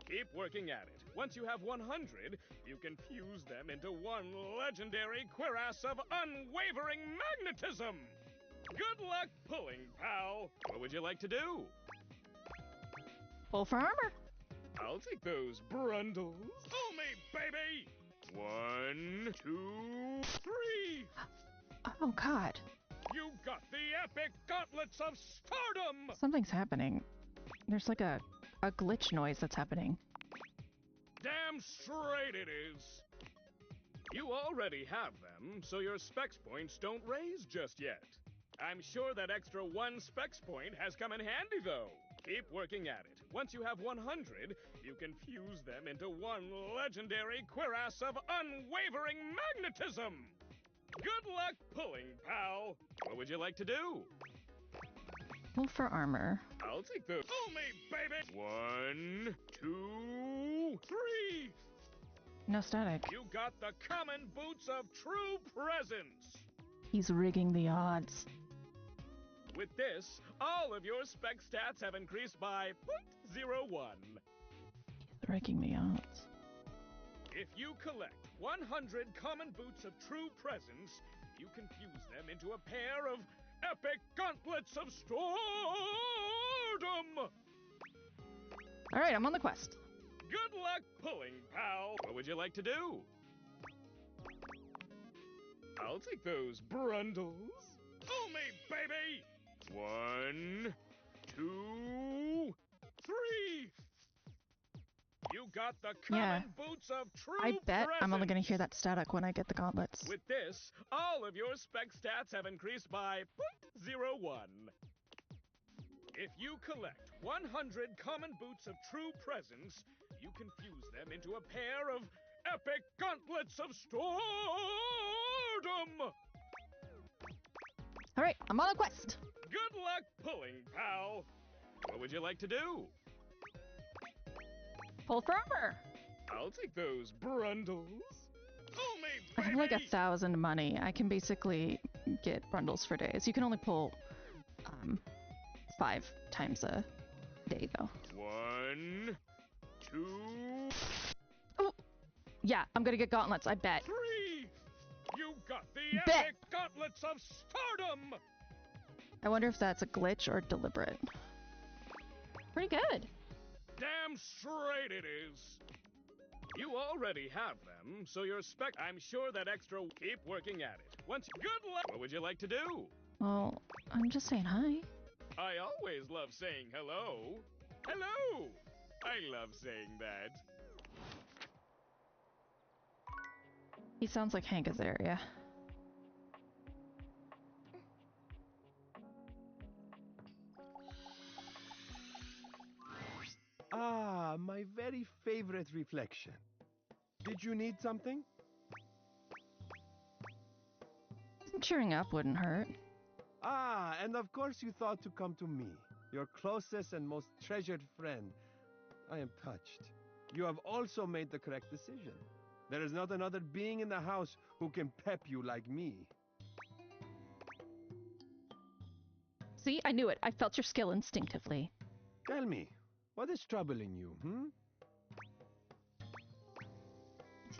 Keep working at it. Once you have 100, you can fuse them into one legendary cuirass of unwavering magnetism! Good luck pulling, pal! What would you like to do? Pull for armor. I'll take those brundles. Fool me, baby! 1, 2, 3! Oh, God. You got the epic gauntlets of stardom! Something's happening. There's like a glitch noise that's happening. Damn straight it is! You already have them, so your specs points don't raise just yet. I'm sure that extra 1 specs point has come in handy, though. Keep working at it. Once you have 100, you can fuse them into one legendary cuirass of unwavering magnetism! Good luck pulling, pal! What would you like to do? Roll for armor. I'll take those. Fool me, baby! 1, 2, 3! No static. You got the common boots of true presence! He's rigging the odds. With this, all of your spec stats have increased by 0.01. He's rigging the odds. If you collect 100 common boots of true presence, you can fuse them into a pair of epic gauntlets of stardom! Alright, I'm on the quest. Good luck pulling, pal! What would you like to do? I'll take those brundles. Fool me, baby! 1, 2, 3! You got the common boots of true I bet I'm only presence. gonna hear that static when I get the gauntlets. With this, all of your spec stats have increased by 0.01. If you collect 100 common boots of true presence, you can fuse them into a pair of epic gauntlets of stardom! Alright, I'm on a quest. Good luck pulling, pal! What would you like to do? Pull for armor. I'll take those brundles. Fool me, I baby! have like 1,000 money. I can basically get bundles for days. You can only pull 5 times a day though. 1, 2, Oh, yeah, I'm gonna get gauntlets, I bet. 3! You got the Bet. epic gauntlets of stardom! I wonder if that's a glitch or deliberate. Pretty good. Damn straight it is! You already have them, so your spec. I'm sure that extra. Keep working at it. Once. Good luck! What would you like to do? Well, I'm just saying hi. I always love saying hello. Hello! I love saying that. He sounds like Hank Azaria. Ah, my very favorite reflection. Did you need something? Cheering up wouldn't hurt. Ah, and of course you thought to come to me, your closest and most treasured friend. I am touched. You have also made the correct decision. There is not another being in the house who can pep you like me. See, I knew it. I felt your skill instinctively. Tell me, what is troubling you, Do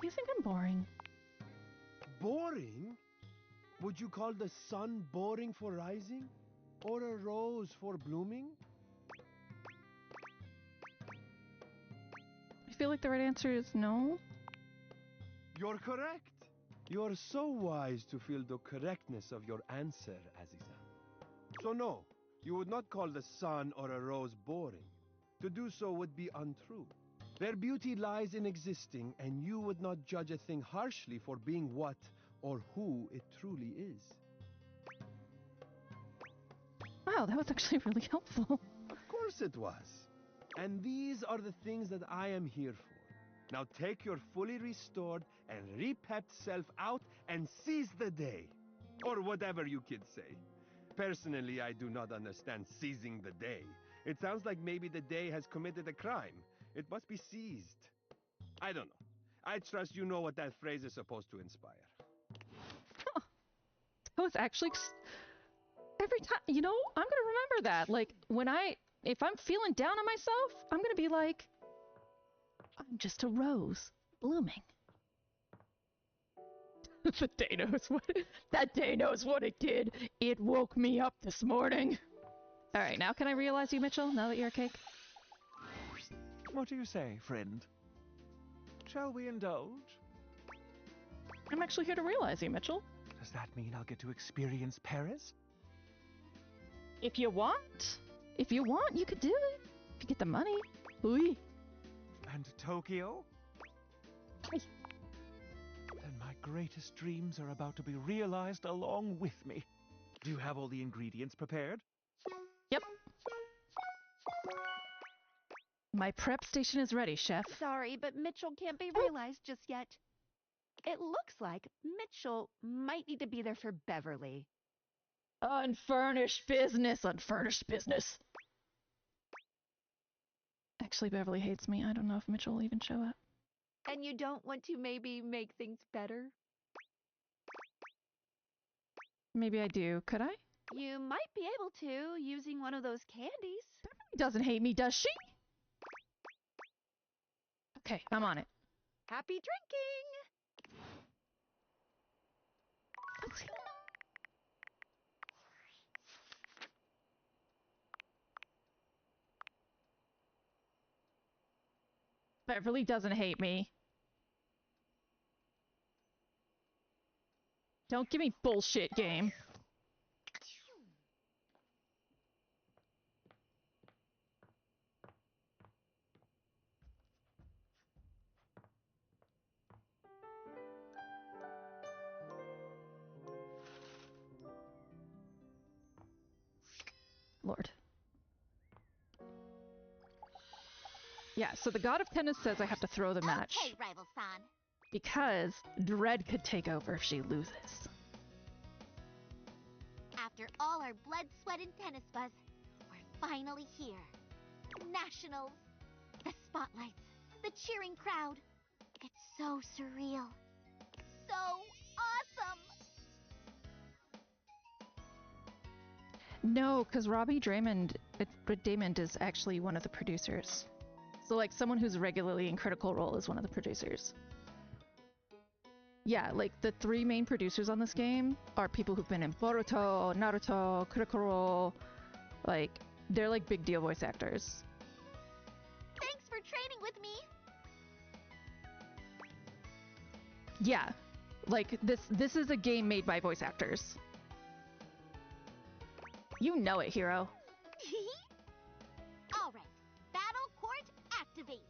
you think I'm boring? Boring? Would you call the sun boring for rising? Or a rose for blooming? I feel like the right answer is no. You're correct. You're so wise to feel the correctness of your answer, Aziza. So no, you would not call the sun or a rose boring. To do so would be untrue. Their beauty lies in existing, and you would not judge a thing harshly for being what or who it truly is. Wow, that was actually really helpful. Of course it was. And these are the things that I am here for. Now take your fully restored and repepped self out and seize the day. Or whatever you kids say. Personally, I do not understand seizing the day. It sounds like maybe the day has committed a crime. It must be seized. I don't know. I trust you know what that phrase is supposed to inspire. That was actually... Every time, you know, I'm gonna remember that. Like, if I'm feeling down on myself, I'm gonna be like, I'm just a rose, blooming. That day knows what it did. It woke me up this morning. Alright, now can I realize you, Mitchell, now that you're a cake? What do you say, friend? Shall we indulge? I'm actually here to realize you, Mitchell. Does that mean I'll get to experience Paris? If you want. If you want, you could do it. If you get the money. Ooh. And Tokyo? Then my greatest dreams are about to be realized along with me. Do you have all the ingredients prepared? Yep. My prep station is ready, chef. Sorry, but Mitchell can't be realized just yet. It looks like Mitchell might need to be there for Beverly. Unfurnished business. Unfurnished business. Actually, Beverly hates me. I don't know if Mitchell will even show up. And you don't want to maybe make things better? Maybe I do. Could I? You might be able to, using one of those candies. Beverly doesn't hate me, does she? Okay, I'm on it. Happy drinking! Beverly doesn't hate me. Don't give me bullshit, game. Lord. Yeah, so the god of tennis says I have to throw the match. Okay, Rival-san. Because Dread could take over if she loses. After all our blood, sweat, and tennis buzz, we're finally here. Nationals, the spotlights, the cheering crowd. It's so surreal. So awesome! No, because Robbie Draymond is actually one of the producers. So, like, someone who's regularly in Critical Role is one of the producers. Yeah, like, the 3 main producers on this game are people who've been in Boruto, Naruto, Critical Role. Like, they're, like, big deal voice actors. Thanks for training with me! Yeah, like, this is a game made by voice actors. You know it, Hero. Alright, Battle Court activate.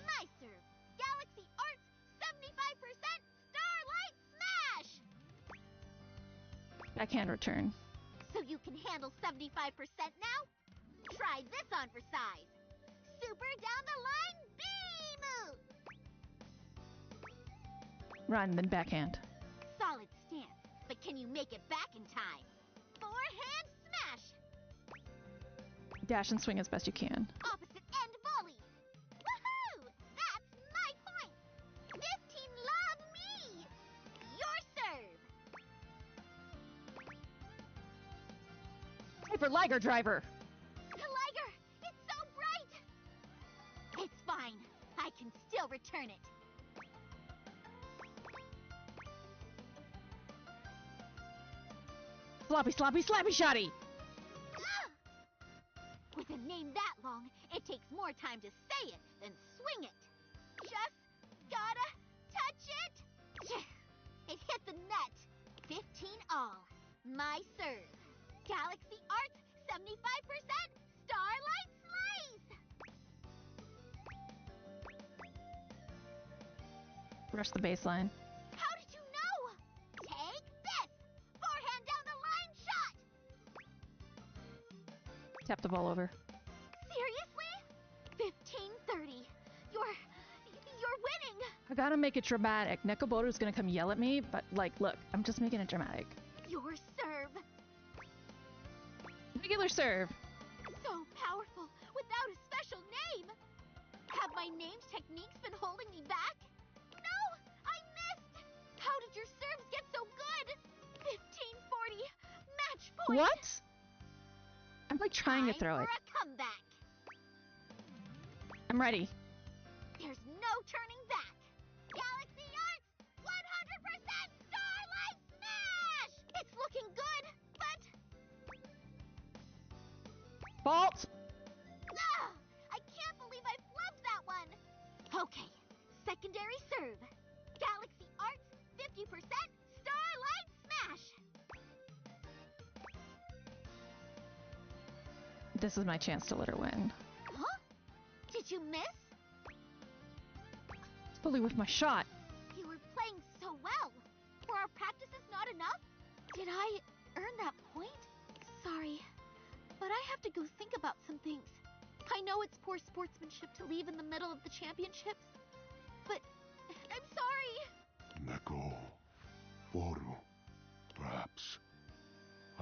My serve, Galaxy Arts 75% Starlight Smash! Backhand return. So you can handle 75% now? Try this on for size. Super down the line B-move! Run, then backhand. Solid stance, but can you make it back in time? Forehand smash! Dash and swing as best you can. Opposite end volley! Woohoo! That's my point! 15 love me! Your serve! Hey, for Liger Driver! Liger! It's so bright! It's fine. I can still return it. Sloppy, sloppy, slappy shotty! With a name that long, it takes more time to say it than swing it. Just gotta touch it. It hit the net. 15 all. My serve. Galaxy Arts 75% Starlight Slice! Rush the baseline. How did you know? Take this! Forehand down the line shot! Tap the ball over. Seriously? 15-30. You're winning! I gotta make it dramatic. Nekoboru's gonna come yell at me, but, like, look, I'm just making it dramatic. Your serve. Regular serve. So powerful, without a special name. Have my name's techniques been holding me back? No, I missed. How did your serves get so good? 15-40, match point. What? I'm, like, trying to throw Time it. for a comeback. I'm ready. There's no turning back. Galaxy Arts 100% Starlight Smash! It's looking good, but... Fault! Ah, I can't believe I flubbed that one! Okay, secondary serve. Galaxy Arts 50% Starlight Smash! This is my chance to let her win. Huh? Did you miss? Fully with my shot. You were playing so well. Were our practices not enough? Did I earn that point? Sorry, but I have to go think about some things. I know it's poor sportsmanship to leave in the middle of the championships, but I'm sorry. Neko. Boru. Perhaps.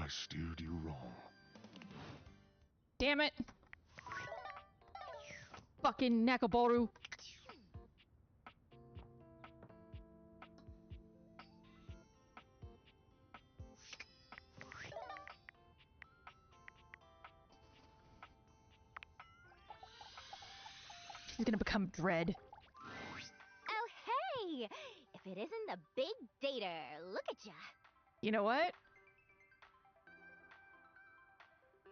steered you wrong. Damn it! Fucking Nakaboru. He's gonna become Dread. Oh, hey! If it isn't the big dater, look at ya. You know what?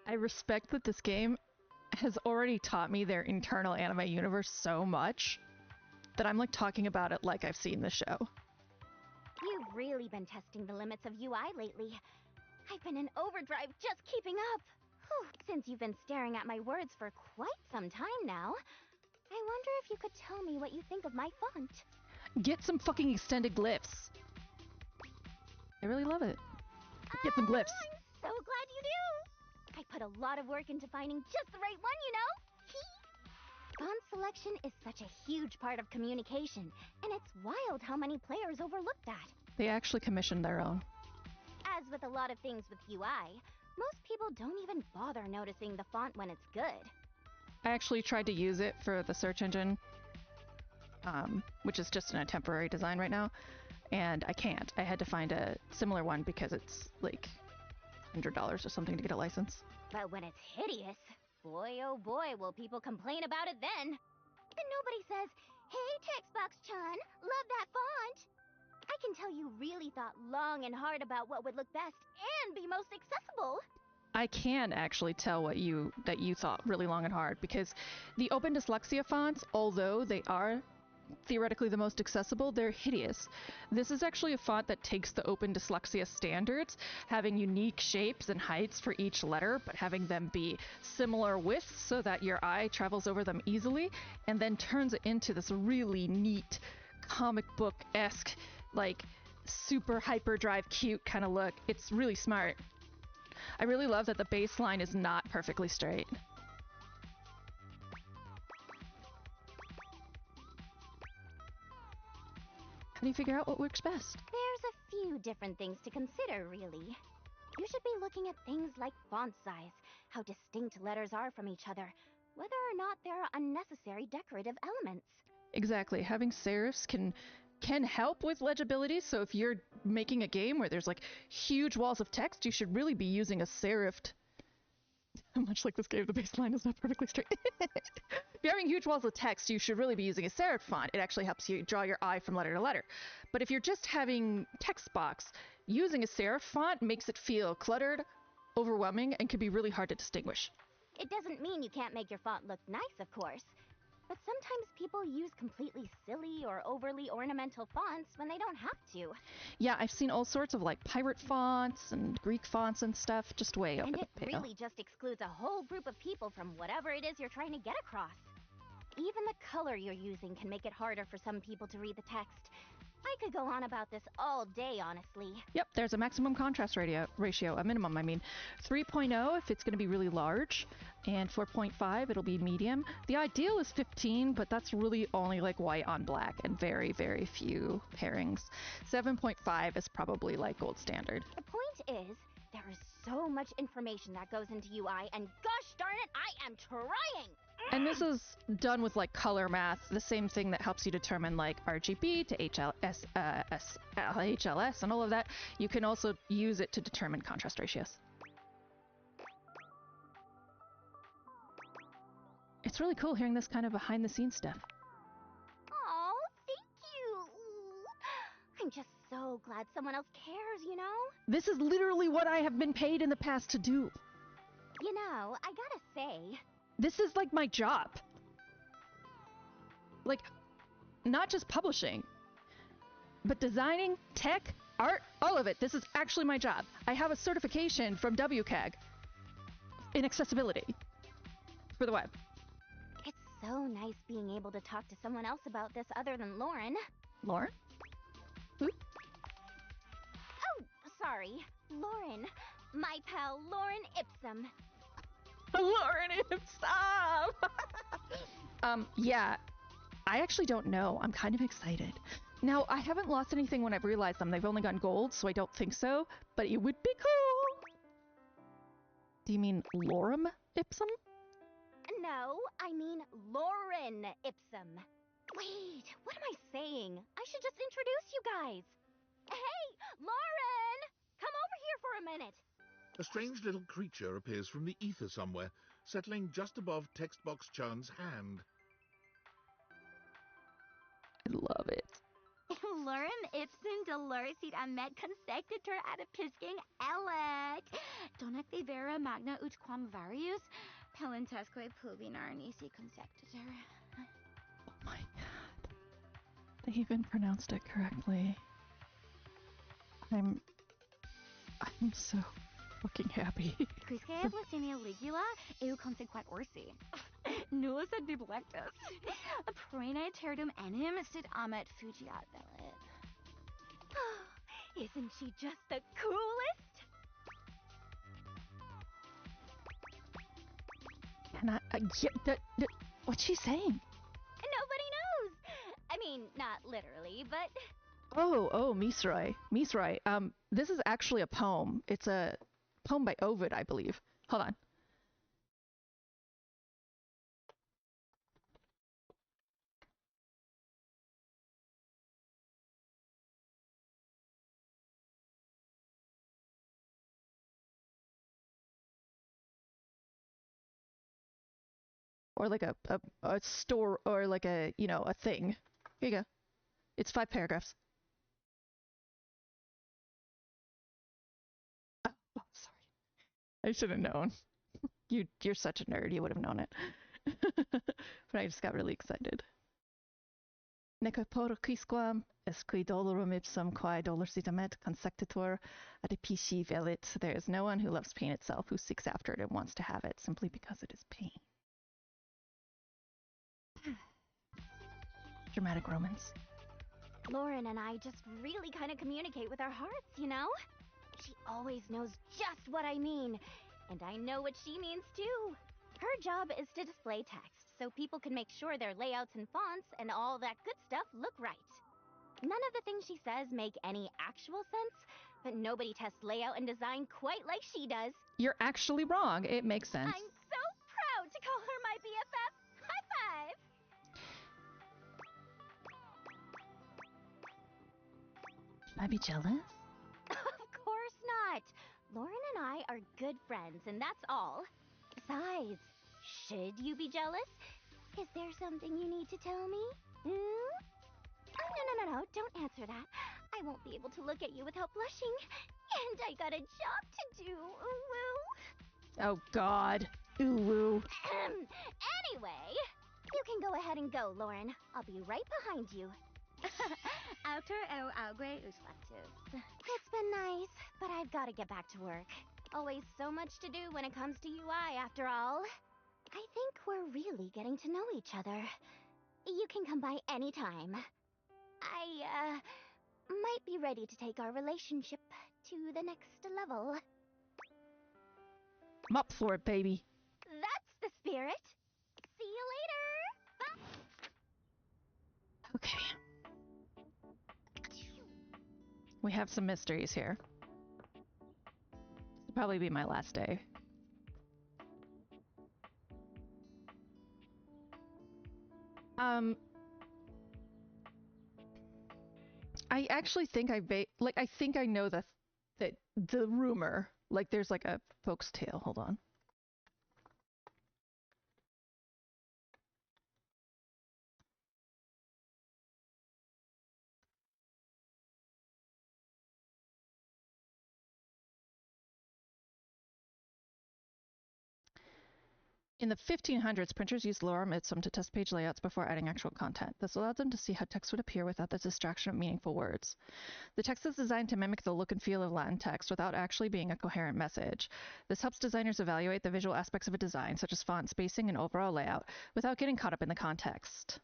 I respect that this game has already taught me their internal anime universe so much that I'm like talking about it like I've seen the show. You've really been testing the limits of UI lately. I've been in overdrive just keeping up. Whew. Since you've been staring at my words for quite some time now, I wonder if you could tell me what you think of my font. Get some fucking extended glyphs. I really love it. Get some glyphs. I'm so glad you do. I put a lot of work into finding just the right one, you know? Font selection is such a huge part of communication, and it's wild how many players overlook that. They actually commissioned their own. As with a lot of things with UI, most people don't even bother noticing the font when it's good. I actually tried to use it for the search engine, which is just in a temporary design right now, and I can't. I had to find a similar one because it's like $100 or something to get a license. But when it's hideous, boy oh boy will people complain about it then. And nobody says, hey Textbox-chan, love that font. I can tell you really thought long and hard about what would look best and be most accessible. I can actually tell that you thought really long and hard, because the Open Dyslexia fonts, although they are theoretically the most accessible, they're hideous. This is actually a font that takes the Open Dyslexia standards, having unique shapes and heights for each letter, but having them be similar widths so that your eye travels over them easily, and then turns it into this really neat comic book-esque, like super hyperdrive cute kind of look. It's really smart. I really love that the baseline is not perfectly straight. How do you figure out what works best? There's a few different things to consider, really. You should be looking at things like font size, how distinct letters are from each other, whether or not there are unnecessary decorative elements. Exactly. Having serifs can help with legibility, so if you're making a game where there's like huge walls of text, you should really be using a serifed. Much like this game, the baseline is not perfectly straight. If you're having huge walls of text, you should really be using a serif font. It actually helps you draw your eye from letter to letter. But if you're just having text box, using a serif font makes it feel cluttered, overwhelming, and can be really hard to distinguish. It doesn't mean you can't make your font look nice, of course. But sometimes people use completely silly or overly ornamental fonts when they don't have to. Yeah, I've seen all sorts of like pirate fonts and Greek fonts and stuff, just way over the pale. And it really just excludes a whole group of people from whatever it is you're trying to get across. Even the color you're using can make it harder for some people to read the text. I could go on about this all day, honestly. Yep, there's a maximum contrast ratio, a minimum, I mean. 3.0 if it's going to be really large, and 4.5 it'll be medium. The ideal is 15, but that's really only like white on black and very, very few pairings. 7.5 is probably like gold standard. The point is, there is so much information that goes into UI, and gosh darn it, I am trying! And this is done with like color math, the same thing that helps you determine like RGB to HLS and all of that. You can also use it to determine contrast ratios. It's really cool hearing this kind of behind the scenes stuff. Oh, thank you! I'm just so glad someone else cares, you know? This is literally what I have been paid in the past to do. You know, I gotta say... This is like my job. Like, not just publishing, but designing, tech, art, all of it. This is actually my job. I have a certification from WCAG in accessibility for the web. It's so nice being able to talk to someone else about this other than Lauren. Lauren? Who? Oh, sorry. Lauren. My pal Lauren Ipsum. Lauren, stop! Yeah, I actually don't know. I'm kind of excited. Now, I haven't lost anything when I've realized them. They've only gone gold, so I don't think so, but it would be cool. Do you mean lorem ipsum? No, I mean Lauren Ipsum. Wait, what am I saying? I should just introduce you guys. Hey, Lauren! Come over here for a minute. A strange little creature appears from the ether somewhere, settling just above Textbox Chan's hand. I love it. Lauren Ipsum Doloricid Amet Consectator Adipisking Elec. Donec vera magna ut quam varius. Pelentesque pubinar nisi consectator. Oh my god. They even pronounced it correctly. I'm so fucking happy. Quisque eblasinia ligula eu consequat orsi. Nullus ad biblectus. Prene terdum enim sit amet fugiat velit. Isn't she just the coolest? And what's she saying? Nobody knows. I mean, not literally, but... Oh, Misroi. Misroi. This is actually a poem. It's a poem by Ovid, I believe. Hold on. Or like a store, or like a, a thing. Here you go. It's 5 paragraphs. Oh, sorry. I should have known. You're such a nerd. You would have known it. But I just got really excited. Necaporquisquam esqui dolorum ipsum quae dolorcitamet consectator adipici velit. There is no one who loves pain itself, who seeks after it and wants to have it simply because it is pain. Dramatic romance. Lauren and I just really kind of communicate with our hearts, you know? She always knows just what I mean, and I know what she means too. Her job is to display text, so people can make sure their layouts and fonts and all that good stuff look right. None of the things she says make any actual sense, but nobody tests layout and design quite like she does. You're actually wrong. It makes sense. I'm so proud to call her my BFF. High five! Should I be jealous? Of course not. Lauren and I are good friends, and that's all. Besides, should you be jealous? Is there something you need to tell me? Hmm? Oh, no, don't answer that. I won't be able to look at you without blushing. And I got a job to do, ooh-woo. Oh, God. Ooh-woo. Anyway, you can go ahead and go, Lauren. I'll be right behind you. Autor o augue uslactus. It's been nice, but I've got to get back to work. Always so much to do when it comes to UI, after all. I think we're really getting to know each other. You can come by anytime. I, might be ready to take our relationship to the next level. I'm up for it, baby. That's the spirit. See you later. Okay. We have some mysteries here. This will probably be my last day. I actually think I think I know that the rumor. Like there's like a folk's tale. Hold on. In the 1500s, printers used lorem ipsum to test page layouts before adding actual content. This allowed them to see how text would appear without the distraction of meaningful words. The text is designed to mimic the look and feel of Latin text without actually being a coherent message. This helps designers evaluate the visual aspects of a design, such as font spacing and overall layout, without getting caught up in the context.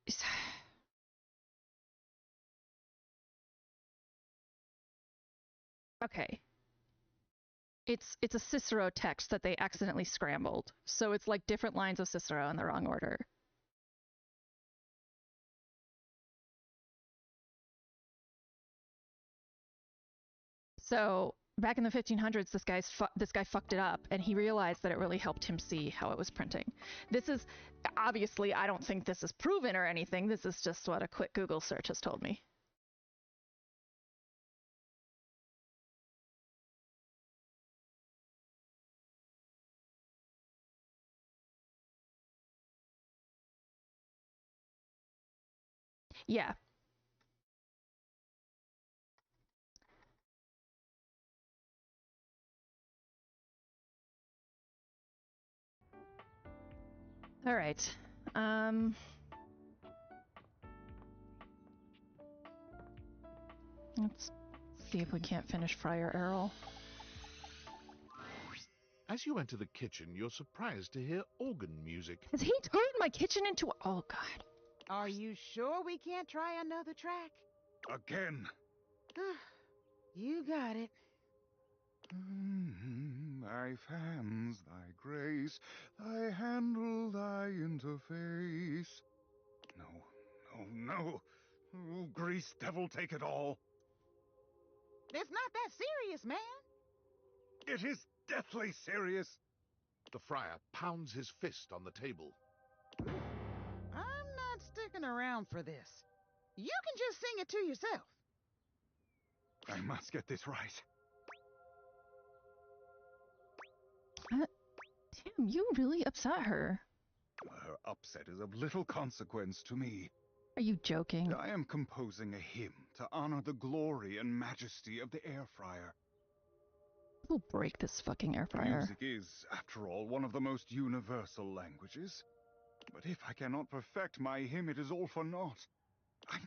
It's okay. It's a Cicero text that they accidentally scrambled. So it's like different lines of Cicero in the wrong order. So back in the 1500s, this guy fucked it up, and he realized that it really helped him see how it was printing. This is obviously, I don't think this is proven or anything. This is just what a quick Google search has told me. Yeah. All right. Let's see if we can't finish Friar Errol. As you enter the kitchen, you're surprised to hear organ music. Has he turned my kitchen into a... Oh, God. Are you sure we can't try another track? Again. You got it. Thy fans, thy grace, thy handle, thy interface. No. Oh, grease devil, take it all. It's not that serious, man. It is deathly serious. The friar pounds his fist on the table. I'm not sticking around for this. You can just sing it to yourself. I must get this right. Tim, you really upset her. Her upset is of little consequence to me. Are you joking? I am composing a hymn to honor the glory and majesty of the air fryer. We'll break this fucking air fryer. Music is, after all, one of the most universal languages. But if I cannot perfect my hymn, it is all for naught. I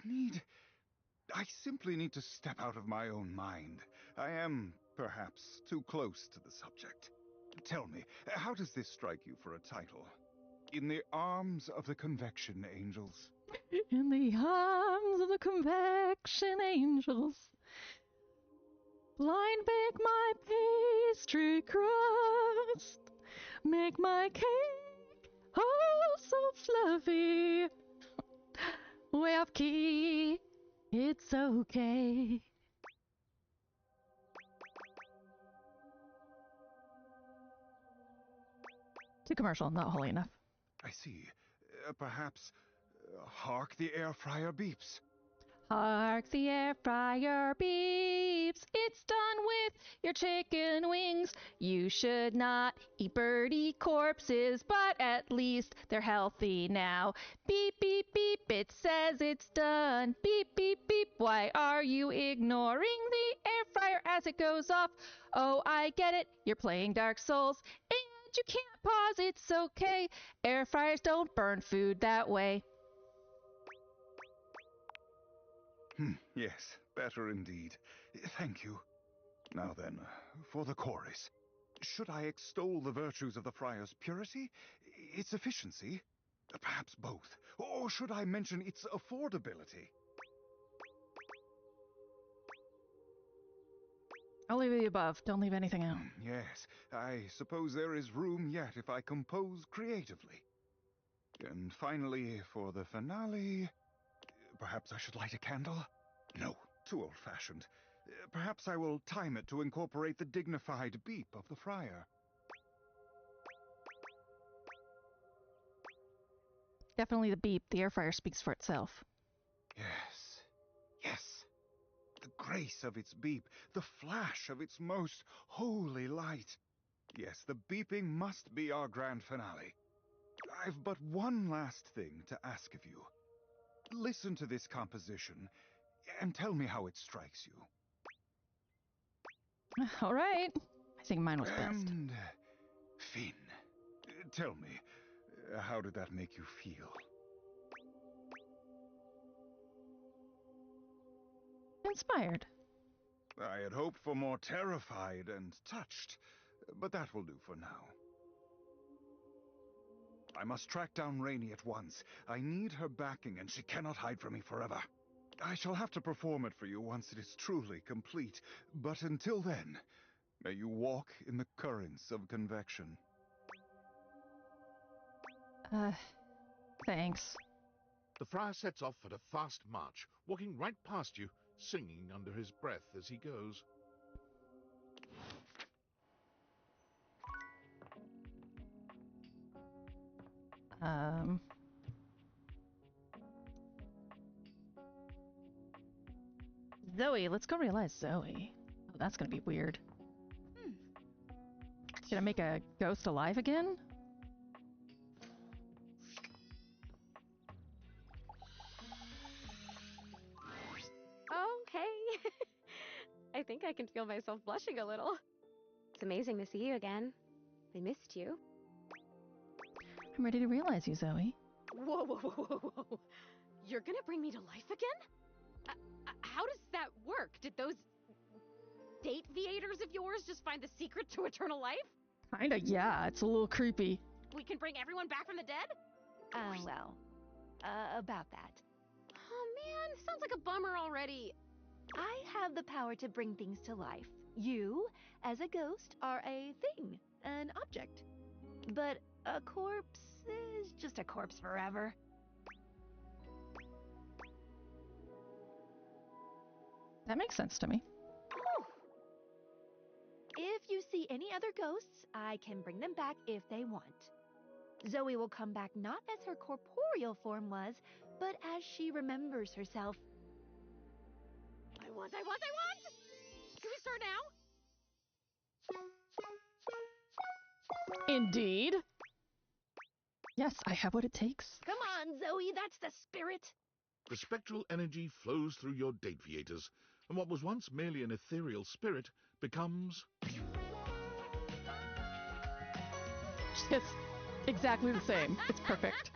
simply need to step out of my own mind. I am, perhaps, too close to the subject. Tell me, how does this strike you for a title? In the arms of the convection angels. In the arms of the convection angels. Blind bake my pastry crust. Make my cake oh so fluffy. Way off key. It's okay. Too commercial, not holy enough. I see. Perhaps, hark the air fryer beeps. Hark the air fryer beeps. It's done with your chicken wings. You should not eat birdie corpses, but at least they're healthy now. Beep, beep, beep, it says it's done. Beep, beep, beep, why are you ignoring the air fryer as it goes off? Oh, I get it, you're playing Dark Souls, and you can't pause, it's okay. Air fryers don't burn food that way. Yes, better indeed. Thank you. Now then, for the chorus. Should I extol the virtues of the fryer's purity, its efficiency, perhaps both? Or should I mention its affordability? I'll leave the above. Don't leave anything out. Yes, I suppose there is room yet if I compose creatively. And finally, for the finale... Perhaps I should light a candle? No, too old-fashioned. Perhaps I will time it to incorporate the dignified beep of the fryer. Definitely the beep. The air fryer speaks for itself. Yes. The grace of its beep, the flash of its most holy light. Yes, the beeping must be our grand finale. I've but one last thing to ask of you. Listen to this composition, and tell me how it strikes you. All right. I think mine was best. And Finn, tell me, how did that make you feel? Inspired. I had hoped for more terrified and touched, but that will do for now. I must track down Rainey at once. I need her backing, and she cannot hide from me forever. I shall have to perform it for you once it is truly complete, but until then, may you walk in the currents of convection. Thanks. The friar sets off at a fast march, walking right past you, singing under his breath as he goes. Um... Zoe, let's go realize Zoe. Oh, that's gonna be weird. Gonna make a ghost alive again? Okay. I think I can feel myself blushing a little. It's amazing to see you again. I missed you. I'm ready to realize you, Zoe. Whoa, whoa, whoa, whoa, whoa. You're gonna bring me to life again? How does that work? Did those date viators of yours just find the secret to eternal life? Kinda, yeah. It's a little creepy. We can bring everyone back from the dead? About that. Oh man, sounds like a bummer already. I have the power to bring things to life. You, as a ghost, are a thing, an object. But a corpse is just a corpse forever. That makes sense to me. Whew. If you see any other ghosts, I can bring them back if they want. Zoe will come back not as her corporeal form was, but as she remembers herself. I want! Can we start now? Indeed. Yes, I have what it takes. Come on, Zoe, that's the spirit. The spectral energy flows through your date viators, and what was once merely an ethereal spirit becomes... Just exactly the same. It's perfect.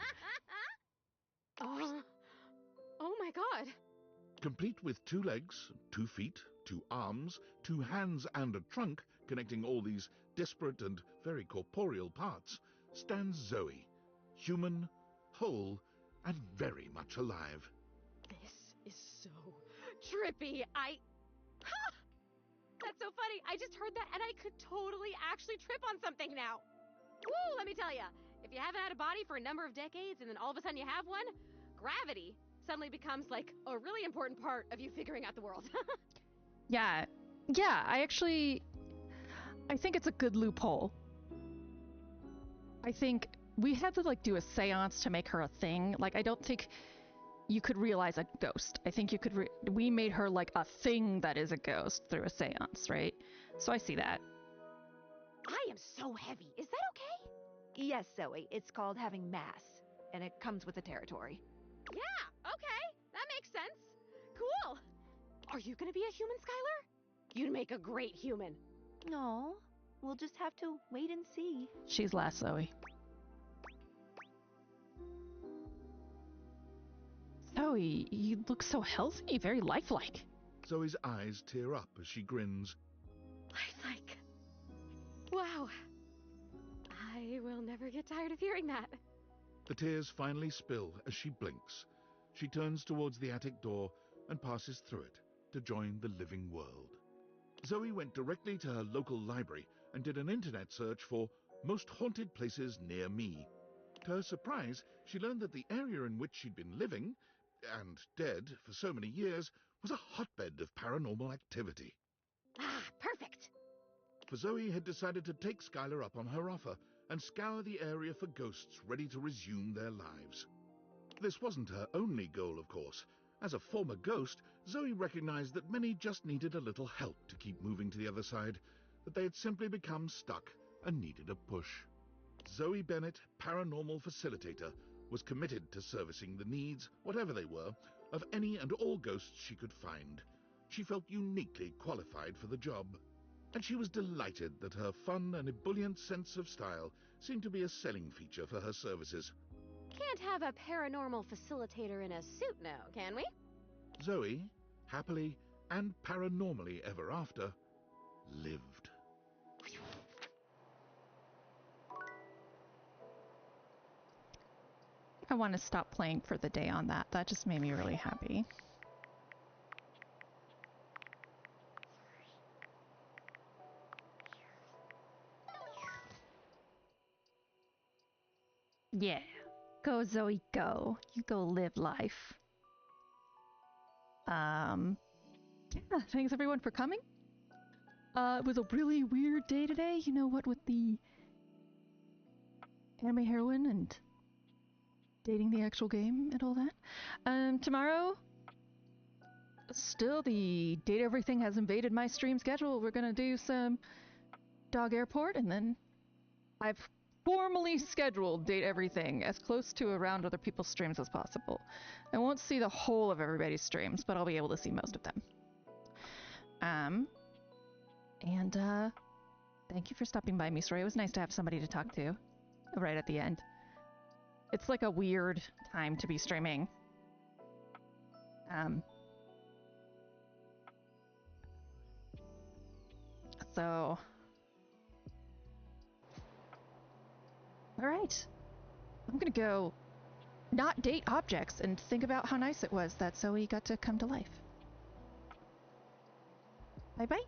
Oh my god. Complete with 2 legs, 2 feet, 2 arms, 2 hands and a trunk connecting all these disparate and very corporeal parts, stands Zoe, human, whole, and very much alive. This is so trippy. That's so funny. I just heard that and I could totally actually trip on something now. Woo, let me tell you. If you haven't had a body for a number of decades and then all of a sudden you have one, gravity suddenly becomes like a really important part of you figuring out the world. Yeah, I think it's a good loophole. I think we had to like do a seance to make her a thing. Like, I don't think you could realize a ghost. I think you could we made her like a thing that is a ghost through a seance, right? So I see that. I am so heavy. Is that okay? Yes, Zoe, it's called having mass, and it comes with the territory. Yeah, okay. That makes sense. Cool. Are you gonna be a human, Skylar? You'd make a great human. No, we'll just have to wait and see. She's last, Zoe. Zoe, you look so healthy, very lifelike. Zoe's eyes tear up as she grins. Lifelike. Wow. I will never get tired of hearing that. The tears finally spill as she blinks. She turns towards the attic door and passes through it to join the living world. Zoe went directly to her local library and did an internet search for most haunted places near me. To her surprise, she learned that the area in which she'd been living, and dead for so many years, was a hotbed of paranormal activity. Ah, perfect! For Zoe had decided to take Skylar up on her offer and scour the area for ghosts ready to resume their lives. This wasn't her only goal, of course. As a former ghost, Zoe recognized that many just needed a little help to keep moving to the other side, that they had simply become stuck and needed a push. Zoe Bennett, paranormal facilitator, was committed to servicing the needs, whatever they were, of any and all ghosts she could find. She felt uniquely qualified for the job, and she was delighted that her fun and ebullient sense of style seemed to be a selling feature for her services. Can't have a paranormal facilitator in a suit now, can we? Zoe, happily and paranormally ever after, lived. I want to stop playing for the day on that. That just made me really happy. Yeah. Go, Zoe, go. You go live life. Yeah, thanks everyone for coming. It was a really weird day today. You know what, with the anime heroine and dating the actual game and all that. Tomorrow, still the Date Everything has invaded my stream schedule. We're gonna do some Dog Airport, and then I've formally scheduled Date Everything as close to around other people's streams as possible. I won't see the whole of everybody's streams, but I'll be able to see most of them. Thank you for stopping by, Misori. It was nice to have somebody to talk to right at the end. It's like a weird time to be streaming. So... Alright. I'm gonna go not date objects and think about how nice it was that Zoe got to come to life. Bye-bye.